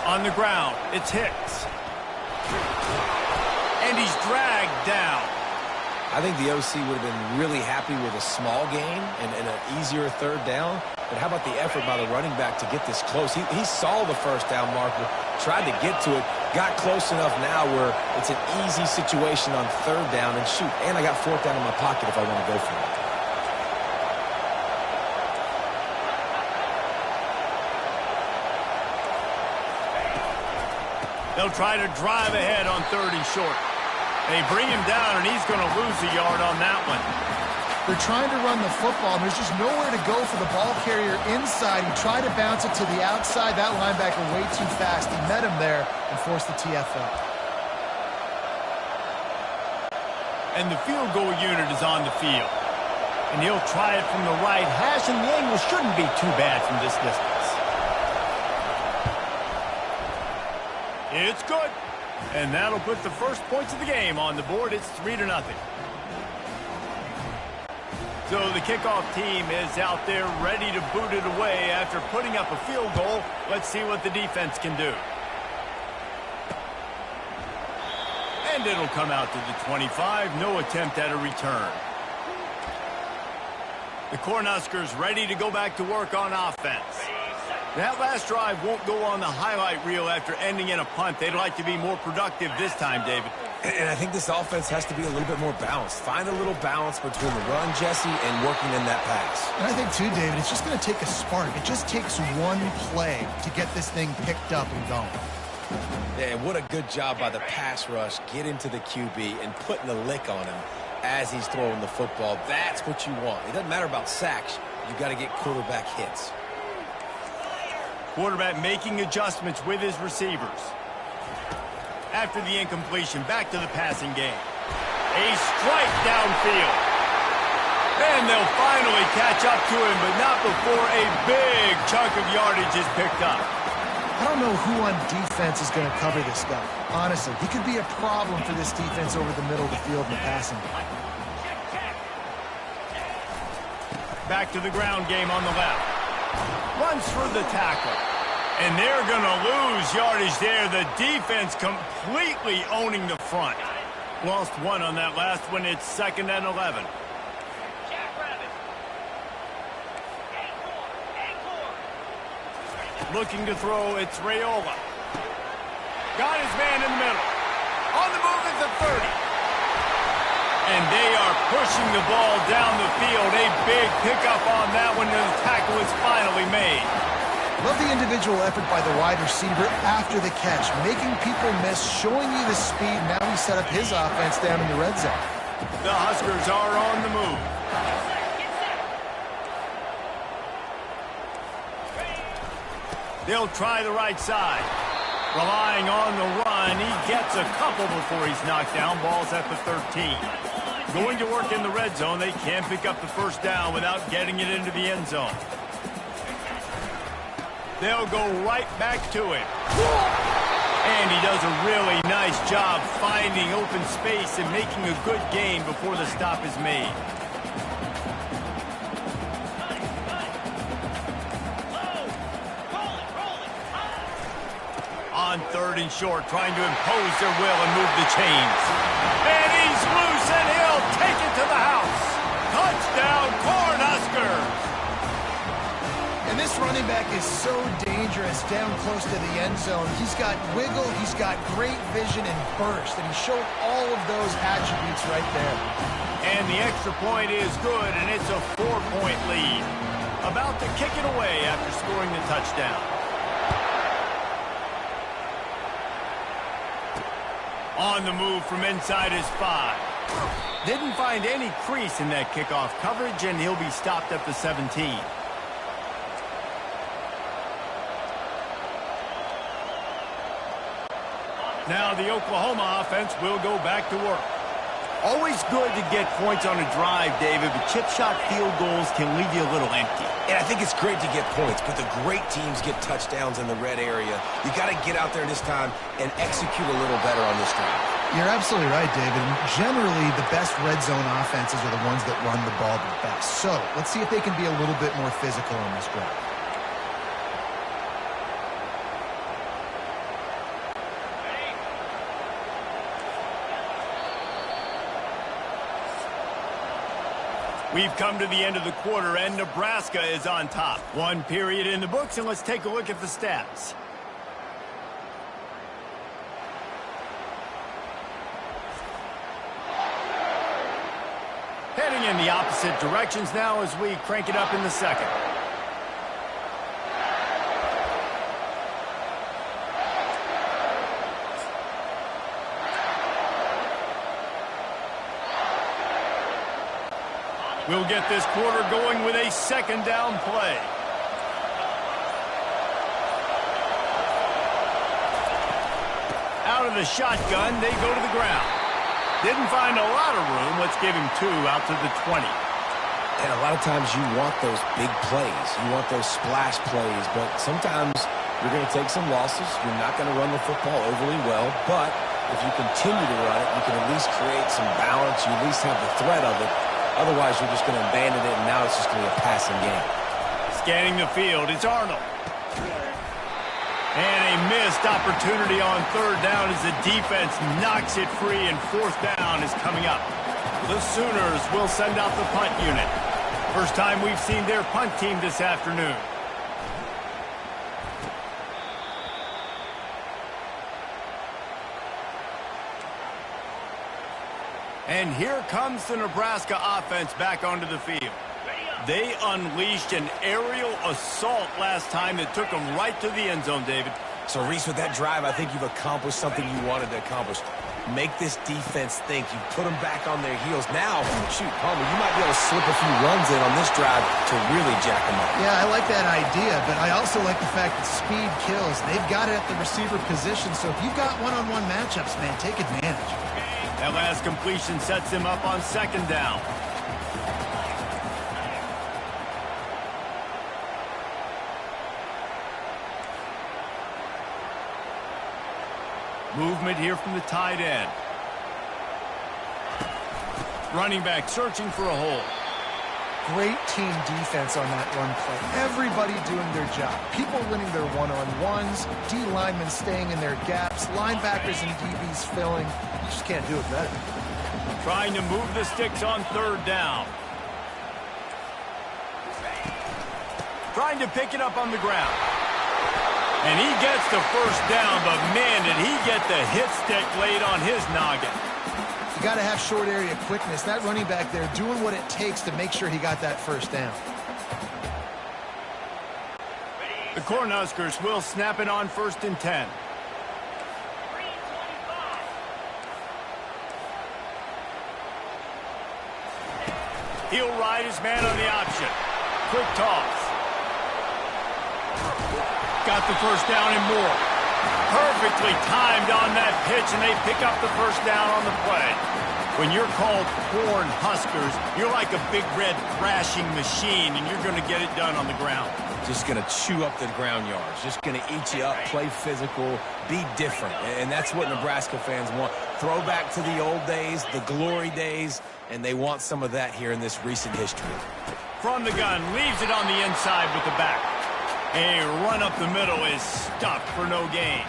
On the ground, it's Hicks. And he's dragged down. I think the OC would have been really happy with a small gain and an easier third down. But how about the effort by the running back to get this close? He saw the first down marker, tried to get to it, got close enough now where it's an easy situation on third down. And shoot, and I got fourth down in my pocket if I want to go for it. They'll try to drive ahead on 3rd and short. They bring him down, and he's going to lose a yard on that one. They're trying to run the football, and there's just nowhere to go for the ball carrier inside. He tried to bounce it to the outside. That linebacker way too fast. He met him there and forced the TFL. And the field goal unit is on the field. And he'll try it from the right hash, and the angle shouldn't be too bad from this distance. It's good. And that'll put the first points of the game on the board. It's 3-0. So the kickoff team is out there ready to boot it away after putting up a field goal. Let's see what the defense can do. And it'll come out to the 25. No attempt at a return. The Cornhuskers ready to go back to work on offense. That last drive won't go on the highlight reel after ending in a punt. They'd like to be more productive this time, David. And I think this offense has to be a little bit more balanced. Find a little balance between the run, Jesse, and working in that pass. And I think, too, David, it's just going to take a spark. It just takes one play to get this thing picked up and going. Yeah, what a good job by the pass rush. Get into the QB and putting the lick on him as he's throwing the football. That's what you want. It doesn't matter about sacks. You got to get quarterback hits. Quarterback making adjustments with his receivers. After the incompletion, back to the passing game. A strike downfield. And they'll finally catch up to him, but not before a big chunk of yardage is picked up. I don't know who on defense is going to cover this guy. Honestly, he could be a problem for this defense over the middle of the field in the passing game. Back to the ground game on the left. Runs for the tackle. And they're going to lose yardage there. The defense completely owning the front. Lost one on that last one. It's 2nd and 11. Looking to throw, it's Raiola. Got his man in the middle. On the move at the 30. And they are pushing the ball down the field. A big pickup on that one, and the tackle is finally made. Love the individual effort by the wide receiver after the catch, making people miss, showing you the speed. Now he set up his offense down in the red zone. The Huskers are on the move. They'll try the right side. Relying on the run, he gets a couple before he's knocked down. Ball's at the 13. Going to work in the red zone. They can't pick up the first down without getting it into the end zone. They'll go right back to him. And he does a really nice job finding open space and making a good gain before the stop is made. On 3rd and short, trying to impose their will and move the chains. And he's loose, and he'll take it to the house. Touchdown, Cornhuskers! And this running back is so dangerous down close to the end zone. He's got wiggle, he's got great vision and burst, and he showed all of those attributes right there. And the extra point is good, and it's a 4-point lead. About to kick it away after scoring the touchdown. On the move from inside his 5. Didn't find any crease in that kickoff coverage, and he'll be stopped at the 17. Now the Oklahoma offense will go back to work. Always good to get points on a drive, David, but chip shot field goals can leave you a little empty. And I think it's great to get points, but the great teams get touchdowns in the red area. You got to get out there this time and execute a little better on this drive. You're absolutely right, David. Generally, the best red zone offenses are the ones that run the ball the best. So let's see if they can be a little bit more physical on this drive. We've come to the end of the quarter, and Nebraska is on top. One period in the books, and let's take a look at the stats. Heading in the opposite directions now as we crank it up in the second. We'll get this quarter going with a second down play. Out of the shotgun, they go to the ground. Didn't find a lot of room. Let's give him 2 out to the 20. And a lot of times you want those big plays. You want those splash plays, but sometimes you're going to take some losses. You're not going to run the football overly well, but if you continue to run it, you can at least create some balance. You at least have the threat of it. Otherwise, you're just going to abandon it, and now it's just going to be a passing game. Scanning the field, it's Arnold. And a missed opportunity on third down as the defense knocks it free, and fourth down is coming up. The Sooners will send out the punt unit. First time we've seen their punt team this afternoon. And here comes the Nebraska offense back onto the field. They unleashed an aerial assault last time that took them right to the end zone, David. So, Reese, with that drive, I think you've accomplished something you wanted to accomplish. Make this defense think. You put them back on their heels. Now, shoot, Palmer, you might be able to slip a few runs in on this drive to really jack them up. Yeah, I like that idea, but I also like the fact that speed kills. They've got it at the receiver position, so if you've got one-on-one matchups, man, take advantage. That last completion sets him up on second down. Movement here from the tight end. Running back searching for a hole. Great team defense on that run play. Everybody doing their job. People winning their one-on-ones, D linemen staying in their gaps, linebackers and DBs filling. You just can't do it better. Trying to move the sticks on third down. Trying to pick it up on the ground. And he gets the first down, but man, did he get the hit stick laid on his noggin. You got to have short area quickness. That running back there doing what it takes to make sure he got that first down. The Cornhuskers will snap it on 1st and 10. He'll ride his man on the option. Quick toss. Got the first down and more. Perfectly timed on that pitch, and they pick up the first down on the play. When you're called Cornhuskers, you're like a big red thrashing machine, and you're going to get it done on the ground. Just going to chew up the ground yards. Just going to eat you up, play physical, be different. And that's what Nebraska fans want. Throwback to the old days, the glory days, and they want some of that here in this recent history. From the gun, leaves it on the inside with the back. A run up the middle is stuffed for no gain.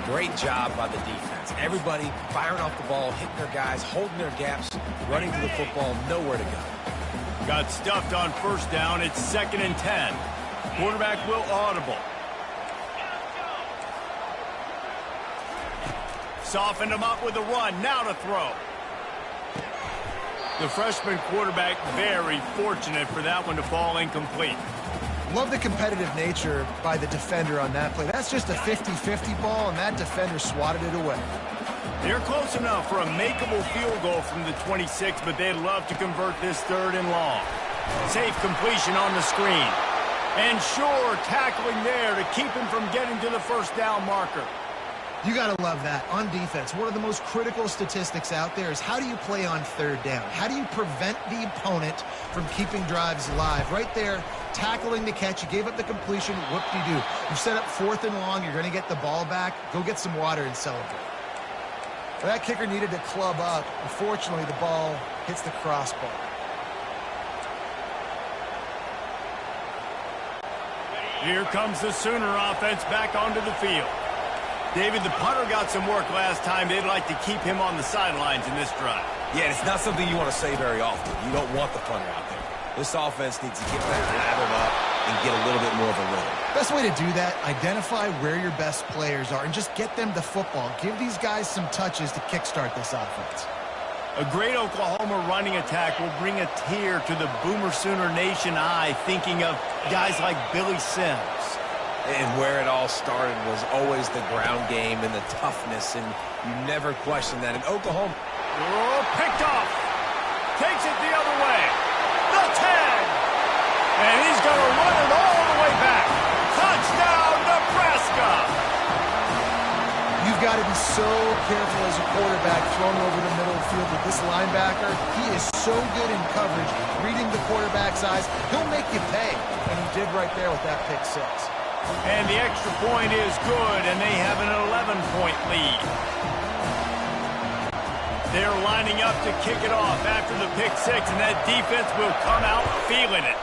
Great job by the defense. Everybody firing off the ball, hitting their guys, holding their gaps, running to the football, nowhere to go. Got stuffed on first down. It's 2nd and 10. Quarterback will audible. Softened him up with a run. Now to throw. The freshman quarterback very fortunate for that one to fall incomplete. Love the competitive nature by the defender on that play. That's just a 50-50 ball, and that defender swatted it away. They're close enough for a makeable field goal from the 26, but they'd love to convert this 3rd and long. Safe completion on the screen. And sure, tackling there to keep him from getting to the first down marker. You got to love that. On defense, one of the most critical statistics out there is how do you play on third down? How do you prevent the opponent from keeping drives alive? Right there, tackling the catch. You gave up the completion. Whoop-de-doo. You set up 4th and long. You're going to get the ball back. Go get some water and celebrate. Well, that kicker needed to club up. Unfortunately, the ball hits the crossbar. Here comes the Sooner offense back onto the field. David, the punter got some work last time. They'd like to keep him on the sidelines in this drive. Yeah, it's not something you want to say very often. You don't want the punter out there. This offense needs to get that lathered up and get a little bit more of a rhythm. Best way to do that, identify where your best players are and just get them the football. Give these guys some touches to kickstart this offense. A great Oklahoma running attack will bring a tear to the Boomer Sooner Nation eye, thinking of guys like Billy Sims. And where it all started was always the ground game and the toughness, and you never question that. In Oklahoma, oh, picked off. Takes it the other way. The 10. And he's going to run it all the way back. Touchdown, Nebraska. You've got to be so careful as a quarterback throwing over the middle of the field with this linebacker. He is so good in coverage, reading the quarterback's eyes. He'll make you pay, and he did right there with that pick 6. And the extra point is good, and they have an 11-point lead. They're lining up to kick it off after the pick 6, and that defense will come out feeling it.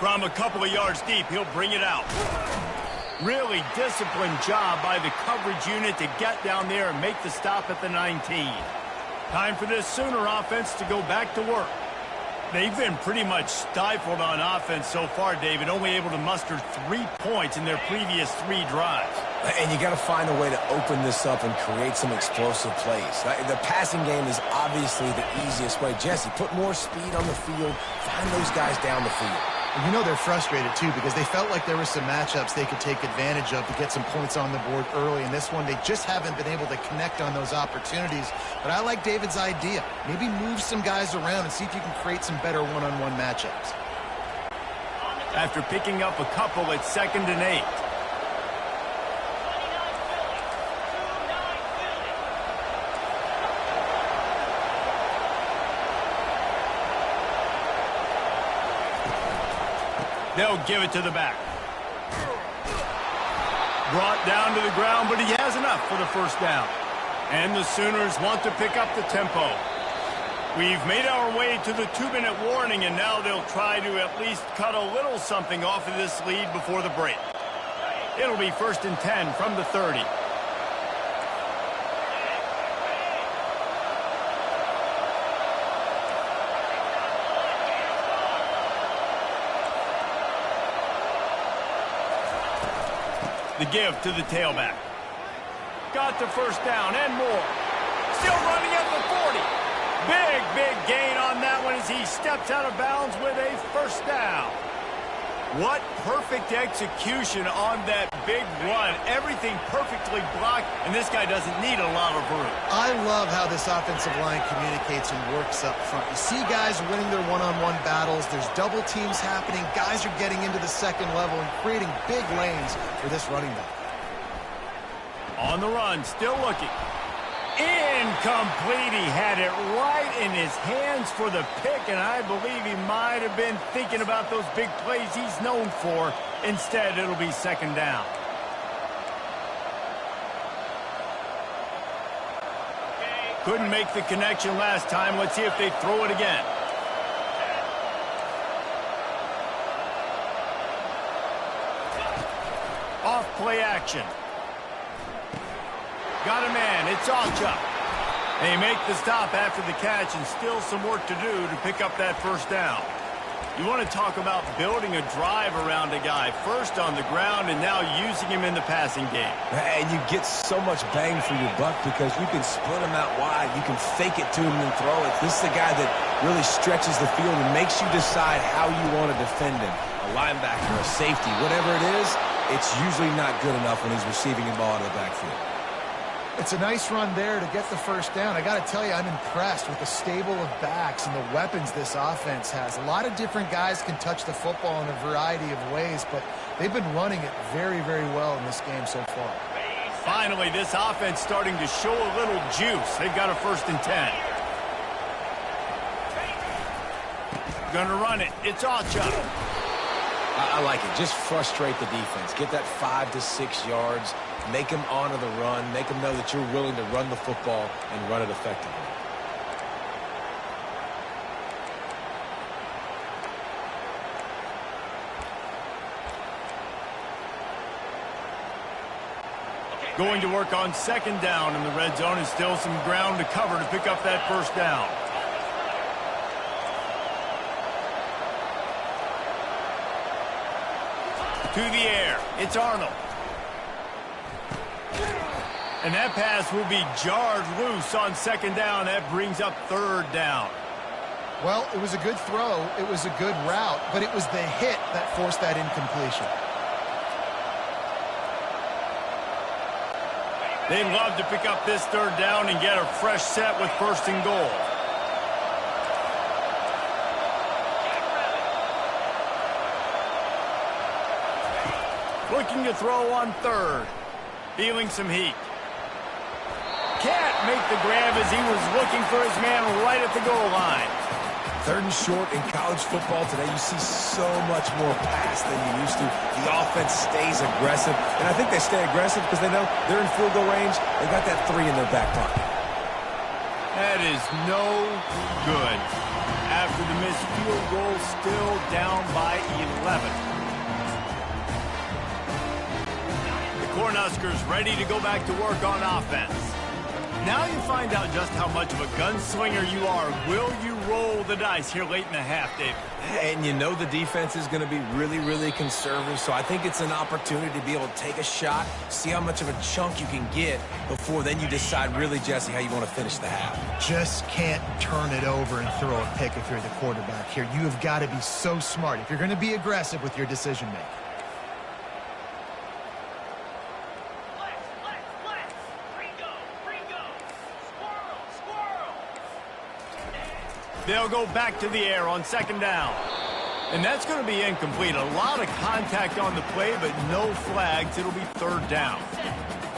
From a couple of yards deep, he'll bring it out. Really disciplined job by the coverage unit to get down there and make the stop at the 19. Time for this Sooner offense to go back to work. They've been pretty much stifled on offense so far, David, only able to muster 3 points in their previous 3 drives. and you got to find a way to open this up and create some explosive plays. The passing game is obviously the easiest way. Jesse, put more speed on the field, find those guys down the field. You know they're frustrated, too, because they felt like there were some matchups they could take advantage of to get some points on the board early. In this one, they just haven't been able to connect on those opportunities. But I like David's idea. Maybe move some guys around and see if you can create some better one-on-one matchups. After picking up a couple, it's 2nd and 8. They'll give it to the back. Brought down to the ground, but he has enough for the first down. And the Sooners want to pick up the tempo. We've made our way to the 2-minute warning, and now they'll try to at least cut a little something off of this lead before the break. It'll be 1st and 10 from the 30. The give to the tailback. Got the first down and more. Still running at the 40. Big gain on that one as he steps out of bounds with a first down. What perfect execution on that big run. Everything perfectly blocked, and this guy doesn't need a lot of room. I love how this offensive line communicates and works up front. You see guys winning their one-on-one battles. There's double teams happening. Guys are getting into the second level and creating big lanes for this running back. On the run, still looking. Incomplete. He had it right in his hands for the pick, and I believe he might have been thinking about those big plays he's known for. Instead, it'll be 2nd down. Couldn't make the connection last time. Let's see if they throw it again. Off play action. Got a man. It's Ocha. They make the stop after the catch, and still some work to do to pick up that first down. You want to talk about building a drive around a guy, first on the ground and now using him in the passing game. And you get so much bang for your buck because you can split him out wide. You can fake it to him and throw it. This is the guy that really stretches the field and makes you decide how you want to defend him. A linebacker, a safety, whatever it is, it's usually not good enough when he's receiving the ball in the backfield. It's a nice run there to get the first down. I got to tell you, I'm impressed with the stable of backs and the weapons this offense has. A lot of different guys can touch the football in a variety of ways, but they've been running it very, very well in this game so far. Finally, this offense starting to show a little juice. They've got a 1st and 10. Gonna run it. It's Ocha. I like it. Just frustrate the defense. Get that 5 to 6 yards. Make them honor the run. Make them know that you're willing to run the football and run it effectively. Going to work on 2nd down in the red zone, and still some ground to cover to pick up that 1st down. To the air. It's Arnold. And that pass will be jarred loose on 2nd down. That brings up 3rd down. Well, it was a good throw. It was a good route, but it was the hit that forced that incompletion. They'd love to pick up this 3rd down and get a fresh set with 1st and goal. Looking to throw on 3rd. Feeling some heat. Can't make the grab as he was looking for his man right at the goal line. 3rd and short in college football today, you see so much more pass than you used to. The offense stays aggressive, and I think they stay aggressive because they know they're in field goal range. They got that 3 in their back pocket. That is no good. After the missed field goal, still down by 11. The Cornhuskers ready to go back to work on offense. Now you find out just how much of a gunslinger you are. Will you roll the dice here late in the half, David? And you know the defense is going to be really, really conservative, so I think it's an opportunity to be able to take a shot, see how much of a chunk you can get before then you decide really, Jesse, how you want to finish the half. Just can't turn it over and throw a pick if you're the quarterback here. You have got to be so smart if you're going to be aggressive with your decision-making. They'll go back to the air on 2nd down. And that's going to be incomplete. A lot of contact on the play, but no flags. It'll be 3rd down.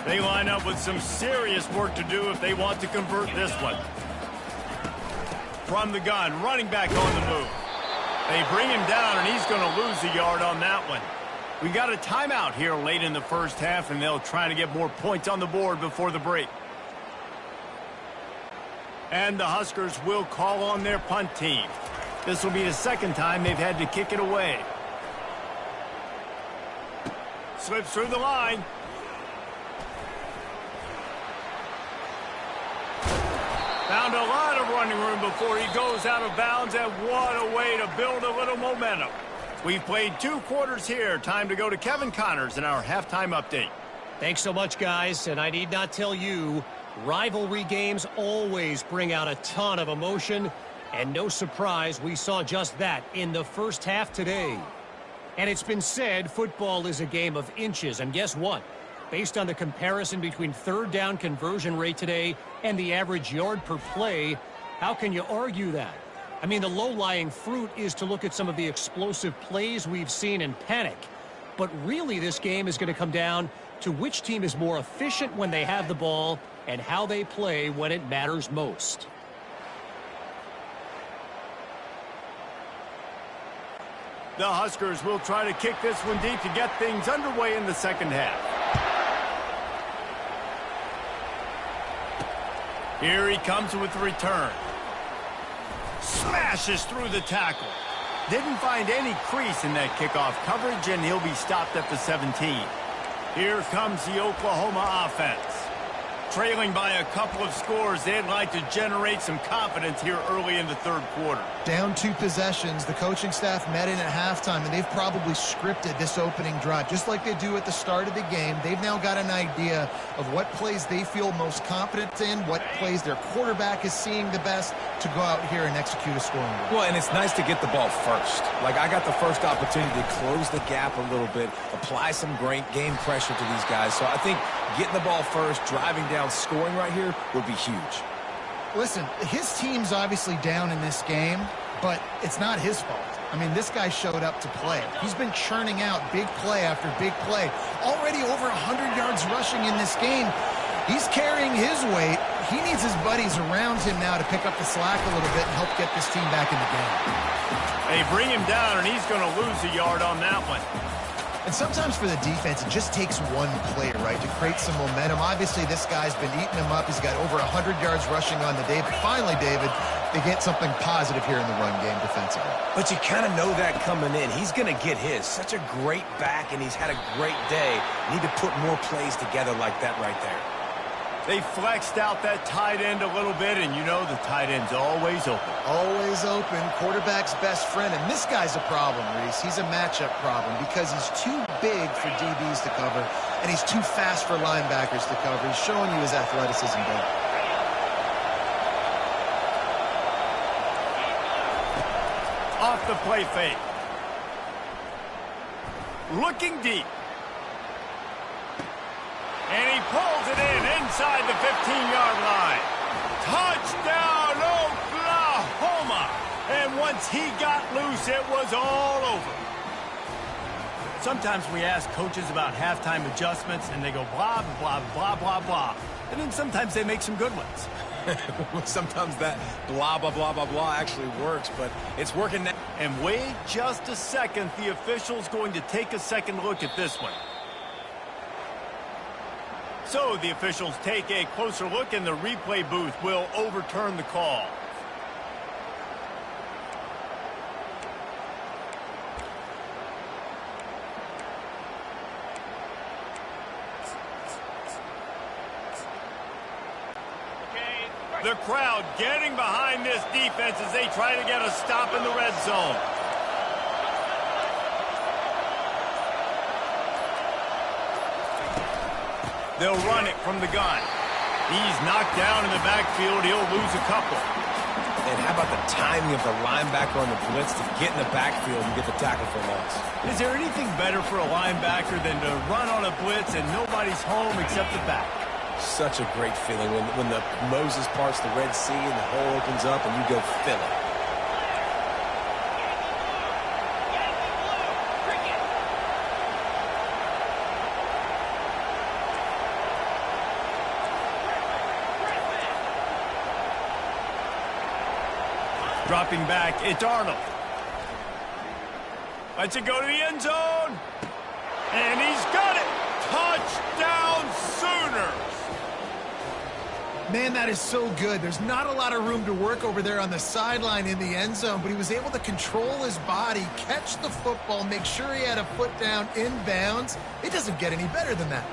They line up with some serious work to do if they want to convert this one. From the gun, running back on the move. They bring him down, and he's going to lose a yard on that one. We got a timeout here late in the 1st half, and they'll try to get more points on the board before the break. And the Huskers will call on their punt team. This will be the 2nd time they've had to kick it away. Slips through the line. Found a lot of running room before he goes out of bounds, and what a way to build a little momentum. We've played 2 quarters here. Time to go to Kevin Connors in our halftime update. Thanks so much, guys, and I need not tell you, rivalry games always bring out a ton of emotion, and no surprise we saw just that in the 1st half today. And it's been said football is a game of inches, and guess what? Based on the comparison between 3rd down conversion rate today and the average yard per play, how can you argue that? I mean, the low-lying fruit is to look at some of the explosive plays we've seen and panic. But really this game is going to come down to which team is more efficient when they have the ball and how they play when it matters most. The Huskers will try to kick this one deep to get things underway in the 2nd half. Here he comes with the return. Smashes through the tackle. Didn't find any crease in that kickoff coverage, and he'll be stopped at the 17. Here comes the Oklahoma offense. Trailing by a couple of scores, they'd like to generate some confidence here early in the 3rd quarter. Down 2 possessions, the coaching staff met in at halftime, and they've probably scripted this opening drive, just like they do at the start of the game. They've now got an idea of what plays they feel most confident in, what plays their quarterback is seeing the best to go out here and execute a scoring drive. Well, and it's nice to get the ball first. Like, I got the first opportunity to close the gap a little bit, apply some great game pressure to these guys. So I think getting the ball first, driving down touchdown scoring right here would be huge. Listen, his team's obviously down in this game, but it's not his fault. I mean, this guy showed up to play. He's been churning out big play after big play. Already over 100 yards rushing in this game. He's carrying his weight. He needs his buddies around him now to pick up the slack a little bit and help get this team back in the game. They bring him down, and he's going to lose a yard on that one. And sometimes for the defense, it just takes one play, right, to create some momentum. Obviously, this guy's been eating him up. He's got over 100 yards rushing on the day. But finally, David, they get something positive here in the run game defensively. But you kind of know that coming in. He's going to get his. Such a great back, and he's had a great day. Need to put more plays together like that right there. They flexed out that tight end a little bit, and you know the tight end's always open. Always open, quarterback's best friend. And this guy's a problem, Reese. He's a matchup problem because he's too big for DBs to cover, and he's too fast for linebackers to cover. He's showing you his athleticism there. Off the play fake. Looking deep. And he pulls it in inside the 15-yard line. Touchdown, Oklahoma! And once he got loose, it was all over. Sometimes we ask coaches about halftime adjustments, and they go blah, blah, blah, blah, blah. And then sometimes they make some good ones. Sometimes that blah, blah, blah, blah, blah actually works, but it's working now. And wait just a second. The official's going to take a second look at this one. So the officials take a closer look, and the replay booth will overturn the call. The crowd getting behind this defense as they try to get a stop in the red zone. They'll run it from the gun. He's knocked down in the backfield. He'll lose a couple. And how about the timing of the linebacker on the blitz to get in the backfield and get the tackle for loss? Is there anything better for a linebacker than to run on a blitz and nobody's home except the back? Such a great feeling when the Moses parts the Red Sea and the hole opens up and you go fill it. Dropping back, it's Arnold. Lets it go to the end zone. And he's got it. Touchdown Sooners. Man, that is so good. There's not a lot of room to work over there on the sideline in the end zone, but he was able to control his body, catch the football, make sure he had a foot down inbounds. It doesn't get any better than that.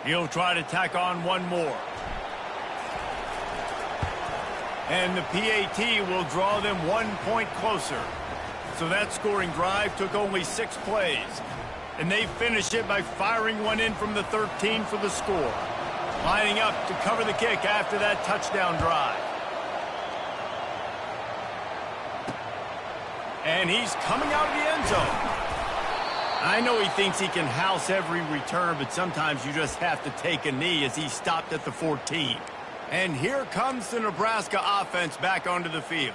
He'll try to tack on one more. And the PAT will draw them 1 point closer. So that scoring drive took only 6 plays. And they finished it by firing one in from the 13 for the score. Lining up to cover the kick after that touchdown drive. And he's coming out of the end zone. I know he thinks he can house every return, but sometimes you just have to take a knee as he stopped at the 14. And here comes the Nebraska offense back onto the field.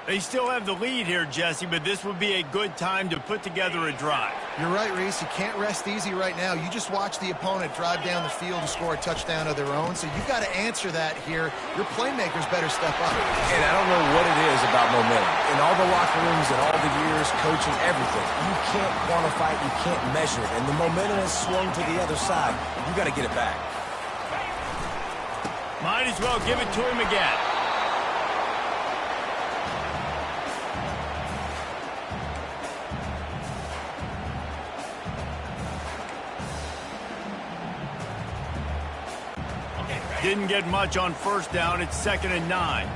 They still have the lead here, Jesse, but this would be a good time to put together a drive. You're right, Reese. You can't rest easy right now. You just watch the opponent drive down the field and score a touchdown of their own, so you've got to answer that here. Your playmakers better step up. And I don't know what it is about momentum. In all the locker rooms and all the years, coaching, everything, you can't quantify it, you can't measure it. And the momentum has swung to the other side. You got to get it back. Might as well give it to him again. Didn't get much on first down. It's 2nd and 9.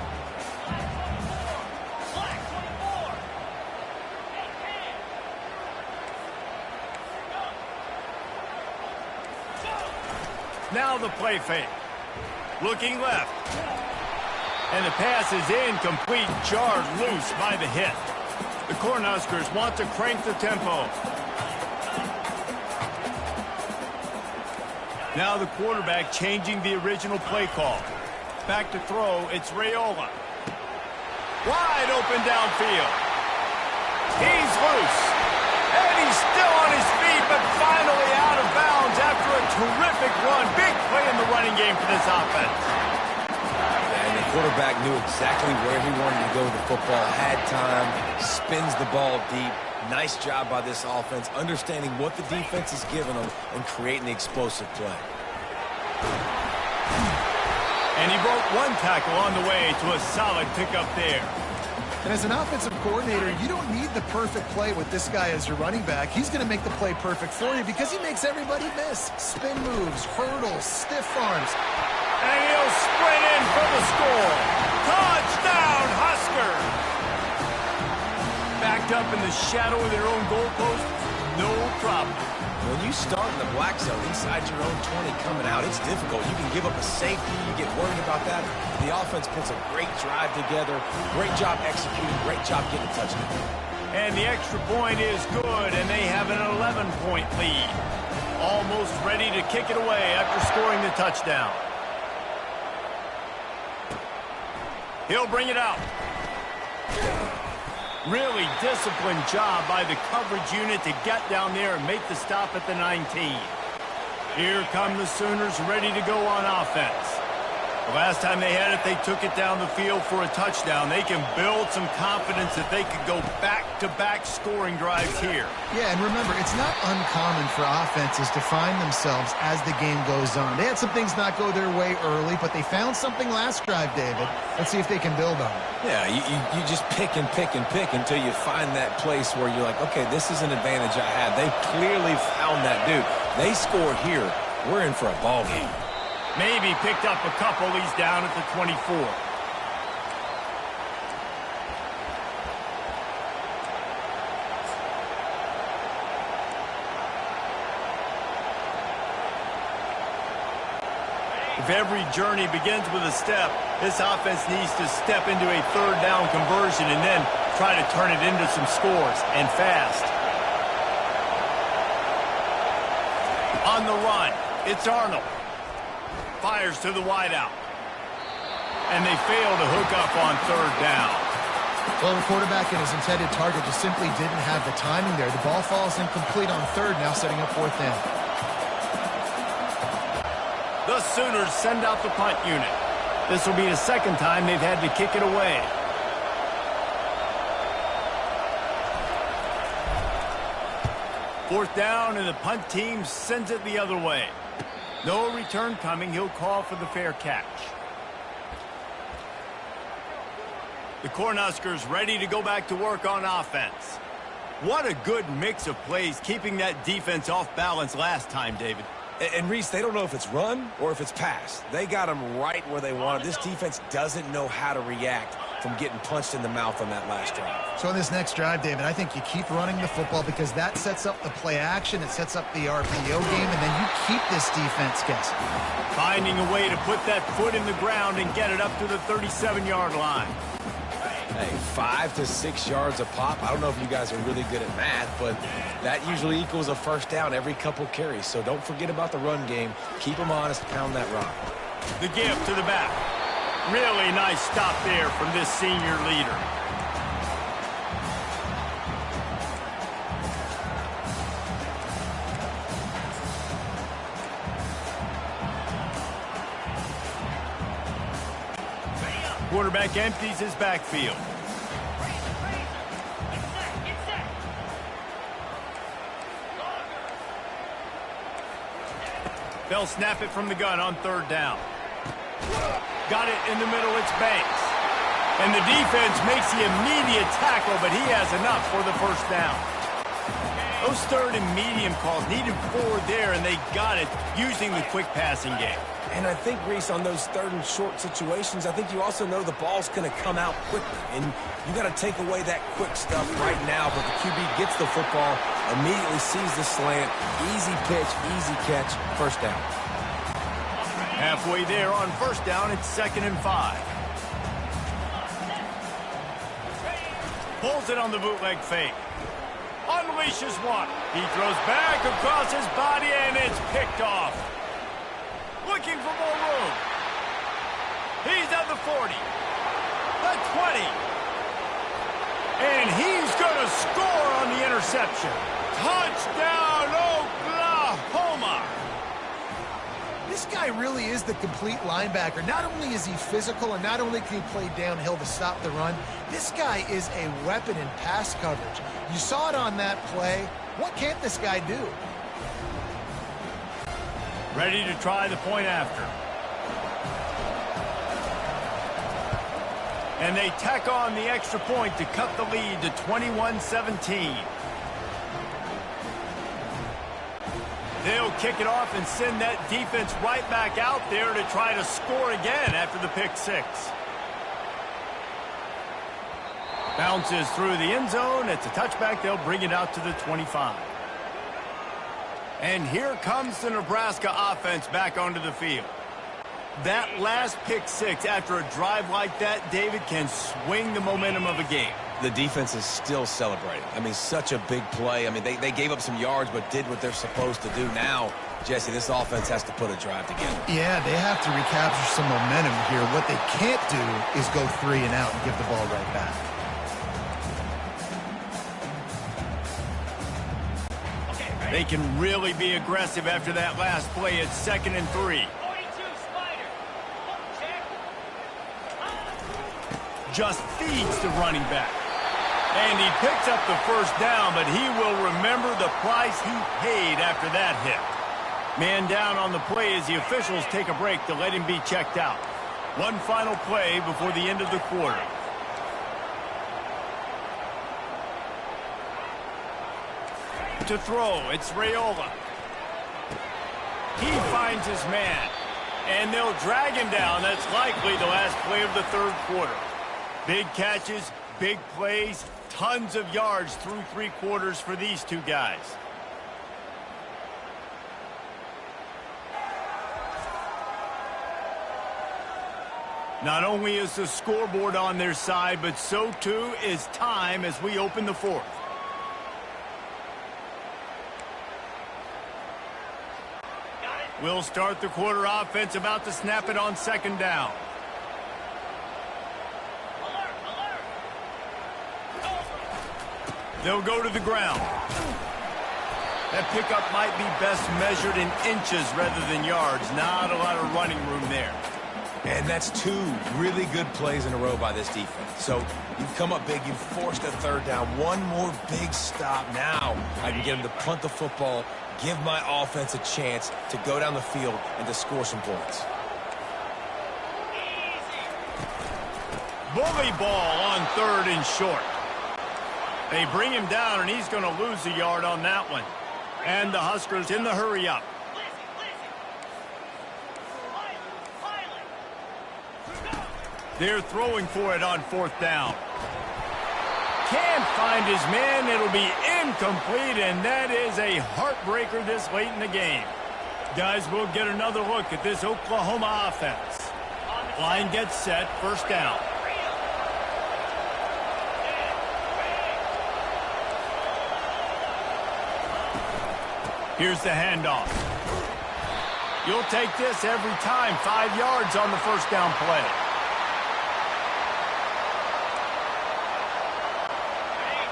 Now the play fake. Looking left. And the pass is incomplete, jarred loose by the hit. The Cornhuskers want to crank the tempo. Now the quarterback changing the original play call. Back to throw, it's Raiola. Wide open downfield. He's loose. And he's still on his feet, but finally out of bounds after a terrific run. Big play in the running game for this offense. And the quarterback knew exactly where he wanted to go with the football, had time, spins the ball deep. Nice job by this offense, understanding what the defense is giving them and creating the explosive play. And he broke one tackle on the way to a solid pickup there. And as an offensive coordinator, you don't need the perfect play with this guy as your running back. He's going to make the play perfect for you because he makes everybody miss. Spin moves, hurdles, stiff arms. And he'll sprint in for the score. Touchdown, Huskers! Backed up in the shadow of their own goalpost, no problem. When you start in the black zone inside your own 20 coming out, it's difficult. You can give up a safety. You get worried about that. The offense puts a great drive together. Great job executing. Great job getting a touchdown. And the extra point is good, and they have an 11-point lead. Almost ready to kick it away after scoring the touchdown. He'll bring it out. Really disciplined job by the coverage unit to get down there and make the stop at the 19. Here come the Sooners ready to go on offense. The last time they had it, they took it down the field for a touchdown. They can build some confidence that they could go back-to-back scoring drives here. Yeah, and remember, it's not uncommon for offenses to find themselves as the game goes on. They had some things not go their way early, but they found something last drive, David. Let's see if they can build on it. Yeah, you just pick and pick and pick until you find that place where you're like, okay, this is an advantage I have. They clearly found that, dude. They score here. We're in for a ball game. Maybe picked up a couple. He's down at the 24. If every journey begins with a step, this offense needs to step into a third down conversion and then try to turn it into some scores, and fast. On the run, it's Arnold. Fires to the wideout. And they fail to hook up on third down. Well, the quarterback and his intended target just simply didn't have the timing there. The ball falls incomplete on third, now setting up fourth down. The Sooners send out the punt unit. This will be the second time they've had to kick it away. Fourth down, and the punt team sends it the other way. No return coming. He'll call for the fair catch. The Cornhuskers ready to go back to work on offense. What a good mix of plays, keeping that defense off balance last time, David. And Reese, they don't know if it's run or if it's pass. They got them right where they wanted. This defense doesn't know how to react from getting punched in the mouth on that last drive. So in this next drive, David, I think you keep running the football because that sets up the play action, it sets up the RPO game, and then you keep this defense guessing. Finding a way to put that foot in the ground and get it up to the 37-yard line. Hey, 5 to 6 yards a pop. I don't know if you guys are really good at math, but that usually equals a first down every couple carries. So don't forget about the run game. Keep them honest, pound that rock. The give to the back. Really nice stop there from this senior leader. Quarterback empties his backfield. They'll snap it from the gun on third down. Got it in the middle, it's Banks. And the defense makes the immediate tackle, but he has enough for the first down. Those third and medium calls needed 4 there, and they got it using the quick passing game. And I think, Reese, on those third and short situations, I think you also know the ball's going to come out quickly. And you got to take away that quick stuff right now. But the QB gets the football, immediately sees the slant, easy pitch, easy catch, first down. Halfway there on first down, it's 2nd and 5. Pulls it on the bootleg fake. Unleashes one. He throws back across his body, and it's picked off. Looking for more room. He's at the 40. The 20. And he's going to score on the interception. Touchdown, Oklahoma! This guy really is the complete linebacker. Not only is he physical and not only can he play downhill to stop the run, this guy is a weapon in pass coverage. You saw it on that play. What can't this guy do? Ready to try the point after. And they tack on the extra point to cut the lead to 21-17. They'll kick it off and send that defense right back out there to try to score again after the pick six. Bounces through the end zone. It's a touchback. They'll bring it out to the 25. And here comes the Nebraska offense back onto the field. That last pick six after a drive like that, David, can swing the momentum of a game. The defense is still celebrating. I mean, such a big play. I mean, they gave up some yards but did what they're supposed to do. Now, Jesse, this offense has to put a drive together. Yeah, they have to recapture some momentum here. What they can't do is go 3 and out and give the ball right back. They can really be aggressive after that last play. It's 2nd and 3. Just feeds the running back. And he picks up the first down, but he will remember the price he paid after that hit. Man down on the play as the officials take a break to let him be checked out. One final play before the end of the quarter. To throw, it's Raiola. He finds his man, and they'll drag him down. That's likely the last play of the third quarter. Big catches, big plays, tons of yards through 3 quarters for these two guys. Not only is the scoreboard on their side, but so too is time as we open the fourth. We'll start the quarter offense, about to snap it on 2nd down. They'll go to the ground. That pickup might be best measured in inches rather than yards. Not a lot of running room there. And that's 2 really good plays in a row by this defense. So you've come up big. You've forced a 3rd down. One more big stop. Now I can get him to punt the football, give my offense a chance to go down the field and to score some points. Bully ball on 3rd and short. They bring him down, and he's going to lose a yard on that one. And the Huskers in the hurry up. They're throwing for it on 4th down. Can't find his man. It'll be incomplete, and that is a heartbreaker this late in the game. Guys, we'll get another look at this Oklahoma offense. Line gets set, 1st down. Here's the handoff. You'll take this every time. 5 yards on the 1st down play.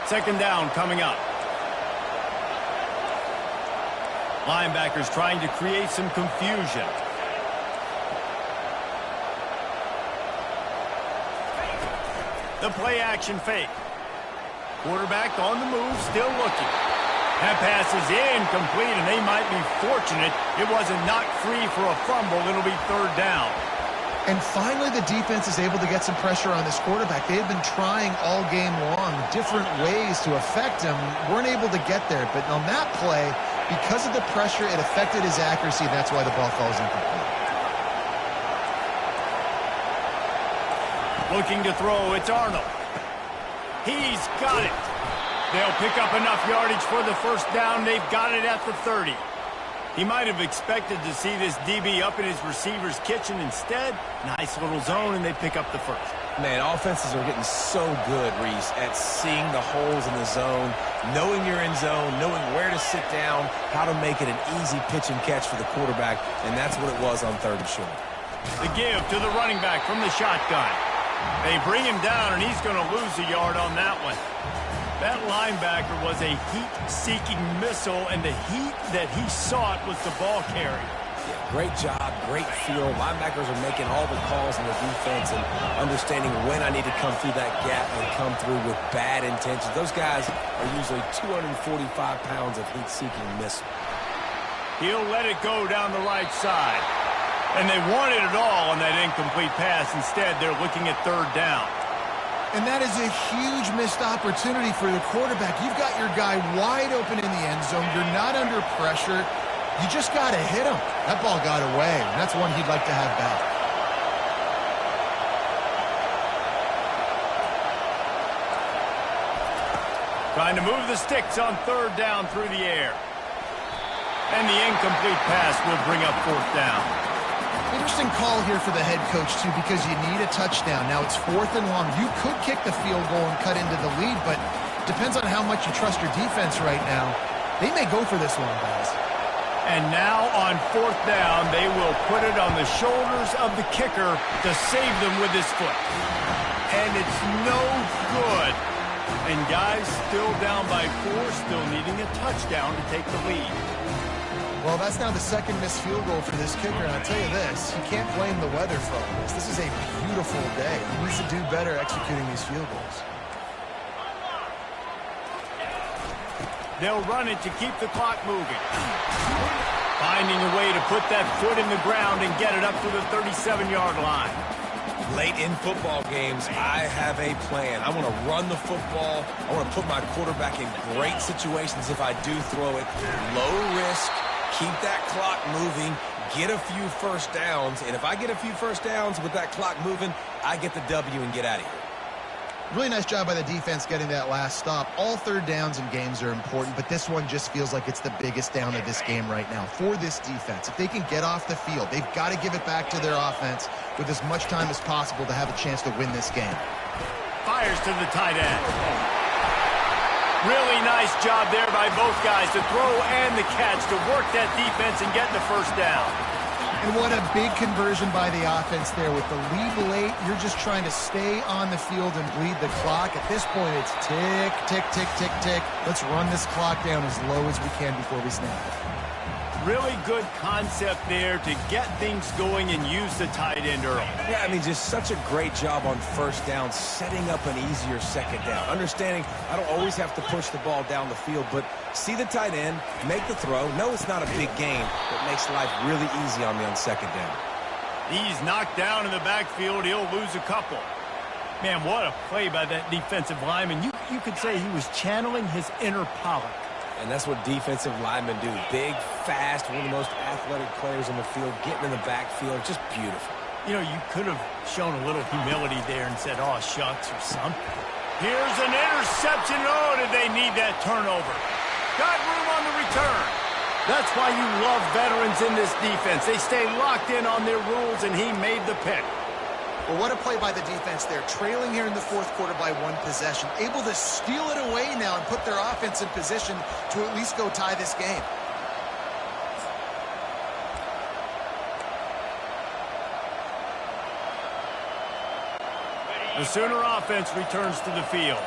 Second down coming up. Linebackers trying to create some confusion. The play action fake. Quarterback on the move, still looking. That pass is incomplete, and they might be fortunate it wasn't knocked free for a fumble. It'll be 3rd down. And finally, the defense is able to get some pressure on this quarterback. They've been trying all game long different ways to affect him. Weren't able to get there. But on that play, because of the pressure, it affected his accuracy. That's why the ball falls incomplete. Looking to throw, it's Arnold. He's got it. They'll pick up enough yardage for the 1st down. They've got it at the 30. He might have expected to see this DB up in his receiver's kitchen. Instead, nice little zone, and they pick up the first. Man, offenses are getting so good, Reese, at seeing the holes in the zone, knowing you're in zone, knowing where to sit down, how to make it an easy pitch and catch for the quarterback, and that's what it was on 3rd and short. The give to the running back from the shotgun. They bring him down, and he's going to lose a yard on that one. That linebacker was a heat-seeking missile, and the heat that he sought was the ball carrier. Yeah, great job, great feel. Linebackers are making all the calls in the defense and understanding when I need to come through that gap and come through with bad intentions. Those guys are usually 245 pounds of heat-seeking missile. He'll let it go down the right side. And they wanted it all on that incomplete pass. Instead, they're looking at 3rd down. And that is a huge missed opportunity for the quarterback. You've got your guy wide open in the end zone. You're not under pressure. You just got to hit him. That ball got away, and that's one he'd like to have back. Trying to move the sticks on 3rd down through the air. And the incomplete pass will bring up 4th down. Interesting call here for the head coach, too, because you need a touchdown. Now it's 4th and long. You could kick the field goal and cut into the lead, but depends on how much you trust your defense right now. They may go for this one, guys. And now on 4th down, they will put it on the shoulders of the kicker to save them with his foot. And it's no good. And guys still down by 4, still needing a touchdown to take the lead. Well, that's now the 2nd missed field goal for this kicker, and I'll tell you this, you can't blame the weather for all this. This is a beautiful day. He needs to do better executing these field goals. They'll run it to keep the clock moving. Finding a way to put that foot in the ground and get it up to the 37-yard line. Late in football games, I have a plan. I want to run the football. I want to put my quarterback in great situations if I do throw it. Low risk. Keep that clock moving, get a few first downs, and if I get a few first downs with that clock moving, I get the W and get out of here. Really nice job by the defense getting that last stop. All 3rd downs in games are important, but this one just feels like it's the biggest down of this game right now for this defense. If they can get off the field, they've got to give it back to their offense with as much time as possible to have a chance to win this game. Fires to the tight end. Really nice job there by both guys to throw and the catch to work that defense and get the first down. And what a big conversion by the offense there. With the lead late, you're just trying to stay on the field and bleed the clock. At this point, it's tick, tick, tick, tick, tick. Let's run this clock down as low as we can before we snap it. Really good concept there to get things going and use the tight end early. Yeah, I mean, just such a great job on 1st down, setting up an easier 2nd down. Understanding I don't always have to push the ball down the field, but see the tight end, make the throw. No, it's not a big game, but makes life really easy on me on 2nd down. He's knocked down in the backfield. He'll lose a couple. Man, what a play by that defensive lineman. You could say he was channeling his inner Pollock. And that's what defensive linemen do. Big, fast, one of the most athletic players in the field, getting in the backfield, just beautiful. You know, you could have shown a little humility there and said, oh, shucks, or something. Here's an interception. Oh, did they need that turnover? Got room on the return. That's why you love veterans in this defense. They stay locked in on their rules, and he made the pick. Well, what a play by the defense there. Trailing here in the 4th quarter by 1 possession. Able to steal it away now and put their offense in position to at least go tie this game. The Sooner offense returns to the field.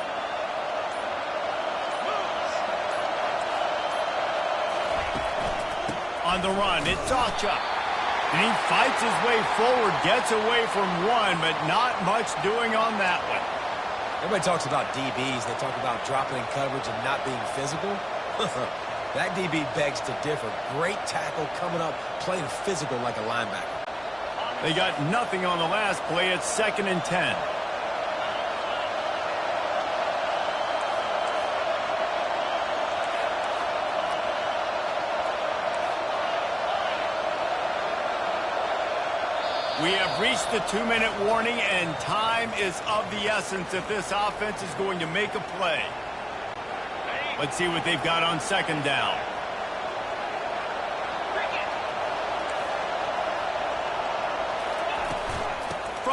On the run, it's Acha. And he fights his way forward, gets away from one, but not much doing on that one. Everybody talks about DBs. They talk about dropping in coverage and not being physical. That DB begs to differ. Great tackle coming up, playing physical like a linebacker. They got nothing on the last play. It's 2nd and 10. We have reached the 2-minute warning, and time is of the essence if this offense is going to make a play. Let's see what they've got on 2nd down.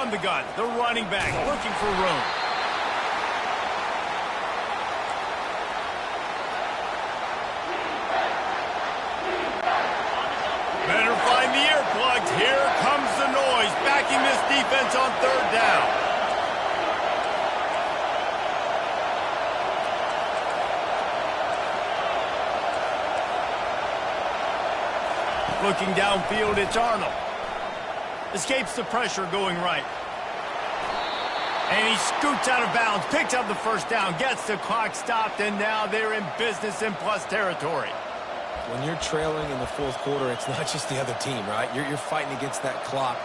From the gun, the running back looking for room. Better find the earplugs. Here comes the noise, backing this defense on third down. Looking downfield, it's Arnold. Escapes the pressure going right. And he scoots out of bounds, picks up the first down, gets the clock stopped, and now they're in business in plus territory. When you're trailing in the fourth quarter, it's not just the other team, right? You're fighting against that clock.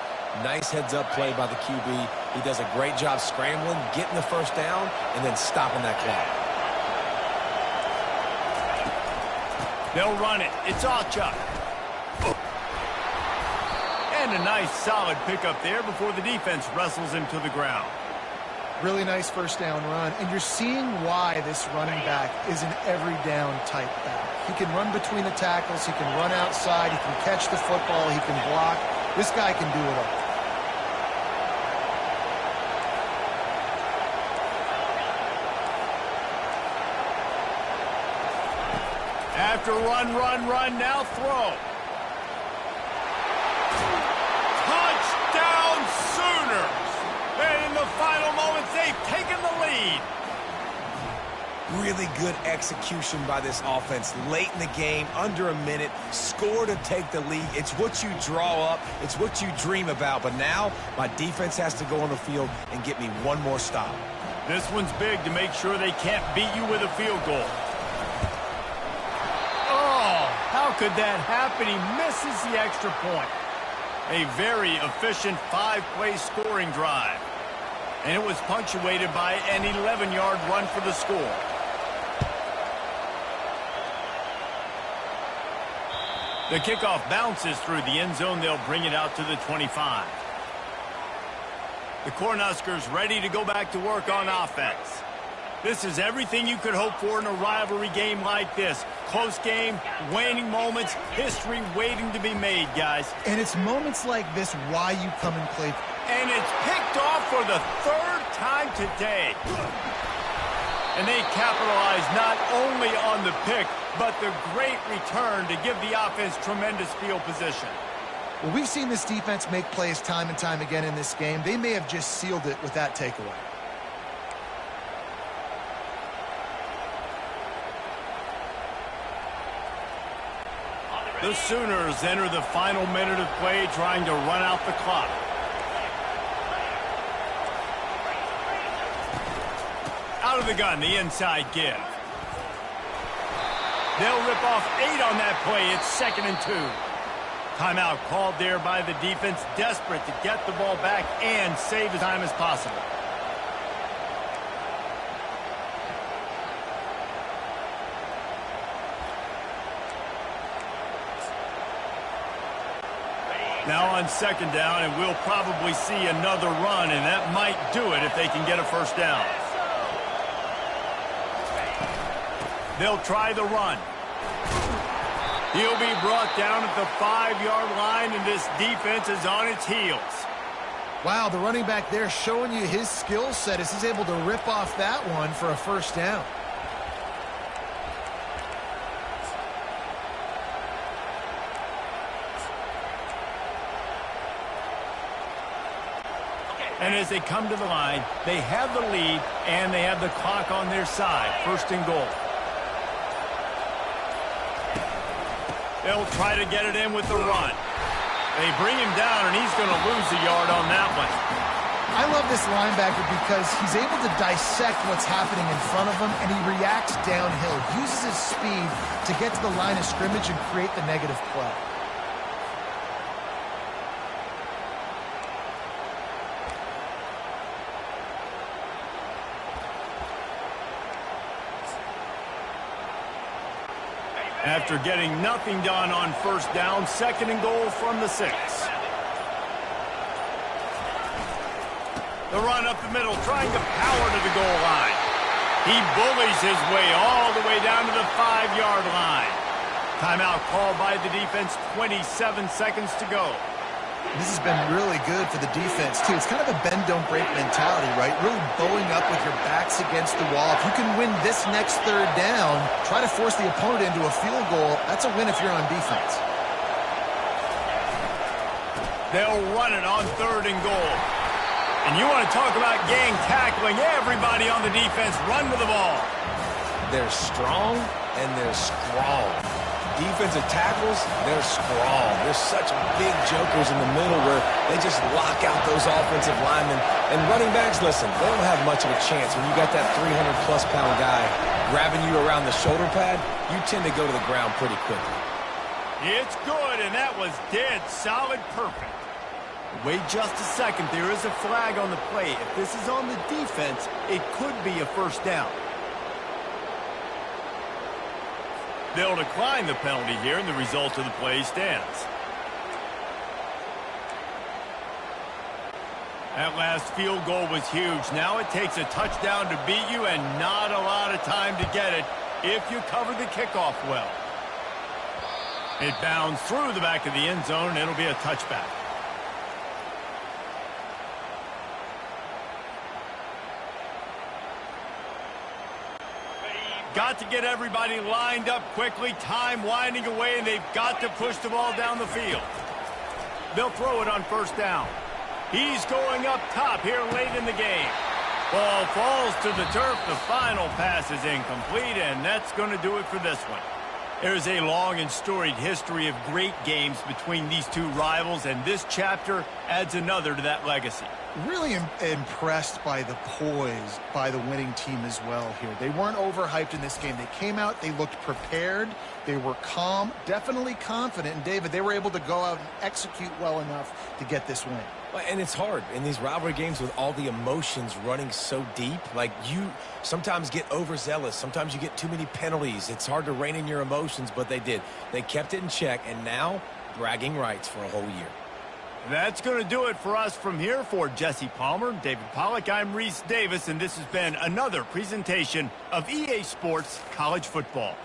Nice heads-up play by the QB. He does a great job scrambling, getting the first down, and then stopping that clock. They'll run it. It's Achuk. And a nice, solid pickup there before the defense wrestles him to the ground. Really nice first down run, and you're seeing why this running back is an every down type back. He can run between the tackles, he can run outside, he can catch the football, he can block. This guy can do it all. After run, now throw. Touchdown Sooners! And in the final moments, they've taken the lead. Really good execution by this offense late in the game, under a minute, score to take the lead. It's what you draw up, it's what you dream about, but now my defense has to go on the field and get me one more stop. This one's big to make sure they can't beat you with a field goal. Oh, how could that happen? He misses the extra point. A very efficient 5-play scoring drive. And it was punctuated by an 11-yard run for the score. The kickoff bounces through the end zone. They'll bring it out to the 25. The Cornhuskers ready to go back to work on offense. This is everything you could hope for in a rivalry game like this. Close game, waning moments, history waiting to be made, guys. And it's moments like this why you come and play. And it's picked off for the third time today. And they capitalize not only on the pick, but the great return to give the offense tremendous field position. Well, we've seen this defense make plays time and time again in this game. They may have just sealed it with that takeaway. The Sooners enter the final minute of play trying to run out the clock. Out of the gun, the inside give. They'll rip off 8 on that play. It's 2nd and 2. Timeout called there by the defense, desperate to get the ball back and save as time as possible. Now on 2nd down, and we'll probably see another run, and that might do it if they can get a first down. They'll try the run. He'll be brought down at the 5-yard line, and this defense is on its heels. Wow, the running back there showing you his skill set as he's able to rip off that one for a first down. And as they come to the line, they have the lead, and they have the clock on their side. 1st and goal. They'll try to get it in with the run. They bring him down, and he's going to lose a yard on that one. I love this linebacker because he's able to dissect what's happening in front of him, and he reacts downhill, uses his speed to get to the line of scrimmage and create the negative play. After getting nothing done on 1st down, 2nd and goal from the 6. The run up the middle, trying to power to the goal line. He bullies his way all the way down to the 5-yard line. Timeout called by the defense, 27 seconds to go. This has been really good for the defense, too. It's kind of a bend-don't-break mentality, right? Really bowing up with your backs against the wall. If you can win this next third down, try to force the opponent into a field goal. That's a win if you're on defense. They'll run it on 3rd and goal. And you want to talk about gang tackling. Everybody on the defense run to the ball. They're strong and they're strong. Defensive tackles, they're strong. They're such big jokers in the middle where they just lock out those offensive linemen. And running backs, listen, they don't have much of a chance. When you got that 300-plus pound guy grabbing you around the shoulder pad, you tend to go to the ground pretty quickly. It's good, and that was dead solid perfect. Wait just a second. There is a flag on the play. If this is on the defense, it could be a first down. They'll decline the penalty here, and the result of the play stands. That last field goal was huge. Now it takes a touchdown to beat you and not a lot of time to get it if you cover the kickoff well. It bounds through the back of the end zone, and it'll be a touchback. Got to get everybody lined up quickly. Time winding away, and they've got to push the ball down the field. They'll throw it on 1st down. He's going up top here late in the game. Ball falls to the turf. The final pass is incomplete, and that's going to do it for this one. There's a long and storied history of great games between these two rivals, and this chapter adds another to that legacy. Really impressed by the poise by the winning team as well here. They weren't overhyped in this game. They came out, they looked prepared, they were calm, definitely confident, and David, they were able to go out and execute well enough to get this win. And it's hard in these rivalry games with all the emotions running so deep. Like, you sometimes get overzealous. Sometimes you get too many penalties. It's hard to rein in your emotions, but they did. They kept it in check, and now bragging rights for a whole year. That's going to do it for us from here. For Jesse Palmer, David Pollack, I'm Reese Davis, and this has been another presentation of EA Sports College Football.